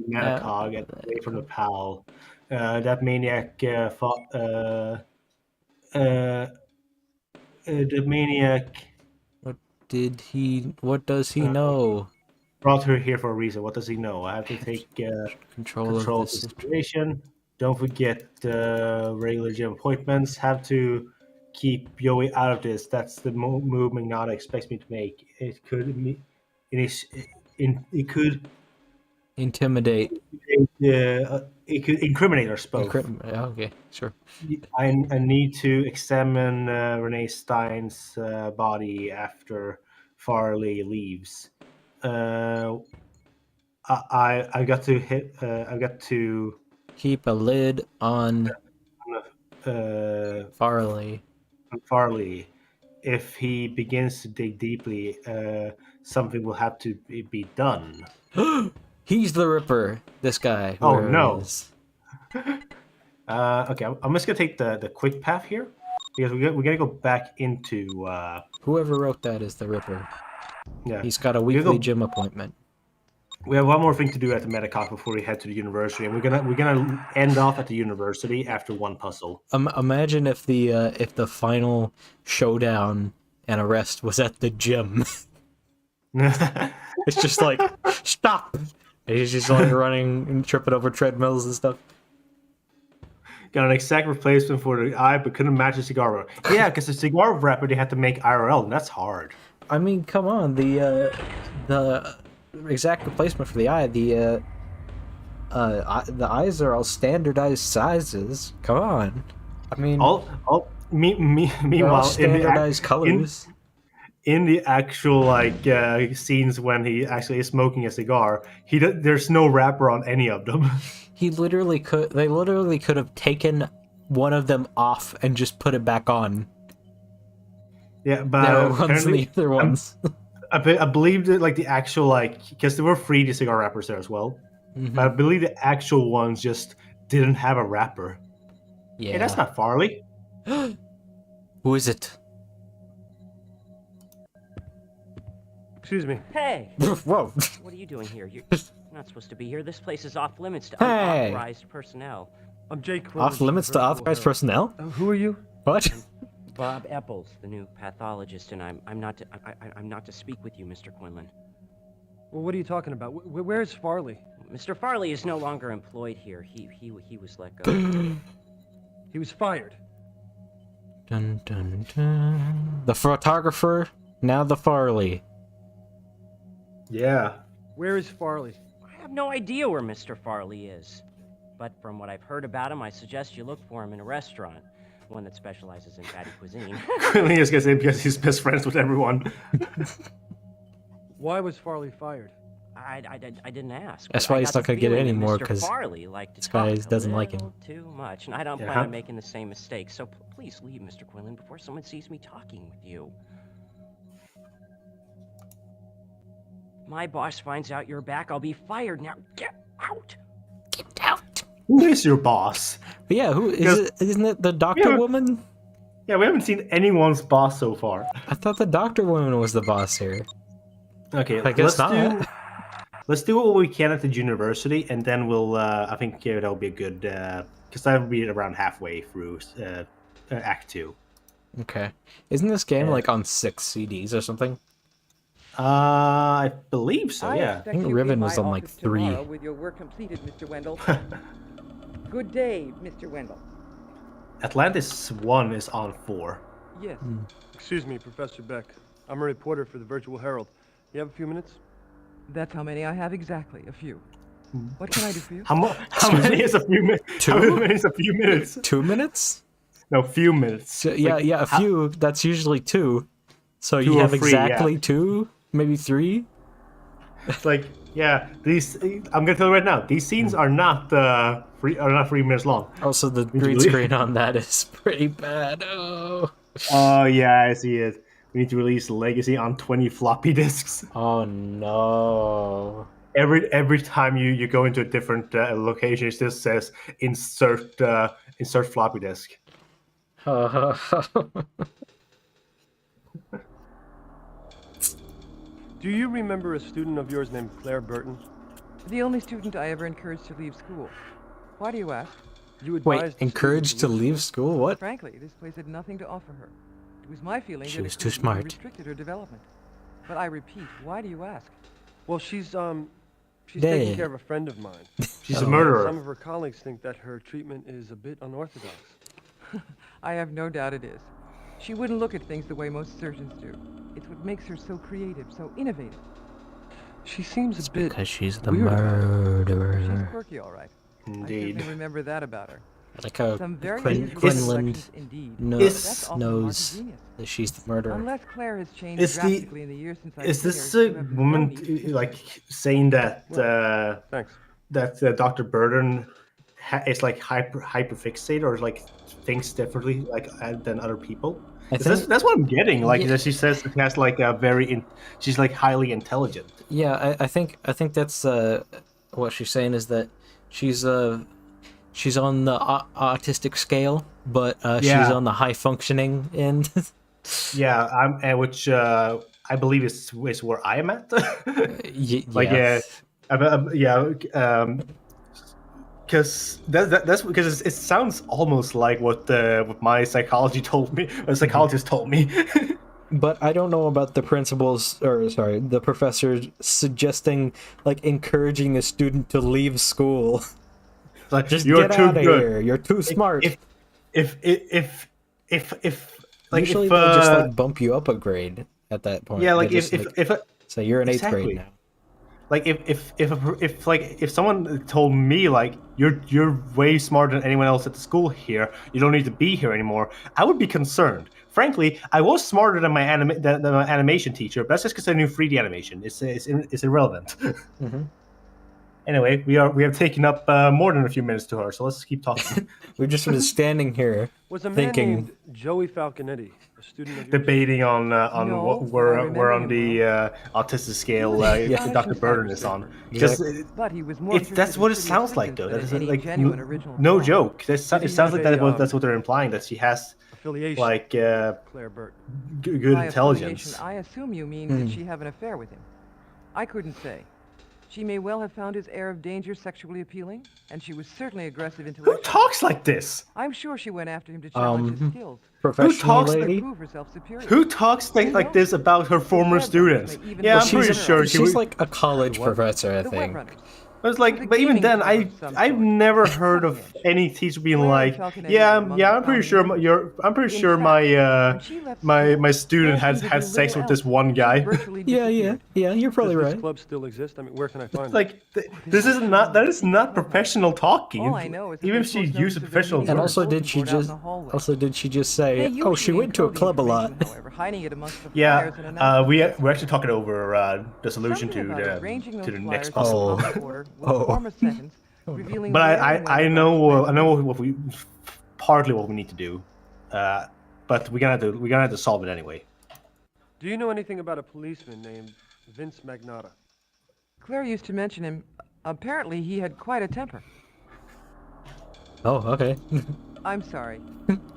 Speaker 2: Manacog away from the PAL. That maniac the maniac.
Speaker 1: What does he know?
Speaker 2: Brought her here for a reason. What does he know? I have to take control of the situation. Don't forget regular gym appointments. Have to keep Joey out of this. That's the move Magnata expects me to make. It could
Speaker 1: intimidate.
Speaker 2: It could incriminate us both.
Speaker 1: Okay, sure.
Speaker 2: I need to examine Renee Stein's body after Farley leaves. I got to
Speaker 1: keep a lid on Farley.
Speaker 2: Farley. If he begins to dig deeply, something will have to be done.
Speaker 1: He's the Ripper. This guy.
Speaker 2: Oh no. Okay, I'm just gonna take the quick path here because we're gonna go back into.
Speaker 1: Whoever wrote that is the Ripper.
Speaker 2: Yeah,
Speaker 1: he's got a weekly gym appointment.
Speaker 2: We have one more thing to do at the Metacock before we head to the university, and we're gonna end off at the university after one puzzle.
Speaker 1: Imagine if the final showdown and arrest was at the gym. It's just like stop. And he's just like running and tripping over treadmills and stuff.
Speaker 2: Got an exact replacement for the eye, but couldn't match the cigar wrapper. Yeah, because the cigar wrapper they had to make IRL, and that's hard.
Speaker 1: I mean, come on, the exact replacement for the eye, the eyes are all standardized sizes. Come on. I mean,
Speaker 2: meanwhile,
Speaker 1: standardized colors.
Speaker 2: In the actual scenes when he actually is smoking a cigar, there's no wrapper on any of them.
Speaker 1: They literally could have taken one of them off and just put it back on.
Speaker 2: Yeah, but
Speaker 1: there ones and the other ones.
Speaker 2: I believe that the actual because there were 3D cigar wrappers there as well.
Speaker 1: Mm-hmm.
Speaker 2: But I believe the actual ones just didn't have a wrapper.
Speaker 1: Yeah,
Speaker 2: hey, that's not Farley.
Speaker 1: Who is it?
Speaker 18: Excuse me.
Speaker 8: Hey!
Speaker 1: Whoa!
Speaker 8: What are you doing here? You're not supposed to be here. This place is off limits to
Speaker 1: Hey!
Speaker 8: unauthorized personnel.
Speaker 18: I'm Jake.
Speaker 1: Off limits to authorized personnel?
Speaker 18: Who are you?
Speaker 1: What?
Speaker 8: Bob Epples, the new pathologist, and I'm not to speak with you, Mr. Quinlan.
Speaker 18: Well, what are you talking about? Where's Farley?
Speaker 8: Mr. Farley is no longer employed here. He was let go.
Speaker 18: He was fired.
Speaker 1: Dun dun dun. The photographer, now the Farley.
Speaker 2: Yeah.
Speaker 18: Where is Farley?
Speaker 8: I have no idea where Mr. Farley is. But from what I've heard about him, I suggest you look for him in a restaurant. One that specializes in fatty cuisine.
Speaker 2: He just gets in because he's best friends with everyone.
Speaker 18: Why was Farley fired?
Speaker 8: I didn't ask.
Speaker 1: That's why he's not gonna get it anymore, because
Speaker 8: this
Speaker 1: guy doesn't like him.
Speaker 8: Too much, and I don't plan on making the same mistake. So please leave, Mr. Quinlan, before someone sees me talking with you. My boss finds out you're back, I'll be fired. Now get out! Get out!
Speaker 2: Who is your boss?
Speaker 1: But yeah, who is it? Isn't it the doctor woman?
Speaker 2: Yeah, we haven't seen anyone's boss so far.
Speaker 1: I thought the doctor woman was the boss here.
Speaker 2: Okay,
Speaker 1: I guess not.
Speaker 2: Let's do what we can at the university, and then we'll. I think that'll be a good because that'll be around halfway through Act 2.
Speaker 1: Okay, isn't this game like on 6 CDs or something?
Speaker 2: I believe so. Yeah,
Speaker 1: I think Riven was on like 3.
Speaker 12: With your work completed, Mr. Wendell. Good day, Mr. Wendell.
Speaker 2: Atlantis 1 is on 4.
Speaker 12: Yes.
Speaker 18: Excuse me, Professor Beck. I'm a reporter for the Virtual Herald. You have a few minutes?
Speaker 12: That's how many I have exactly. A few. What can I do for you?
Speaker 2: How many is a few minutes? How many is a few minutes?
Speaker 1: 2 minutes?
Speaker 2: No, few minutes.
Speaker 1: So, yeah, a few. That's usually 2. So you have exactly 2, maybe 3.
Speaker 2: Like, yeah, these. I'm gonna tell you right now. These scenes are not 3 minutes long.
Speaker 1: Also, the green screen on that is pretty bad. Oh.
Speaker 2: Oh yeah, I see it. We need to release Legacy on 20 floppy disks.
Speaker 1: Oh no!
Speaker 2: Every time you go into a different location, it just says insert floppy disk.
Speaker 18: Do you remember a student of yours named Claire Burton?
Speaker 12: The only student I ever encouraged to leave school. Why do you ask?
Speaker 18: You
Speaker 1: Wait, encouraged to leave school? What?
Speaker 12: Frankly, this place had nothing to offer her. It was my feeling
Speaker 1: she
Speaker 12: that
Speaker 1: was
Speaker 12: it
Speaker 1: too smart.
Speaker 12: Restricted her development. But I repeat, why do you ask?
Speaker 18: Well, she's taking care of a friend of mine.
Speaker 2: She's a murderer.
Speaker 18: Some of her colleagues think that her treatment is a bit unorthodox.
Speaker 12: I have no doubt it is. She wouldn't look at things the way most surgeons do. It's what makes her so creative, so innovative.
Speaker 18: She seems a bit
Speaker 1: because she's the
Speaker 18: weird.
Speaker 1: murderer.
Speaker 12: She's quirky, all right.
Speaker 2: Indeed.
Speaker 12: I certainly remember that about her.
Speaker 1: Like how
Speaker 12: Some very
Speaker 1: Quinlan knows
Speaker 12: genius.
Speaker 1: that she's the murderer.
Speaker 12: Unless Claire has changed drastically in the years since I've
Speaker 2: Is
Speaker 12: seen
Speaker 2: this
Speaker 12: her,
Speaker 2: a
Speaker 12: you have no
Speaker 2: woman
Speaker 12: need to-
Speaker 2: like saying that
Speaker 18: Thanks.
Speaker 2: that Dr. Burden is like hyperfixated or like thinks differently than other people? That's what I'm getting. Like that she says she has like a she's like highly intelligent.
Speaker 1: Yeah, I think that's what she's saying is that she's on the autistic scale, but she's on the high functioning end.
Speaker 2: Yeah, which I believe is where I am at. Because that's because it sounds almost like what my psychologist told me.
Speaker 1: But I don't know about the the professor suggesting like encouraging a student to leave school.
Speaker 2: Like,
Speaker 1: just
Speaker 2: you're
Speaker 1: get
Speaker 2: too
Speaker 1: out of
Speaker 2: good.
Speaker 1: here. You're too smart.
Speaker 2: If like
Speaker 1: usually
Speaker 2: if,
Speaker 1: they'll just like bump you up a grade at that point.
Speaker 2: Yeah, like
Speaker 1: They just,
Speaker 2: if
Speaker 1: so you're in 8th grade
Speaker 2: exactly.
Speaker 1: now.
Speaker 2: Like if someone told me like you're way smarter than anyone else at the school here, you don't need to be here anymore, I would be concerned. Frankly, I was smarter than my animation teacher, but that's just because I knew 3D animation. It's irrelevant. Anyway, we have taken up more than a few minutes to her, so let's keep talking.
Speaker 1: We've just been standing here
Speaker 3: Was a man
Speaker 1: thinking,
Speaker 3: named Joey Falconetti a student of yours?
Speaker 2: Debating on
Speaker 3: No,
Speaker 2: what
Speaker 3: but I
Speaker 2: where
Speaker 3: remember
Speaker 2: on
Speaker 3: him
Speaker 2: the autistic scale
Speaker 3: Yeah.
Speaker 2: Dr. Burden is on.
Speaker 1: He's
Speaker 2: Because
Speaker 3: But he was more
Speaker 2: that's what it sounds like, though. That is like no joke.
Speaker 3: Did
Speaker 2: It
Speaker 3: he
Speaker 2: sounds
Speaker 3: have
Speaker 2: like
Speaker 3: a,
Speaker 2: that's what they're implying, that she has
Speaker 3: affiliation
Speaker 2: like
Speaker 3: Claire Burton.
Speaker 2: good
Speaker 12: By
Speaker 2: intelligence.
Speaker 12: affiliation, I assume you mean did she have an affair with him? I couldn't say. She may well have found his air of danger sexually appealing, and she was certainly aggressive intellectually.
Speaker 2: Who talks like this?
Speaker 12: I'm sure she went after him to challenge his skills.
Speaker 1: Professional lady?
Speaker 12: To prove herself superior.
Speaker 2: Who talks like this about her former students? Yeah, I'm pretty sure
Speaker 1: she's like a college professor, I think.
Speaker 2: I was like, but even then, I've never heard of any teacher being like, I'm pretty sure my student has had sex with this one guy.
Speaker 1: Yeah, you're probably
Speaker 3: Does
Speaker 1: right.
Speaker 3: this club still exist? I mean, where can I find it?
Speaker 2: Like, that is not professional talking.
Speaker 12: All I know is that
Speaker 2: Even
Speaker 12: they're
Speaker 2: if she
Speaker 12: supposed to
Speaker 2: used a
Speaker 12: notice
Speaker 2: professional
Speaker 12: the
Speaker 1: And
Speaker 2: word.
Speaker 1: also did she just say,
Speaker 12: They
Speaker 1: oh, she
Speaker 12: usually
Speaker 1: went to a
Speaker 12: encode
Speaker 1: club a lot?
Speaker 12: However, hiding it amongst the
Speaker 2: Yeah,
Speaker 12: flyers and announcements.
Speaker 2: we're actually talking over the solution
Speaker 12: Something about arranging
Speaker 2: to
Speaker 12: those
Speaker 2: the next
Speaker 12: flyers in
Speaker 2: puzzle.
Speaker 12: public order will form a sentence revealing
Speaker 2: But
Speaker 12: where and when
Speaker 2: I
Speaker 12: the
Speaker 2: know
Speaker 12: box may be.
Speaker 2: partly what we need to do, but we're gonna have to solve it anyway.
Speaker 3: Do you know anything about a policeman named Vince Magnata?
Speaker 12: Claire used to mention him. Apparently, he had quite a temper.
Speaker 1: Oh, okay.
Speaker 12: I'm sorry.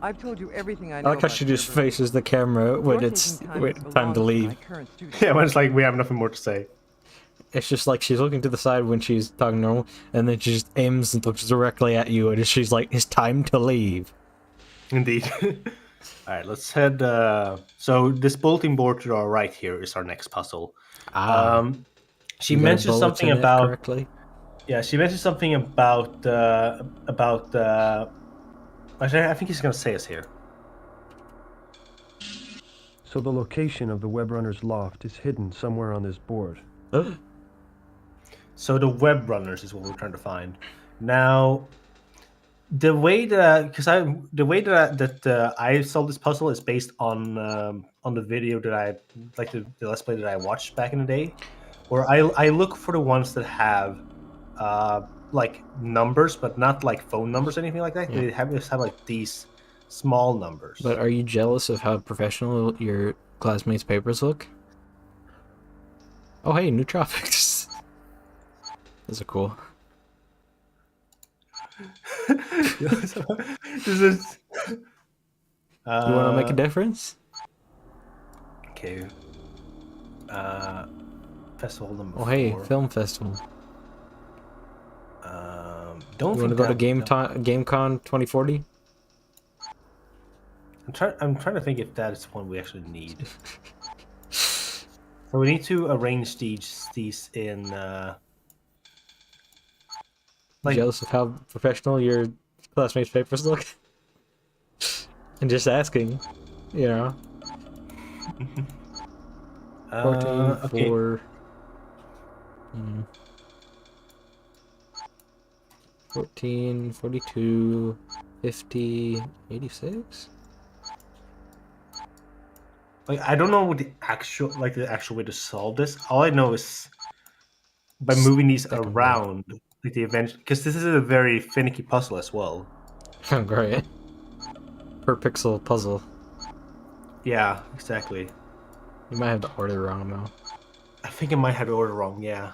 Speaker 12: I've told you everything I
Speaker 1: I
Speaker 12: know
Speaker 1: like how
Speaker 12: about
Speaker 1: she just
Speaker 12: Claire Burton.
Speaker 1: faces the camera when
Speaker 12: You're
Speaker 1: it's
Speaker 12: taking time that
Speaker 1: time to
Speaker 12: belongs
Speaker 1: leave.
Speaker 12: my current students.
Speaker 2: Yeah, when it's like we have nothing more to say.
Speaker 1: It's just like she's looking to the side when she's talking normal, and then she just aims and looks directly at you, and she's like, it's time to leave.
Speaker 2: Indeed. Alright, let's head so this bulletin board to our right here is our next puzzle. She
Speaker 1: You got
Speaker 2: mentioned
Speaker 1: bullets
Speaker 2: something
Speaker 1: in it
Speaker 2: about
Speaker 1: correctly?
Speaker 2: Yeah, she mentioned something about actually, I think he's gonna say us here.
Speaker 3: So the location of the web runner's loft is hidden somewhere on this board.
Speaker 2: So the web runners is what we're trying to find. Now, the way that I solved this puzzle is based on the video that I like the Let's Play that I watched back in the day, where I look for the ones that have like numbers, but not like phone numbers or anything like that.
Speaker 1: Yeah.
Speaker 2: They just have like these small numbers.
Speaker 1: But are you jealous of how professional your classmates' papers look? Oh, hey, new tropics. Those are cool.
Speaker 2: This is.
Speaker 1: You want to make a difference?
Speaker 2: Okay. Festival number.
Speaker 1: Oh, hey,
Speaker 2: 4.
Speaker 1: film festival.
Speaker 2: Don't
Speaker 1: You want to go to GameCon 2040?
Speaker 2: I'm trying to think if that is one we actually need. So we need to arrange these in.
Speaker 1: Jealous of how professional your classmates' papers look? And just asking, you know. 14,
Speaker 2: okay.
Speaker 1: 4. 14, 42, 50, 86?
Speaker 2: Like, I don't know what the actual way to solve this. All I know is by moving these around, like the event, because this is a very finicky puzzle as well.
Speaker 1: Great. Per pixel puzzle.
Speaker 2: Yeah, exactly.
Speaker 1: You might have the order wrong though.
Speaker 2: I think I might have the order wrong. Yeah.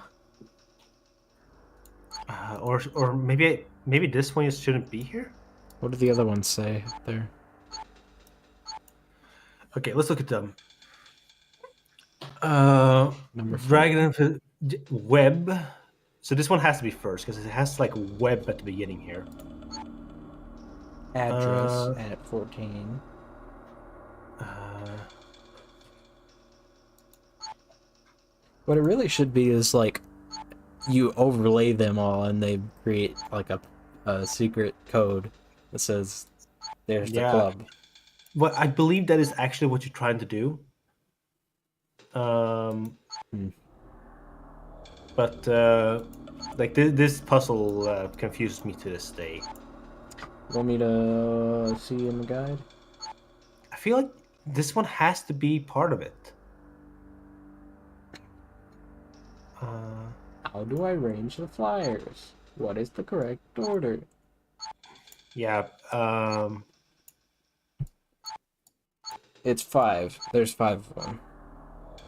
Speaker 2: Or maybe this one shouldn't be here.
Speaker 1: What do the other ones say up there?
Speaker 2: Okay, let's look at them.
Speaker 1: Number 4.
Speaker 2: Dragon web. So this one has to be first because it has like web at the beginning here.
Speaker 1: Address at 14. What it really should be is like you overlay them all and they create like a secret code that says there's the club.
Speaker 2: Well, I believe that is actually what you're trying to do. But like this puzzle confuses me to this day.
Speaker 1: Want me to see in the guide?
Speaker 2: I feel like this one has to be part of it.
Speaker 1: How do I arrange the flyers? What is the correct order?
Speaker 2: Yeah.
Speaker 1: It's 5. There's 5 of them.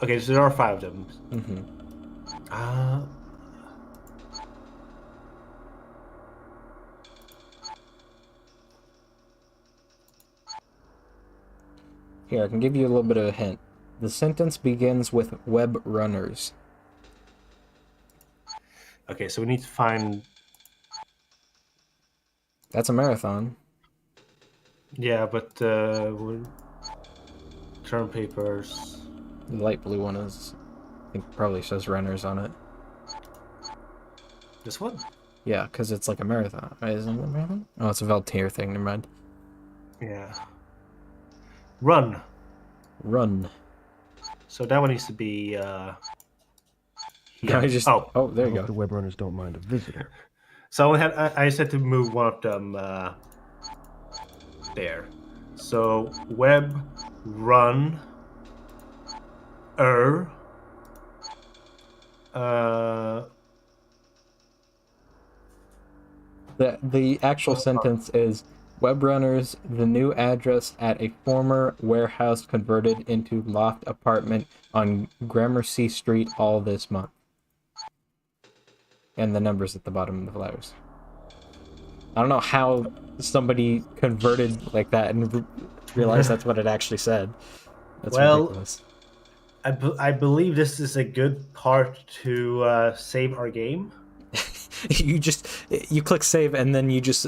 Speaker 2: Okay, so there are 5 of them.
Speaker 1: Here, I can give you a little bit of a hint. The sentence begins with web runners.
Speaker 2: Okay, so we need to find...
Speaker 1: That's a marathon.
Speaker 2: Yeah, but term papers...
Speaker 1: The light blue one is... I think probably says runners on it.
Speaker 2: This one?
Speaker 1: Yeah, because it's like a marathon. Isn't it a marathon? Oh, it's a Valtier thing, never mind.
Speaker 2: Yeah. Run.
Speaker 1: Run.
Speaker 2: So that one needs to be
Speaker 1: Yeah, I just... Oh, there you go.
Speaker 3: The web runners don't mind a visitor.
Speaker 2: So I just had to move one of them there. So web run
Speaker 1: The actual sentence is web runners, the new address at a former warehouse converted into loft apartment on Gramercy Street all this month. And the numbers at the bottom of the flyers. I don't know how somebody converted like that and realized that's what it actually said. That's ridiculous.
Speaker 2: I believe this is a good part to save our game.
Speaker 1: you click save and then you just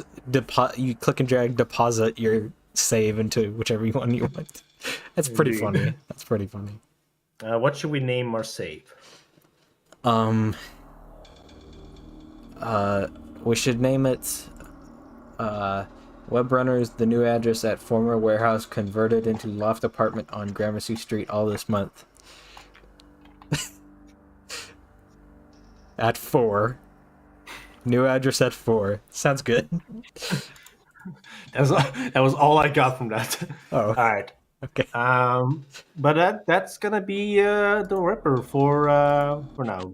Speaker 1: you click and drag deposit your save into whichever one you want. That's pretty funny. That's pretty funny.
Speaker 2: What should we name our save?
Speaker 1: We should name it Web Runners, the new address at former warehouse converted into loft apartment on Gramercy Street all this month. At 4. New address at 4. Sounds good.
Speaker 2: That was all I got from that.
Speaker 1: Oh.
Speaker 2: All right.
Speaker 1: Okay.
Speaker 2: But that's gonna be the Ripper for now.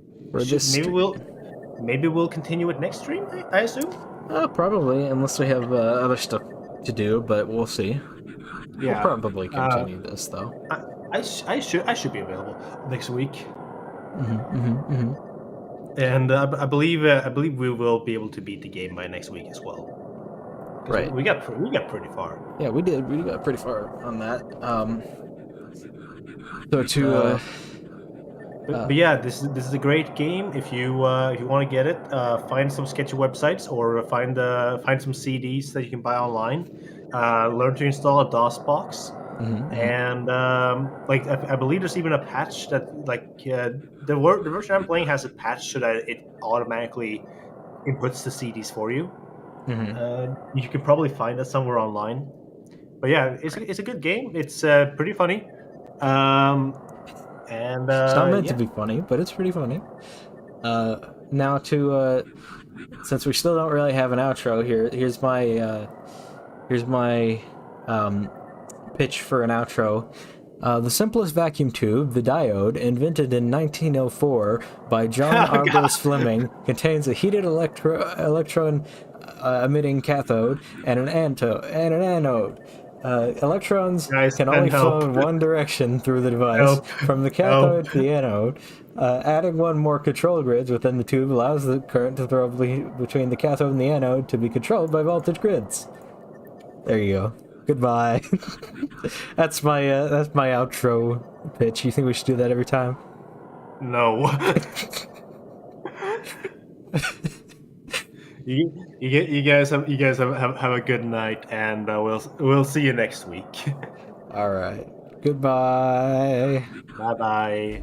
Speaker 2: Maybe we'll continue it next stream. I assume.
Speaker 1: Probably, unless we have other stuff to do, but we'll see.
Speaker 2: Yeah.
Speaker 1: We'll probably continue this though.
Speaker 2: I should be available next week.
Speaker 1: Mm-hmm.
Speaker 2: And I believe we will be able to beat the game by next week as well.
Speaker 1: Right.
Speaker 2: We got pretty far.
Speaker 1: Yeah, we did. We got pretty far on that. So to.
Speaker 2: But yeah, this is a great game. If you want to get it, find some sketchy websites or find some CDs that you can buy online. Learn to install a DOS box, and I believe there's even a patch that the version I'm playing has a patch so that it automatically inputs the CDs for you. You can probably find that somewhere online. But yeah, it's a good game. It's pretty funny. And
Speaker 1: it's not meant to be funny, but it's pretty funny. Now since we still don't really have an outro here, here's my pitch for an outro. The simplest vacuum tube, the diode, invented in 1904 by John Ambrose Fleming, contains a heated electron emitting cathode and an anode. Electrons can only flow in one direction through the device, from the cathode to the anode. Adding one more control grids within the tube allows the current to throw between the cathode and the anode to be controlled by voltage grids. There you go. Goodbye. That's my outro pitch. You think we should do that every time?
Speaker 2: No. You guys have a good night, and we'll see you next week.
Speaker 1: All right. Goodbye.
Speaker 2: Bye bye.